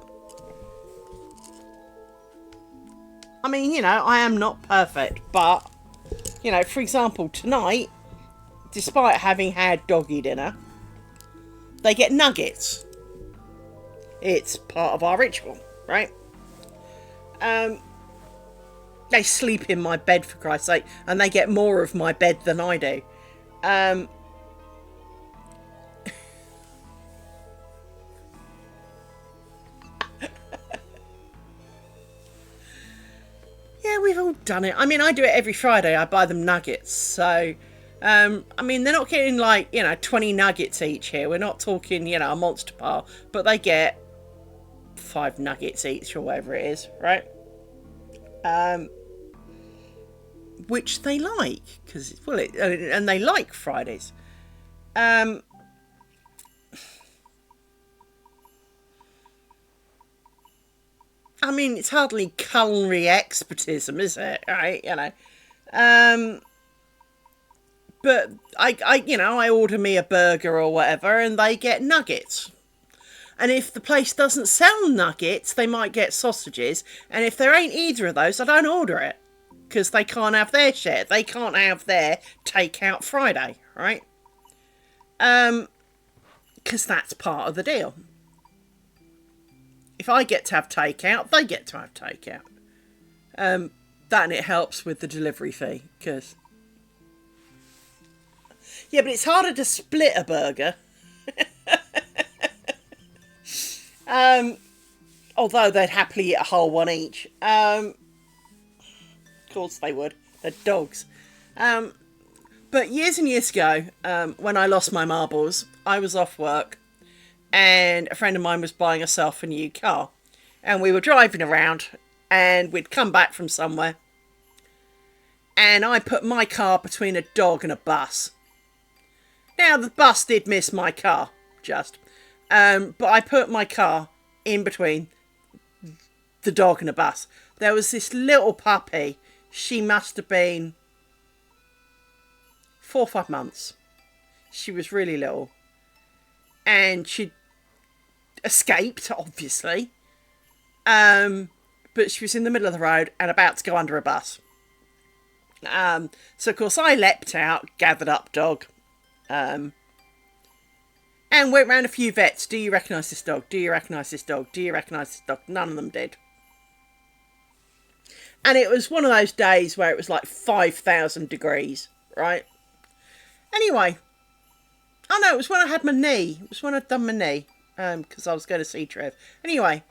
mean, you know, I am not perfect, but, you know, for example, tonight, despite having had doggy dinner, they get nuggets. It's part of our ritual, right? They sleep in my bed, for Christ's sake, and they get more of my bed than I do. Yeah, we've all done it. I mean, I do it every Friday. I buy them nuggets. So, I mean, they're not getting, like, you know, 20 nuggets each here. We're not talking, you know, a monster pile. But they get 5 nuggets each or whatever it is, right? Which they like. Because, well, and they like Fridays. I mean, it's hardly culinary expertism, is it? Right, you know. But I order me a burger or whatever, and they get nuggets. And if the place doesn't sell nuggets, they might get sausages. And if there ain't either of those, I don't order it, because they can't have their share. They can't have their takeout Friday, right? Because that's part of the deal. If I get to have takeout, they get to have takeout. That, and it helps with the delivery fee, because... Yeah, but it's harder to split a burger. Although they'd happily eat a whole one each. Of course they would. They're dogs. But years and years ago, when I lost my marbles, I was off work. And a friend of mine was buying herself a new car. And we were driving around, and we'd come back from somewhere. And I put my car between a dog and a bus. Now, the bus did miss my car, just. But I put my car in between the dog and a bus. There was this little puppy. She must have been 4 or 5 months. She was really little. And she'd escaped, obviously. But she was in the middle of the road and about to go under a bus. So, of course, I leapt out, gathered up dog, and went round a few vets. Do you recognise this dog? Do you recognise this dog? Do you recognise this dog? None of them did. And it was one of those days where it was like 5,000 degrees, right? Anyway. Oh no, it was when I had my knee. It was when I'd done my knee. Because I was going to see Trev. Anyway.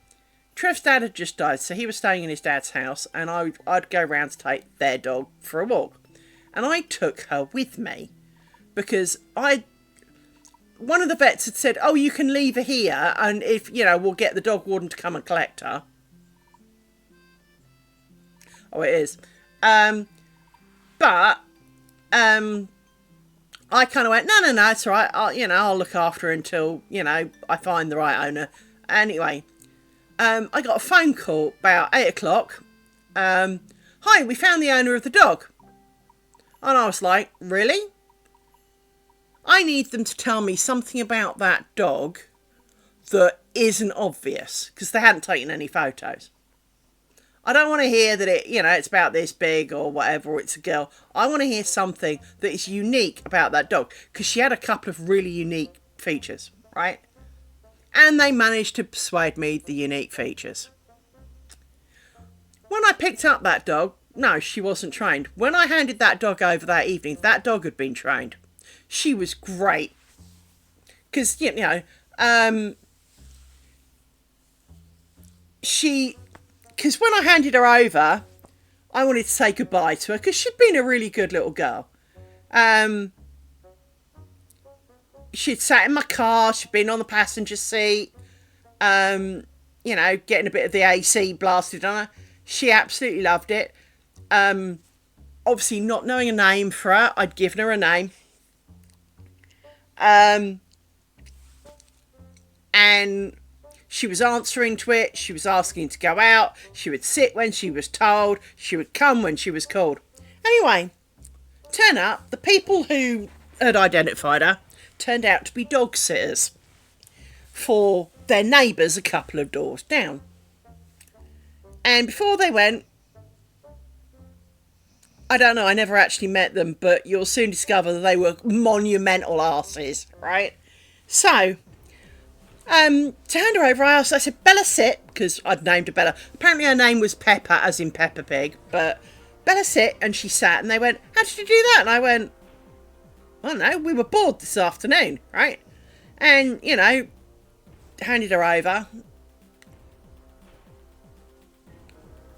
Trev's dad had just died, so he was staying in his dad's house, and I'd go round to take their dog for a walk. And I took her with me because one of the vets had said, oh, you can leave her here, and if, we'll get the dog warden to come and collect her. Oh, it is. But I kind of went, no, it's all right. I'll look after her until, I find the right owner. Anyway, I got a phone call about 8 o'clock. Hi, we found the owner of the dog. And I was like, really? I need them to tell me something about that dog that isn't obvious, because they hadn't taken any photos. I don't want to hear that it's about this big or whatever, or it's a girl. I want to hear something that is unique about that dog, because she had a couple of really unique features, right? And they managed to persuade me the unique features. When I picked up that dog, no, she wasn't trained. When I handed that dog over that evening, that dog had been trained. She was great. Because, because when I handed her over, I wanted to say goodbye to her because she'd been a really good little girl. She'd sat in my car, she'd been on the passenger seat, getting a bit of the AC blasted on her. She absolutely loved it. Obviously not knowing a name for her, I'd given her a name. And she was answering to it. She was asking to go out. She would sit when she was told. She would come when she was called. Anyway, turn up. The people who had identified her turned out to be dog sitters for their neighbours a couple of doors down. And before they went, I don't know, I never actually met them, but you'll soon discover that they were monumental arses, right? So, to hand her over, I said, Bella, sit, because I'd named her Bella. Apparently her name was Pepper, as in Peppa Pig, but Bella, sit, and she sat, and they went, how did you do that? And I went, I don't know, we were bored this afternoon, right? And, handed her over.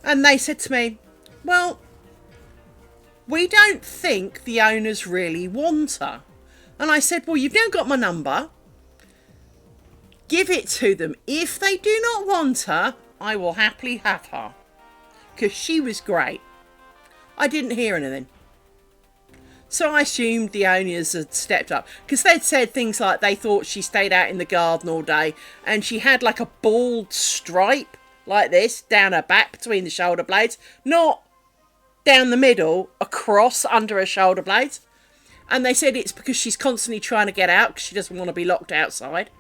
And they said to me, well, we don't think the owners really want her. And I said, well, you've now got my number. Give it to them. If they do not want her, I will happily have her. Because she was great. I didn't hear anything. So I assumed the owners had stepped up. Because they'd said things like they thought she stayed out in the garden all day. And she had like a bald stripe like this down her back between the shoulder blades. Not down the middle, across under her shoulder blades. And they said it's because she's constantly trying to get out because she doesn't want to be locked outside.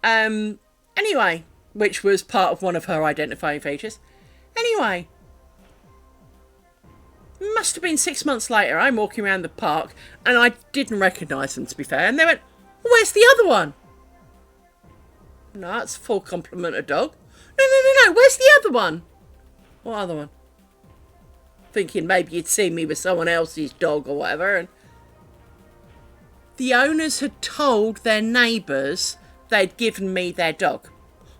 Anyway, which was part of one of her identifying features. Anyway, must have been 6 months later, I'm walking around the park and I didn't recognise them, to be fair. And they went, where's the other one? No, that's a full complement of dog. No, where's the other one? What other one? Thinking maybe you'd seen me with someone else's dog or whatever. And the owners had told their neighbours they'd given me their dog.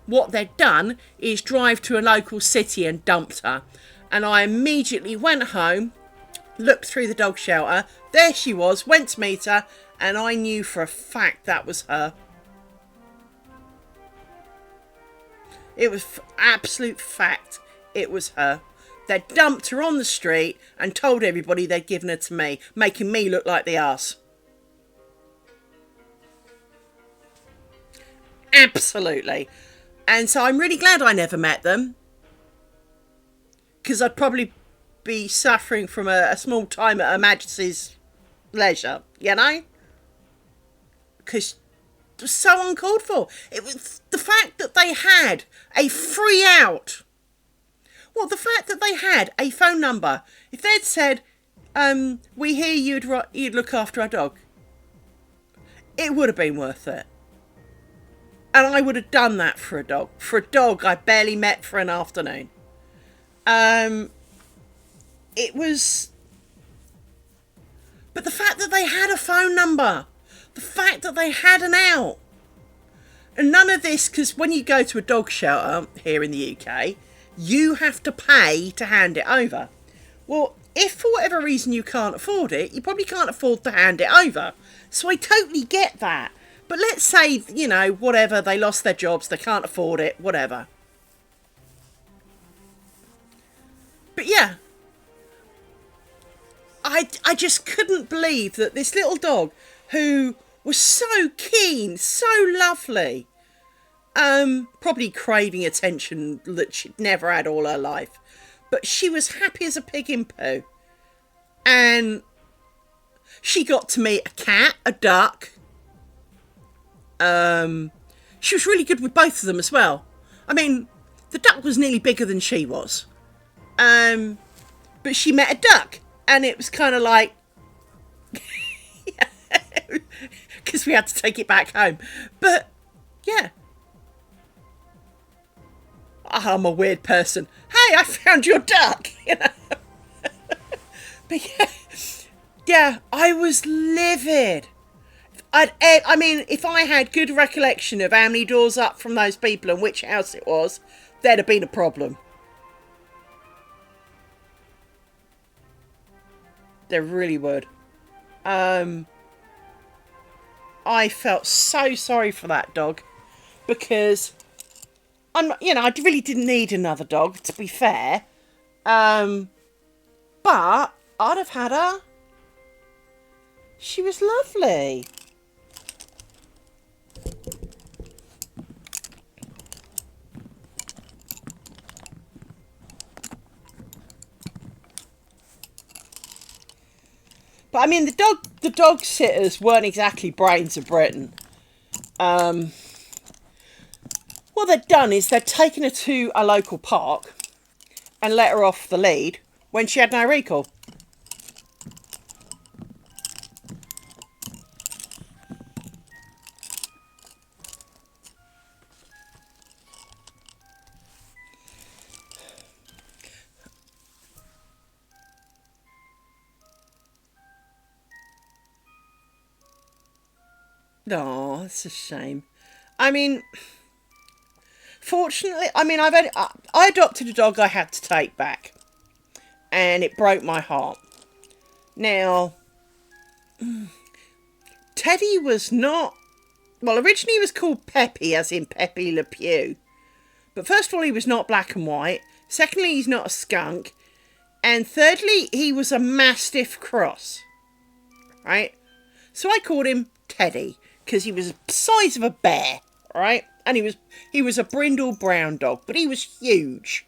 What they'd done is drive to a local city and dumped her. And I immediately went home, looked through the dog shelter. There she was, went to meet her, and I knew for a fact that was her. It was absolute fact it was her. They'd dumped her on the street and told everybody they'd given her to me, making me look like the arse. Absolutely. And so I'm really glad I never met them. Because I'd probably be suffering from a small time at Her Majesty's leisure, Because it was so uncalled for. It was the fact that they had a free out. Well, the fact that they had a phone number. If they'd said, we hear you'd look after our dog, it would have been worth it. And I would have done that for a dog. For a dog I barely met for an afternoon. It was... But the fact that they had a phone number. The fact that they had an out. And none of this, because when you go to a dog shelter here in the UK, you have to pay to hand it over. Well, if for whatever reason you can't afford it, you probably can't afford to hand it over. So I totally get that. But let's say, you know, whatever, they lost their jobs, they can't afford it, whatever. But yeah, I just couldn't believe that this little dog, who was so keen, so lovely, probably craving attention that she'd never had all her life, but she was happy as a pig in poo. And she got to meet a cat, a duck. She was really good with both of them as well. I mean, the duck was nearly bigger than she was. But she met a duck, and it was kind of like, because we had to take it back home. But yeah, I'm a weird person. Hey, I found your duck. You know. But yeah, I was livid. I mean, if I had good recollection of how many doors up from those people and which house it was, there'd have been a problem. There really would. I felt so sorry for that dog, because you know, I really didn't need another dog, to be fair. But I'd have had her. She was lovely. But I mean, the dog sitters weren't exactly brains of Britain. What they'd done is they'd taken her to a local park and let her off the lead when she had no recall. Oh, that's a shame. I mean, fortunately, I mean, I adopted a dog I had to take back, and it broke my heart. Now, Teddy was not, well, originally he was called Peppy, as in Pepe Le Pew. But first of all, he was not black and white. Secondly, he's not a skunk. And thirdly, he was a Mastiff cross. Right? So I called him Teddy, because he was the size of a bear, right? And he was a brindle brown dog, but he was huge.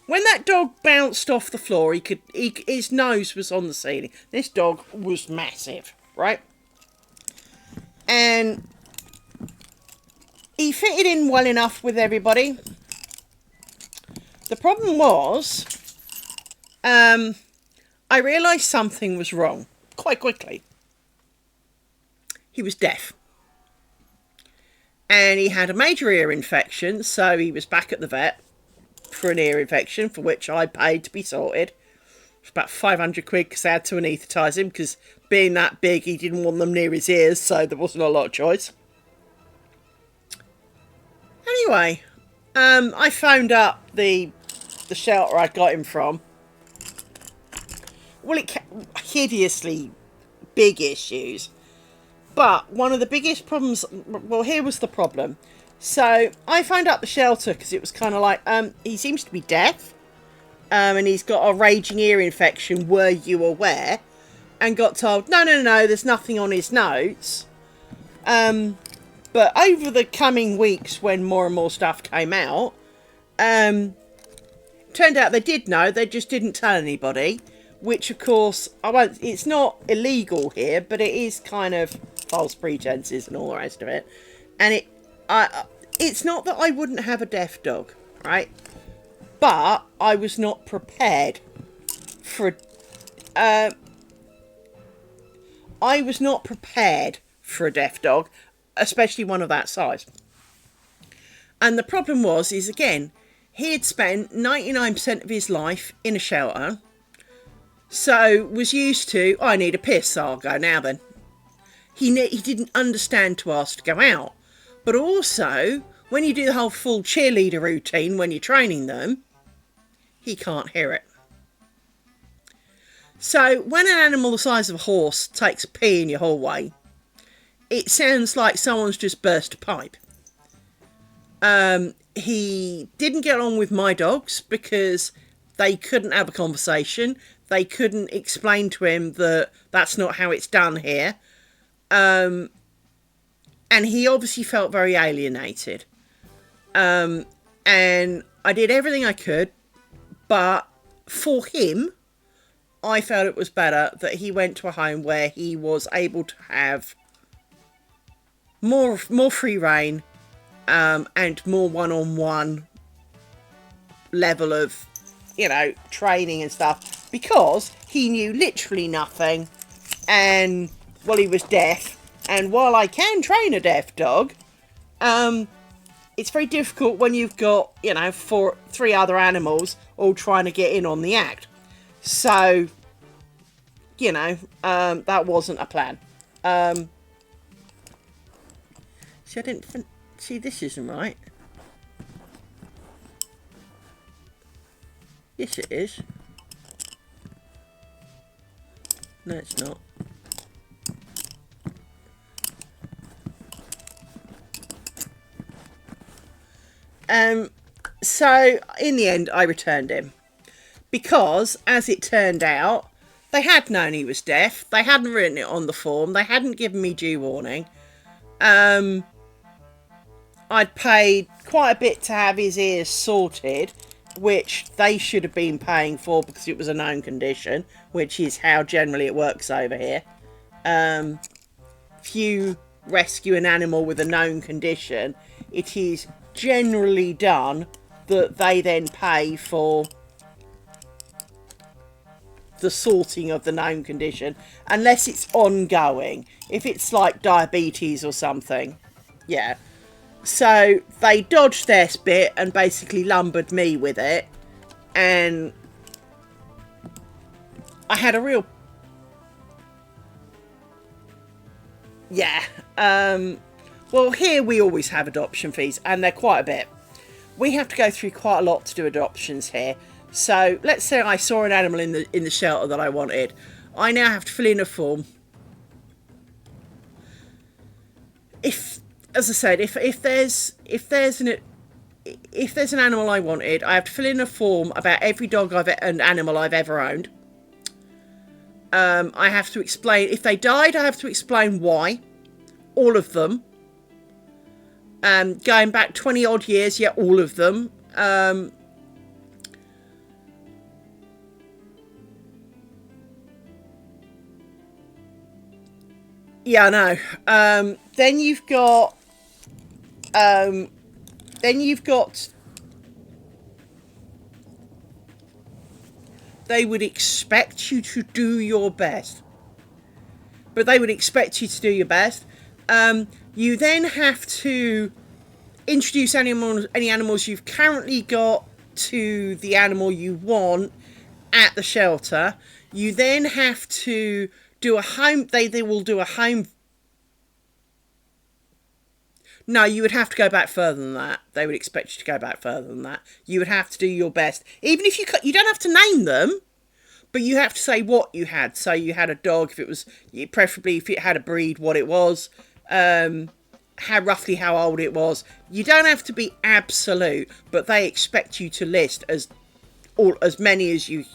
When that dog bounced off the floor, his nose was on the ceiling. This dog was massive, right? And he fitted in well enough with everybody. The problem was, I realised something was wrong quite quickly. He was deaf. And he had a major ear infection, so he was back at the vet for an ear infection, for which I paid to be sorted. It was about 500 quid because they had to anaesthetise him, because being that big, he didn't want them near his ears, so there wasn't a lot of choice. Anyway, I phoned up the shelter I got him from. Well, it hideously big issues. But one of the biggest problems, well, here was the problem. So I phoned up the shelter because it was kind of like, he seems to be deaf. And he's got a raging ear infection, were you aware? And got told, no, there's nothing on his notes. But over the coming weeks, when more and more stuff came out, turned out they did know, they just didn't tell anybody. Which, of course, it's not illegal here, but it is kind of false pretenses and all the rest of it. And it's not that I wouldn't have a deaf dog, right? But I was not prepared for a deaf dog, especially one of that size. And the problem is again, he had spent 99% of his life in a shelter. So was used to, I need a piss, so I'll go now then. He didn't understand to ask to go out. But also, when you do the whole full cheerleader routine when you're training them, he can't hear it. So when an animal the size of a horse takes a pee in your hallway, it sounds like someone's just burst a pipe. He didn't get on with my dogs because they couldn't have a conversation. They couldn't explain to him that that's not how it's done here. And he obviously felt very alienated. And I did everything I could, but for him, I felt it was better that he went to a home where he was able to have more free reign, and more one-on-one level of, training and stuff, because he knew literally nothing, and, well, he was deaf, and while I can train a deaf dog, it's very difficult when you've got, three other animals all trying to get in on the act. So, that wasn't a plan. See, I didn't see, this isn't right. Yes, it is. No, it's not. So, in the end, I returned him. Because, as it turned out, they had known he was deaf. They hadn't written it on the form. They hadn't given me due warning. I'd paid quite a bit to have his ears sorted, which they should have been paying for because it was a known condition, which is how generally it works over here. If you rescue an animal with a known condition, it is generally done that they then pay for the sorting of the known condition, unless it's ongoing. If it's like diabetes or something, yeah. So they dodged their bit and basically lumbered me with it, and I had a real, well, here we always have adoption fees, and they're quite a bit. We have to go through quite a lot to do adoptions here. So let's say I saw an animal in the shelter that I wanted. I now have to fill in a form. As I said, if there's an animal I wanted, I have to fill in a form about every dog and animal I've ever owned. I have to explain, if they died, I have to explain why. All of them. Going back 20 odd years, yeah, all of them. Yeah, I know. Then you've got they would expect you to do your best. But they would expect you to do your best. You then have to introduce any animals you've currently got to the animal you want at the shelter. You then have to do a home. They will do a home. No, you would have to go back further than that. They would expect you to go back further than that. You would have to do your best. Even if you don't have to name them, but you have to say what you had. So you had a dog, if it was, preferably if it had a breed, what it was, roughly how old it was. You don't have to be absolute, but they expect you to list as many as you.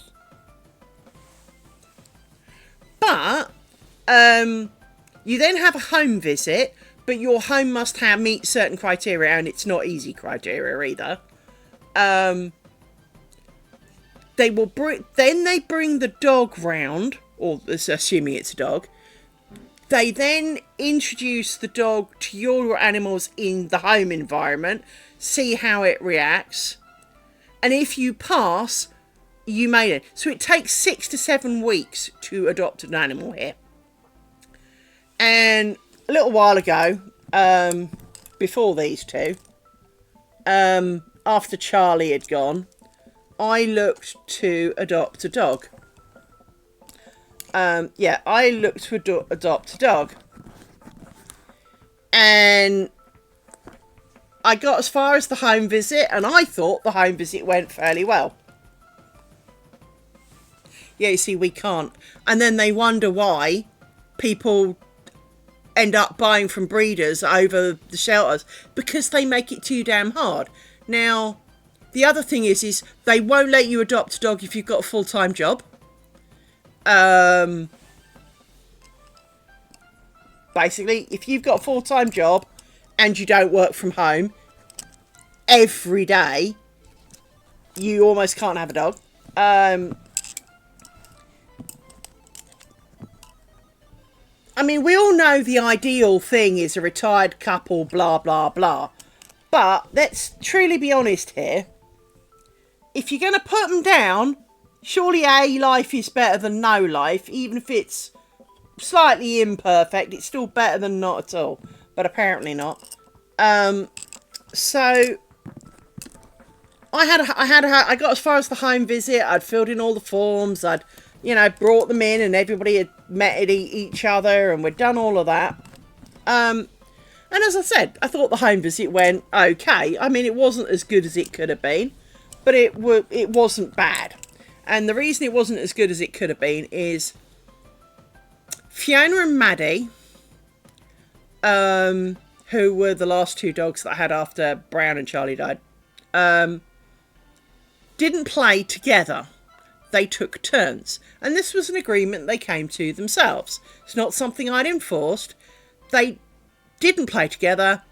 But you then have a home visit, but your home must meet certain criteria, and it's not easy criteria either. They bring the dog round, or assuming it's a dog. They then introduce the dog to your animals in the home environment, see how it reacts, and if you pass, you made it. So it takes 6 to 7 weeks to adopt an animal here. And a little while ago, before these two, after Charlie had gone, I looked to adopt a dog. I looked to adopt a dog. And I got as far as the home visit, and I thought the home visit went fairly well. Yeah, you see, we can't. And then they wonder why people end up buying from breeders over the shelters, because they make it too damn hard. Now, the other thing is they won't let you adopt a dog if you've got a full-time job. Basically, if you've got a full-time job and you don't work from home every day, you almost can't have a dog. I mean, we all know the ideal thing is a retired couple, blah, blah, blah. But let's truly be honest here. If you're going to put them down, surely a life is better than no life. Even if it's slightly imperfect, it's still better than not at all. But apparently not. So I got as far as the home visit. I'd filled in all the forms. I'd, brought them in, and everybody had met each other, and we'd done all of that. And as I said, I thought the home visit went okay. I mean, it wasn't as good as it could have been, but it wasn't bad. And the reason it wasn't as good as it could have been is Fiona and Maddie, who were the last two dogs that I had after Brown and Charlie died, didn't play together. They took turns. And this was an agreement they came to themselves. It's not something I'd enforced. They didn't play together.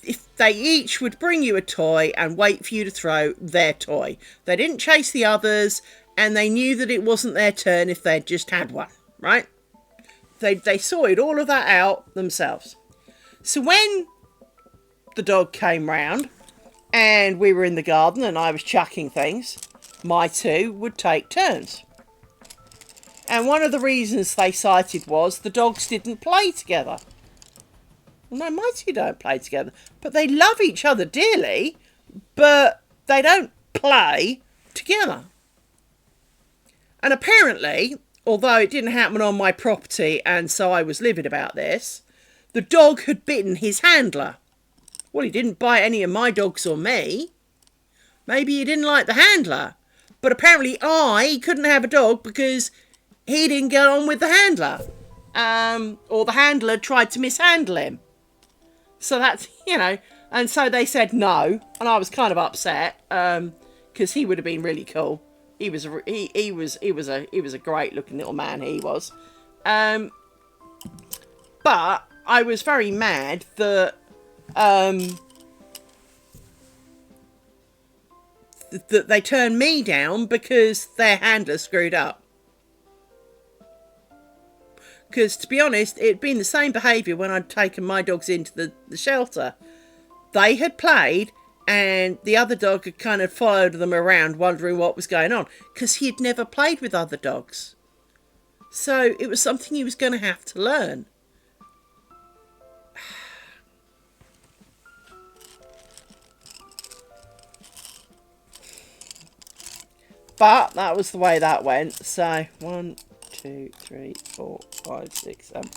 If they each would bring you a toy and wait for you to throw their toy. They didn't chase the others, and they knew that it wasn't their turn if they'd just had one, right? They sorted all of that out themselves. So when the dog came round and we were in the garden and I was chucking things, my two would take turns. And one of the reasons they cited was the dogs didn't play together. No, my two don't play together. But they love each other dearly, but they don't play together. And apparently, although it didn't happen on my property and so I was livid about this, the dog had bitten his handler. Well, he didn't bite any of my dogs or me. Maybe he didn't like the handler. But apparently I couldn't have a dog because he didn't get on with the handler. Or the handler tried to mishandle him. So that's, and so they said no. And I was kind of upset because he would have been really cool. He was a great looking little man, he was. But I was very mad that that they turned me down because their handler screwed up. Because, to be honest, it'd been the same behaviour when I'd taken my dogs into the shelter. They had played, and the other dog had kind of followed them around, wondering what was going on, because he had never played with other dogs. So it was something he was going to have to learn. But that was the way that went. So 1, 2, 3, 4, 5, 6, 7.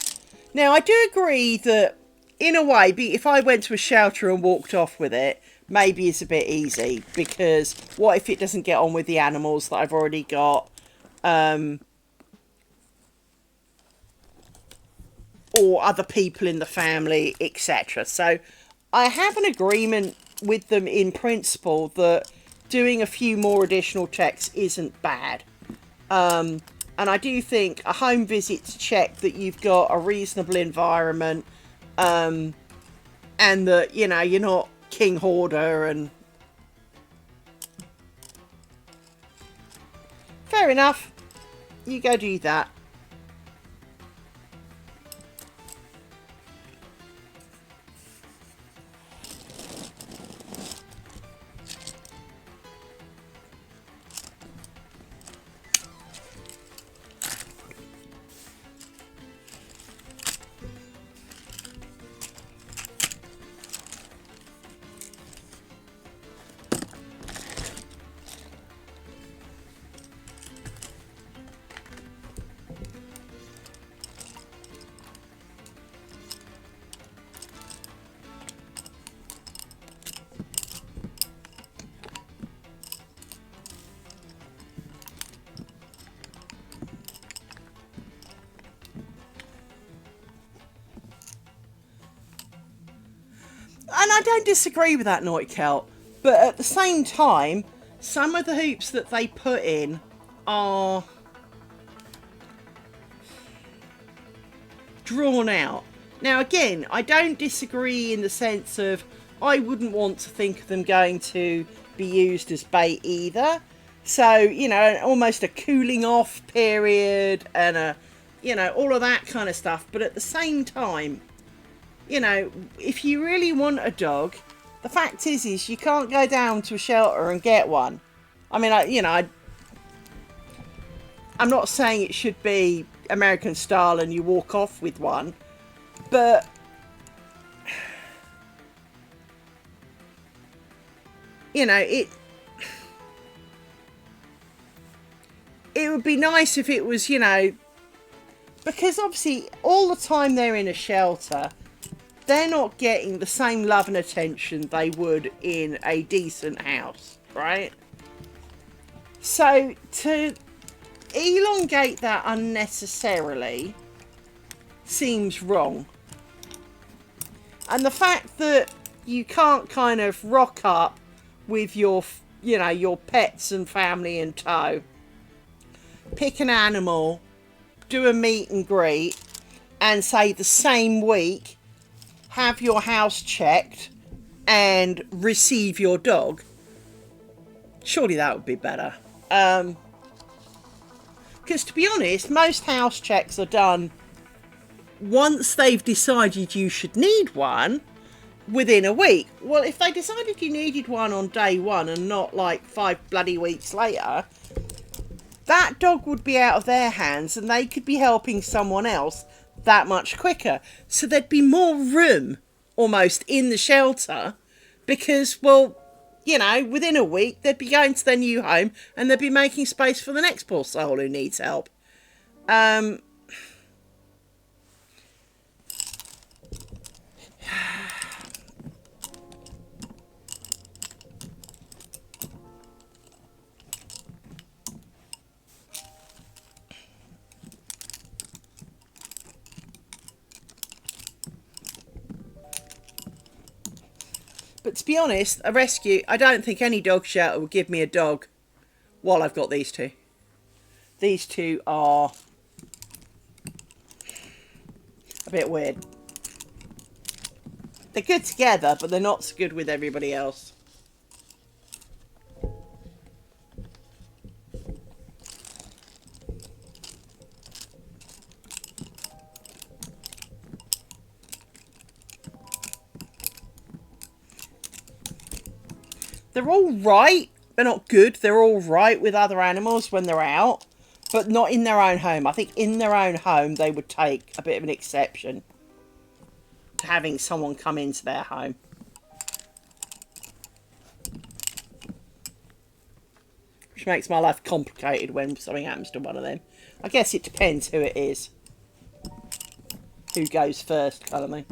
Now I do agree that in a way, if I went to a shelter and walked off with it, maybe it's a bit easy, because what if it doesn't get on with the animals that I've already got, or other people in the family, etc. So I have an agreement with them in principle that doing a few more additional checks isn't bad. And I do think a home visit to check that you've got a reasonable environment, and that, you're not king hoarder, and fair enough, you go do that. And I don't disagree with that, Naughty Celt. But at the same time, some of the hoops that they put in are drawn out. Now, again, I don't disagree in the sense of I wouldn't want to think of them going to be used as bait either. So, you know, almost a cooling off period and a, you know, all of that kind of stuff. But at the same time, you know, if you really want a dog, the fact is you can't go down to a shelter and get one. I mean, I'm not saying it should be American style and you walk off with one, but you know, it would be nice if it was, you know, because obviously all the time they're in a shelter, they're not getting the same love and attention they would in a decent house, right? So to elongate that unnecessarily seems wrong. And the fact that you can't kind of rock up with your, you know, your pets and family in tow, pick an animal, do a meet and greet, and say the same week have your house checked and receive your dog, surely that would be better. Because to be honest, most house checks are done once they've decided you should need one within a week. Well, if they decided you needed one on day one and not like 5 bloody weeks later, that dog would be out of their hands and they could be helping someone else that much quicker. So there'd be more room almost in the shelter because, well, you know, within a week they'd be going to their new home and they'd be making space for the next poor soul who needs help. But to be honest, a rescue, I don't think any dog shelter will give me a dog while I've got these two. These two are a bit weird. They're good together, but they're not so good with everybody else. They're all right. They're not good. They're all right with other animals when they're out, but not in their own home. I think in their own home, they would take a bit of an exception to having someone come into their home. Which makes my life complicated when something happens to one of them. I guess it depends who it is. Who goes first, kind of thing.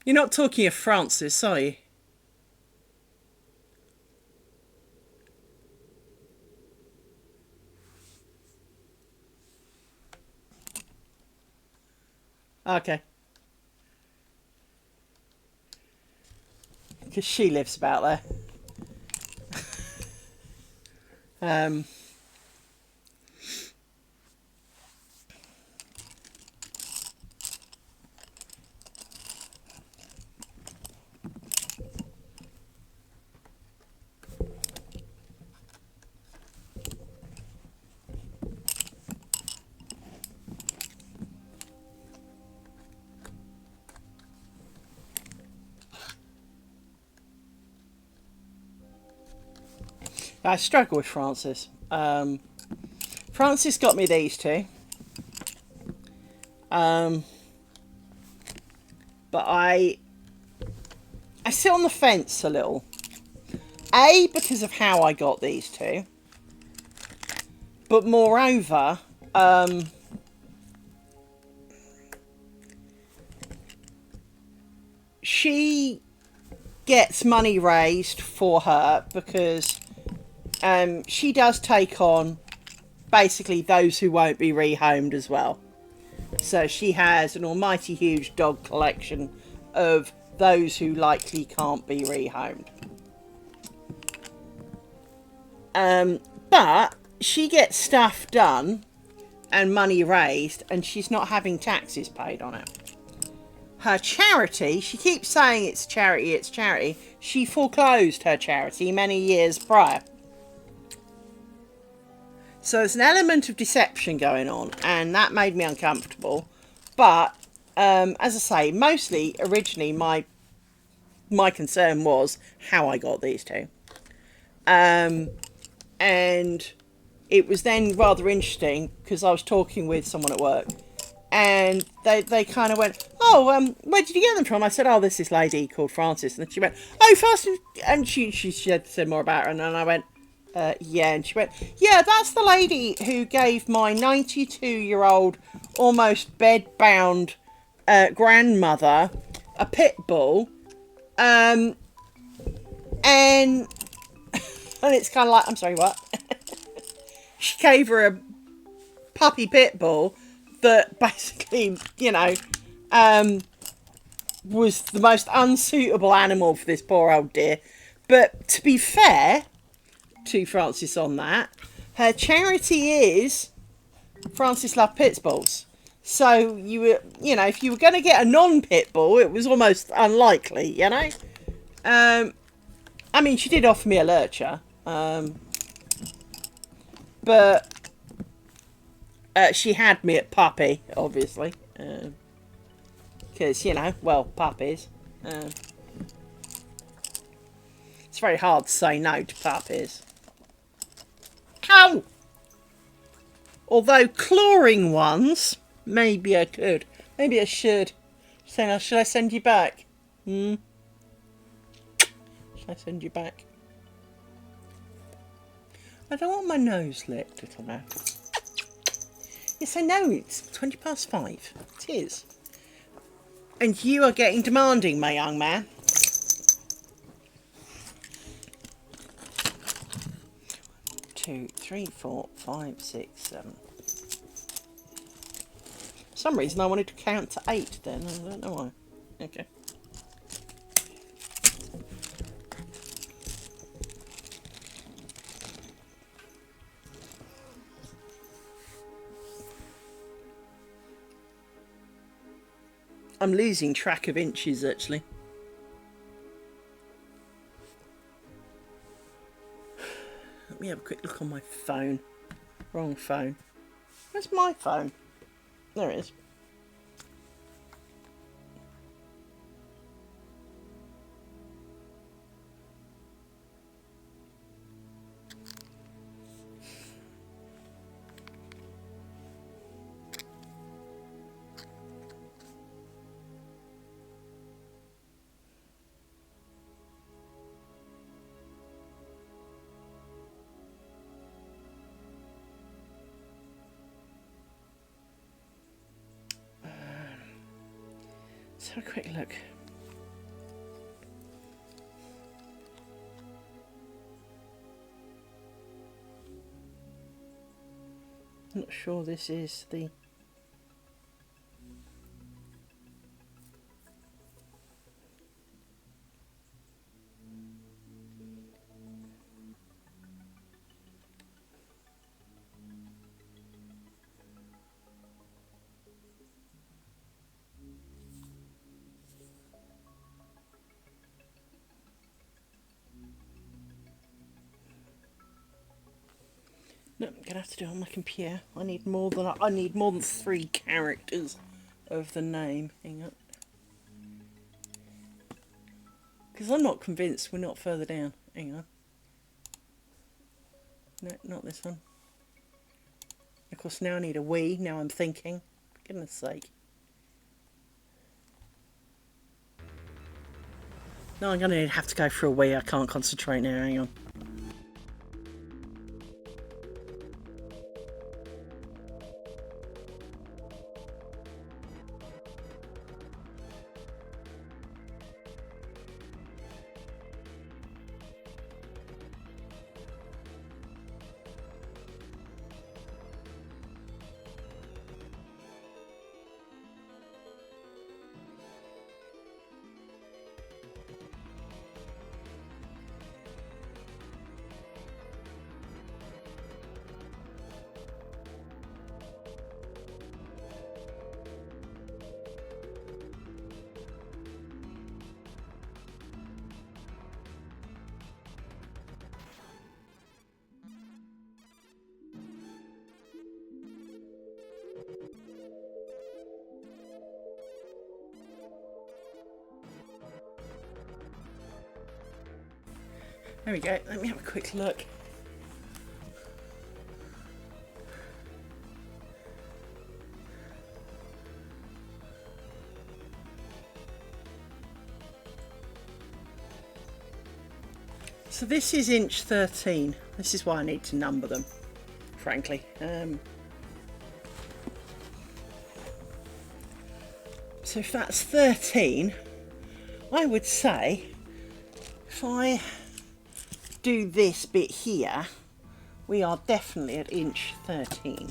You're not talking of Francis, are you? Okay. Because she lives about there. I struggle with Francis. Francis got me these two. But I sit on the fence a little. A, because of how I got these two. But moreover, she gets money raised for her because she does take on basically those who won't be rehomed as well. So she has an almighty huge dog collection of those who likely can't be rehomed. But she gets stuff done and money raised, and she's not having taxes paid on it. Her charity, she keeps saying it's charity, it's charity. She foreclosed her charity many years prior. So there's an element of deception going on, and that made me uncomfortable. But, as I say, mostly, originally, my concern was how I got these two. And it was then rather interesting, because I was talking with someone at work, and they kind of went, oh, where did you get them from? I said, oh, there's this lady called Frances. And she went, oh, Frances. And she said more about her, and then I went, yeah. And she went, yeah, that's the lady who gave my 92-year-old, almost bed-bound grandmother a pit bull. And it's kind of like, I'm sorry, what? She gave her a puppy pit bull that basically, you know, was the most unsuitable animal for this poor old dear. But to be fair to Frances on that, her charity is Frances loved pit bulls. So you were, you know, if you were going to get a non-pit bull, it was almost unlikely, you know. I mean, she did offer me a lurcher, but she had me at puppy, obviously, because, you know, well, puppies. It's very hard to say no to puppies. Ow! Although clawing ones, maybe I could. Maybe I should. So, should I send you back? Should I send you back? I don't want my nose licked, little now. Yes, I know, it's 5:20. It is. And you are getting demanding, my young man. Two, three, 4, 5, 6, 7. For some reason I wanted to count to 8 then. I don't know why. Okay. I'm losing track of inches, actually. Let me have a quick look on my phone. Wrong phone. Where's my phone? There it is. Let's have a quick look. I'm not sure this is the... No, I'm gonna have to do it on my computer. I need more than 3 characters of the name. Hang on. Because I'm not convinced we're not further down. Hang on. No, not this one. Of course, now I need a we. Now I'm thinking. For goodness sake. No, I'm going to have to go for a wee. I can't concentrate now. Hang on. There we go. Let me have a quick look. So this is inch 13. This is why I need to number them, frankly. So if that's 13, I would say if I do this bit here, we are definitely at inch 13.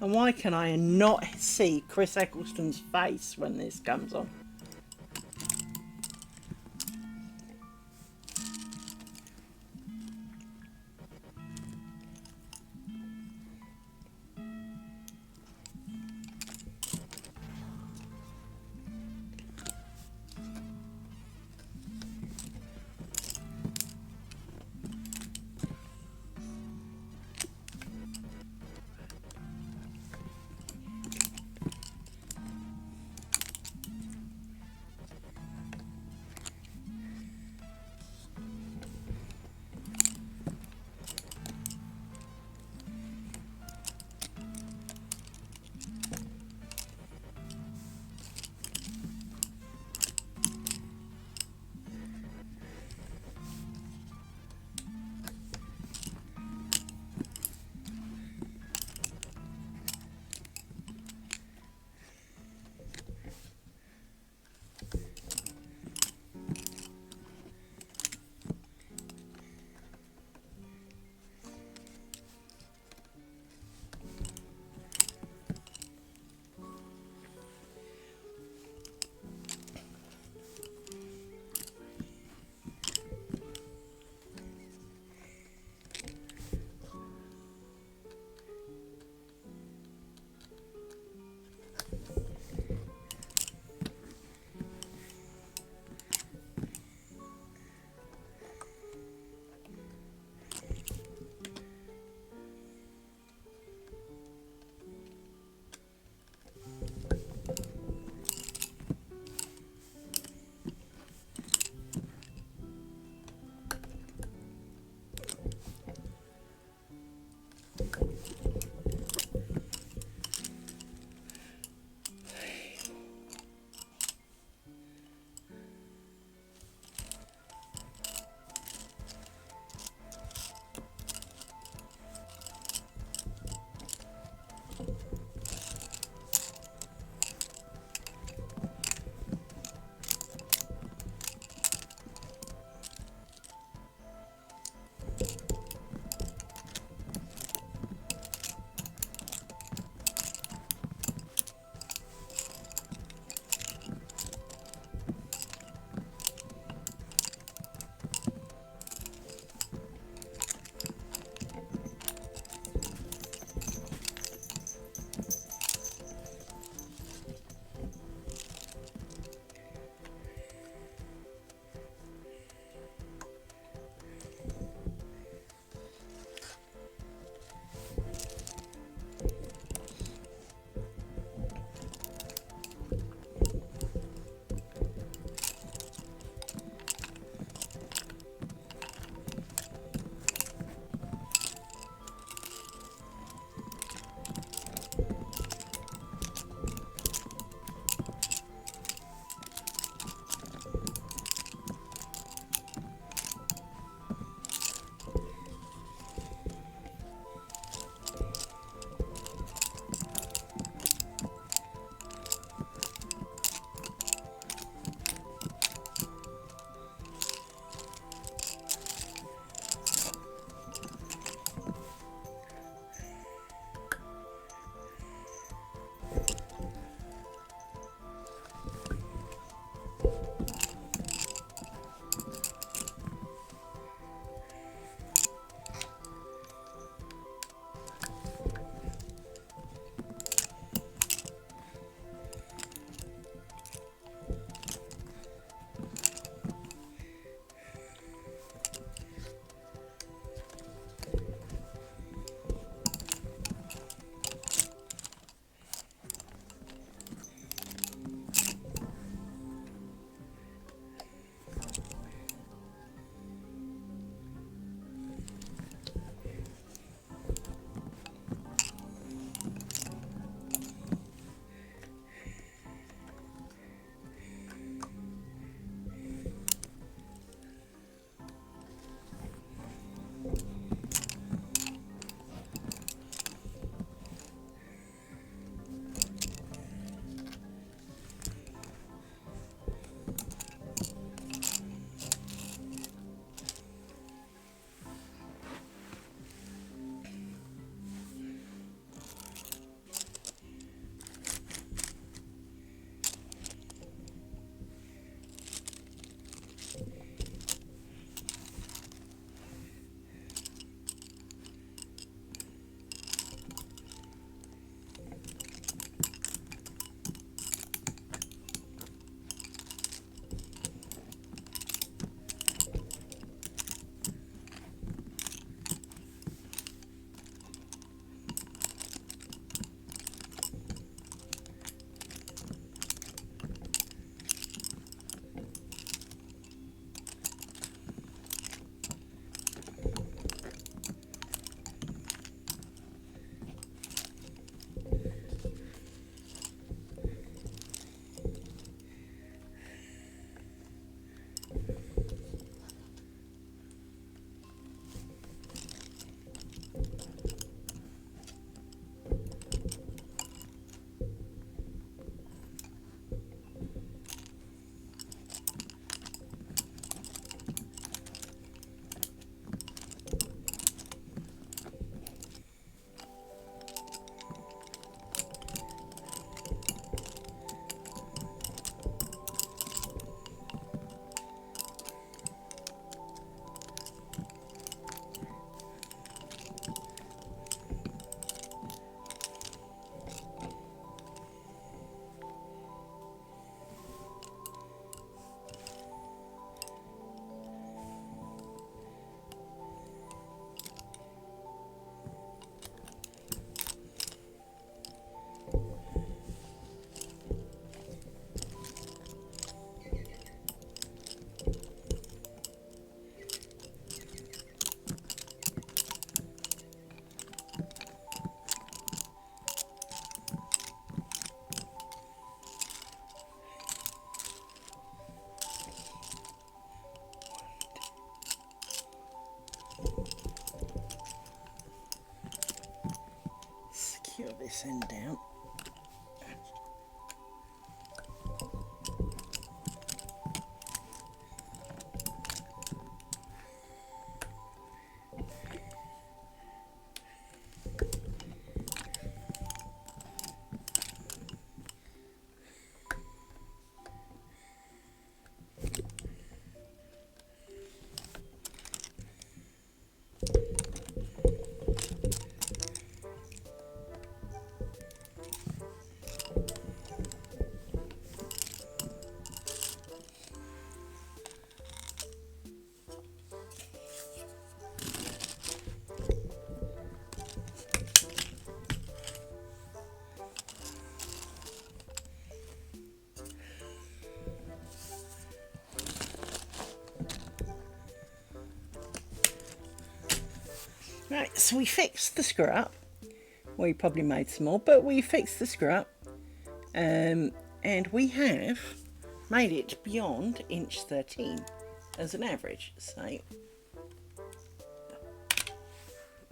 And why can I not see Chris Eccleston's face when this comes on? this end down. Right, so we fixed the screw up. We probably made some more, but we fixed the screw up. And we have made it beyond inch 13 as an average. So,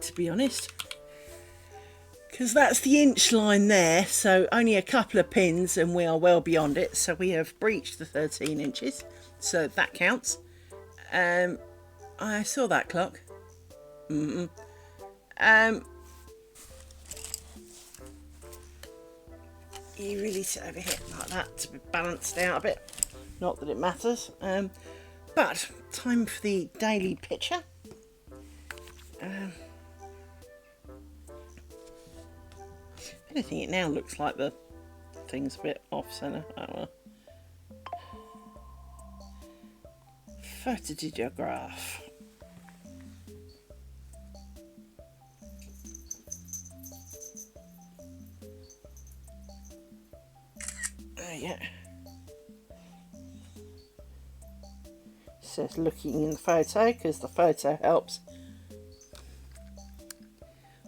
to be honest, because that's the inch line there, so only a couple of pins and we are well beyond it. So we have breached the 13 inches, so that counts. I saw that clock. You really sit over here like that to be balanced out a bit. Not that it matters. But time for the daily picture. I think it now looks like the thing's a bit off centre. I don't know. Photodiograph. Yeah. Says looking in the photo because the photo helps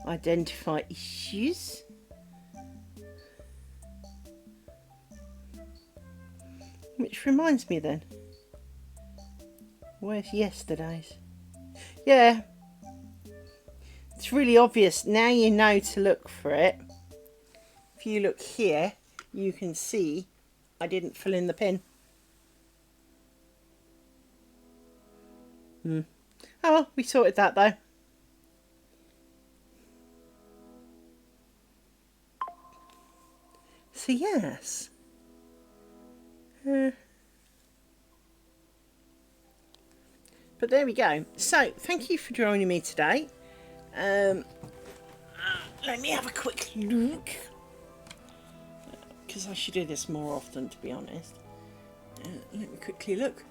identify issues. Which reminds me then, where's yesterday's? Yeah, it's really obvious now. You know to look for it. If you look here, you can see I didn't fill in the pin. Oh well, we sorted that though. So yes. But there we go. So thank you for joining me today. Let me have a quick look, because I should do this more often, to be honest. Let me quickly look.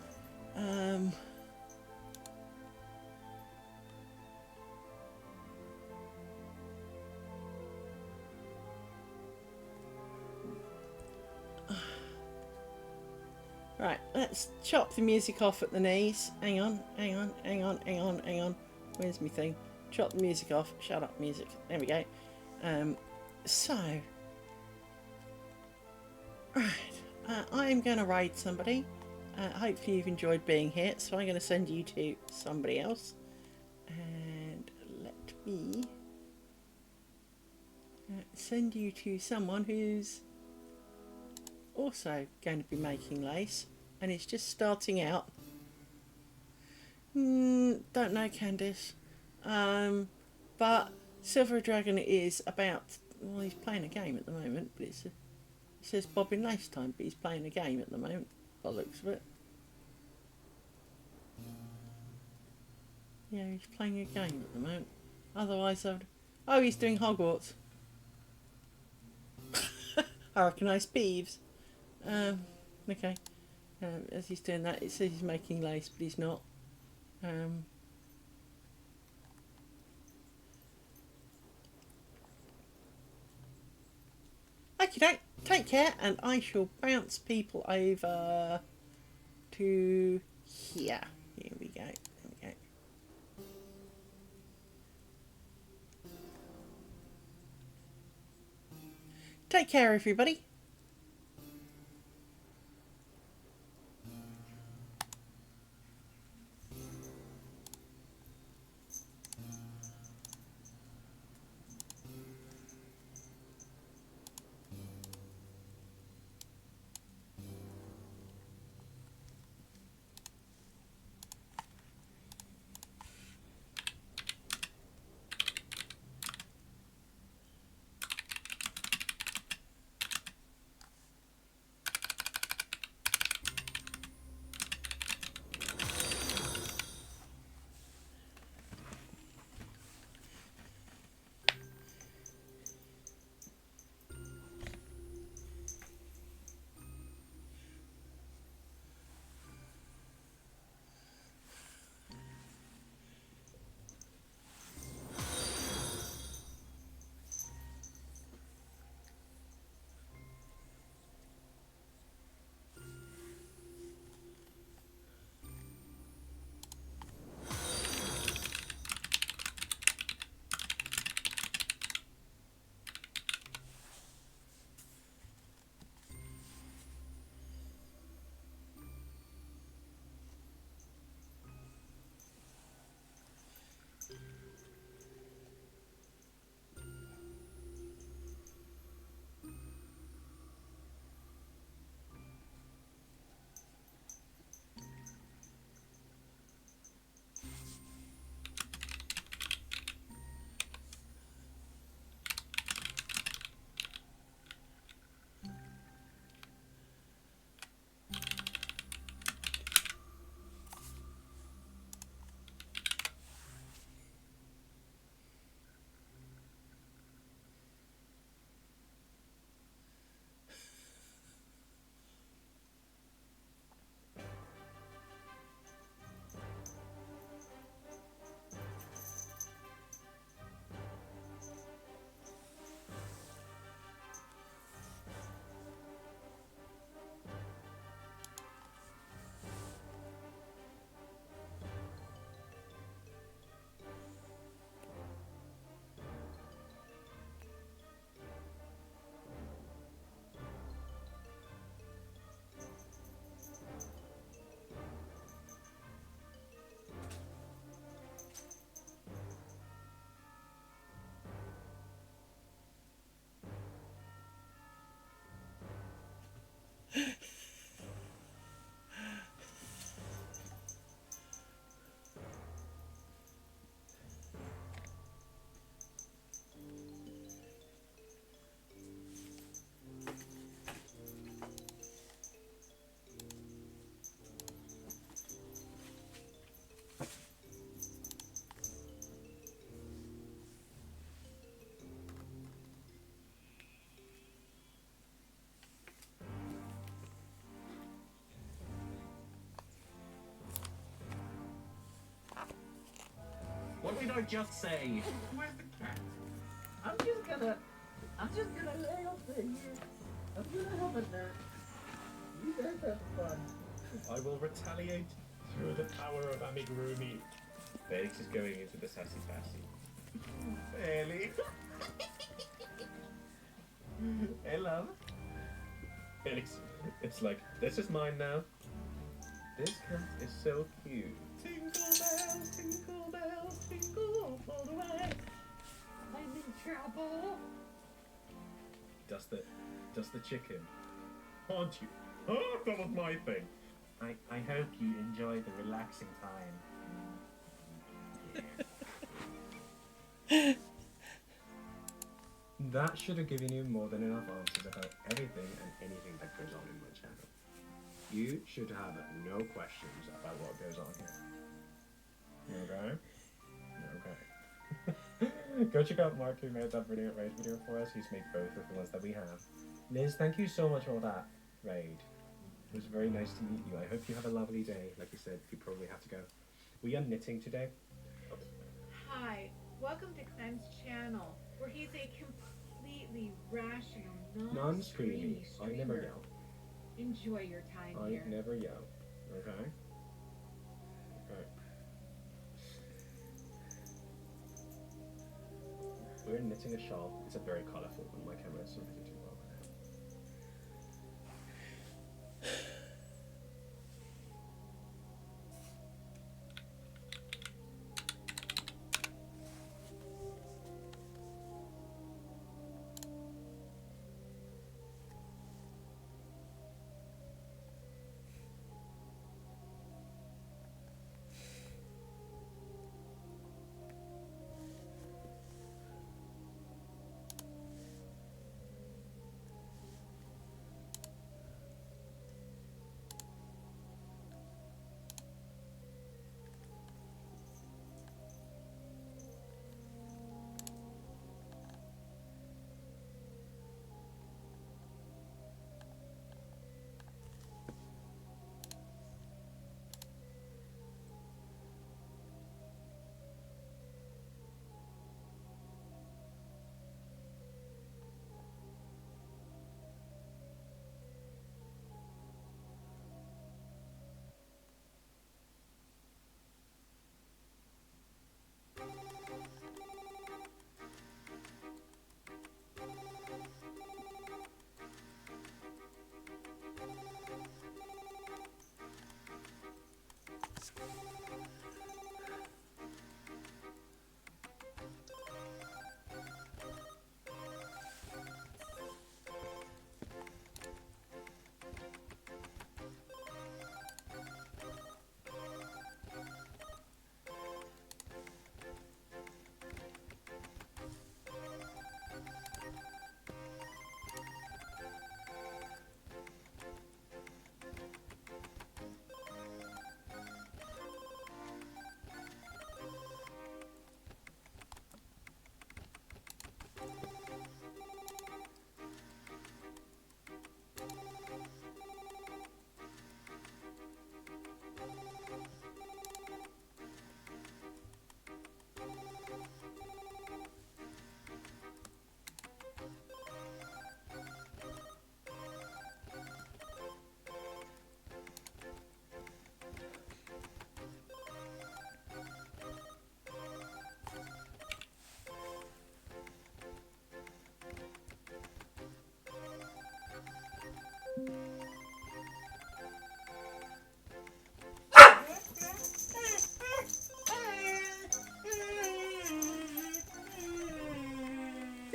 Right, let's chop the music off at the knees. Hang on. Where's my thing? Chop the music off. Shut up, music. There we go. So, right, I am going to raid somebody. Hopefully you've enjoyed being here. So I'm going to send you to somebody else. And let me send you to someone who's also going to be making lace. And it's just starting out. Don't know, Candice. But Silver Dragon is about, well, he's playing a game at the moment, but it says bobbin lace time, but he's playing a game at the moment, by the looks of it. Yeah, he's playing a game at the moment. Otherwise, oh, he's doing Hogwarts. I recognise Peeves. Okay. As he's doing that, it says he's making lace, but he's not. Okay, take care, and I shall bounce people over to here. Here we go. Take care, everybody. I just say? Where's the cat? I'm just gonna lay off there. I'm gonna have a nap. You guys have fun. I will retaliate through the power of amigurumi. Felix is going into the sassy passy. Ellie. Hey, love. Felix, it's like, this is mine now. This cat is so cute. Tingle bells, tingle all the way. I'm in trouble. Does the chicken haunt you? Oh, that was my thing. I hope you enjoy the relaxing time. That should have given you more than enough answers about everything and anything that goes on in my channel. You should have no questions about what goes on here. Okay? Go check out Mark who made that raid video for us. He's made both of the ones that we have. Liz, thank you so much for that raid. It was very nice to meet you. I hope you have a lovely day. Like you said, you probably have to go. We are knitting today. Hi, welcome to Cant's channel, where he's a completely rational, non-screamy I never yell. Enjoy your time I here. never yell. Okay? Okay. We're knitting a shawl. It's a very colourful one. My camera isn't really too well right now.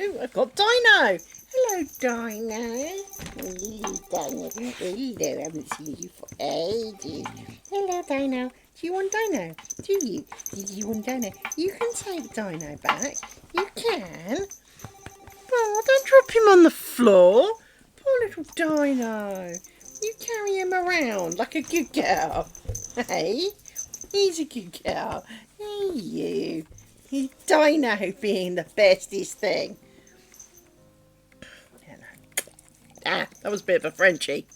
Ooh, I've got Dino. Hello, Dino. Hello, Dino. Hello, I haven't seen you for ages. Hello, Dino. Do you want Dino? Do you? Do you want Dino? You can take Dino back. You can. Oh, don't drop him on the floor. Poor little Dino. You carry him around like a good girl. Hey, he's a good girl. Hey, you. He's Dino being the bestest thing. Ah, that was a bit of a Frenchie.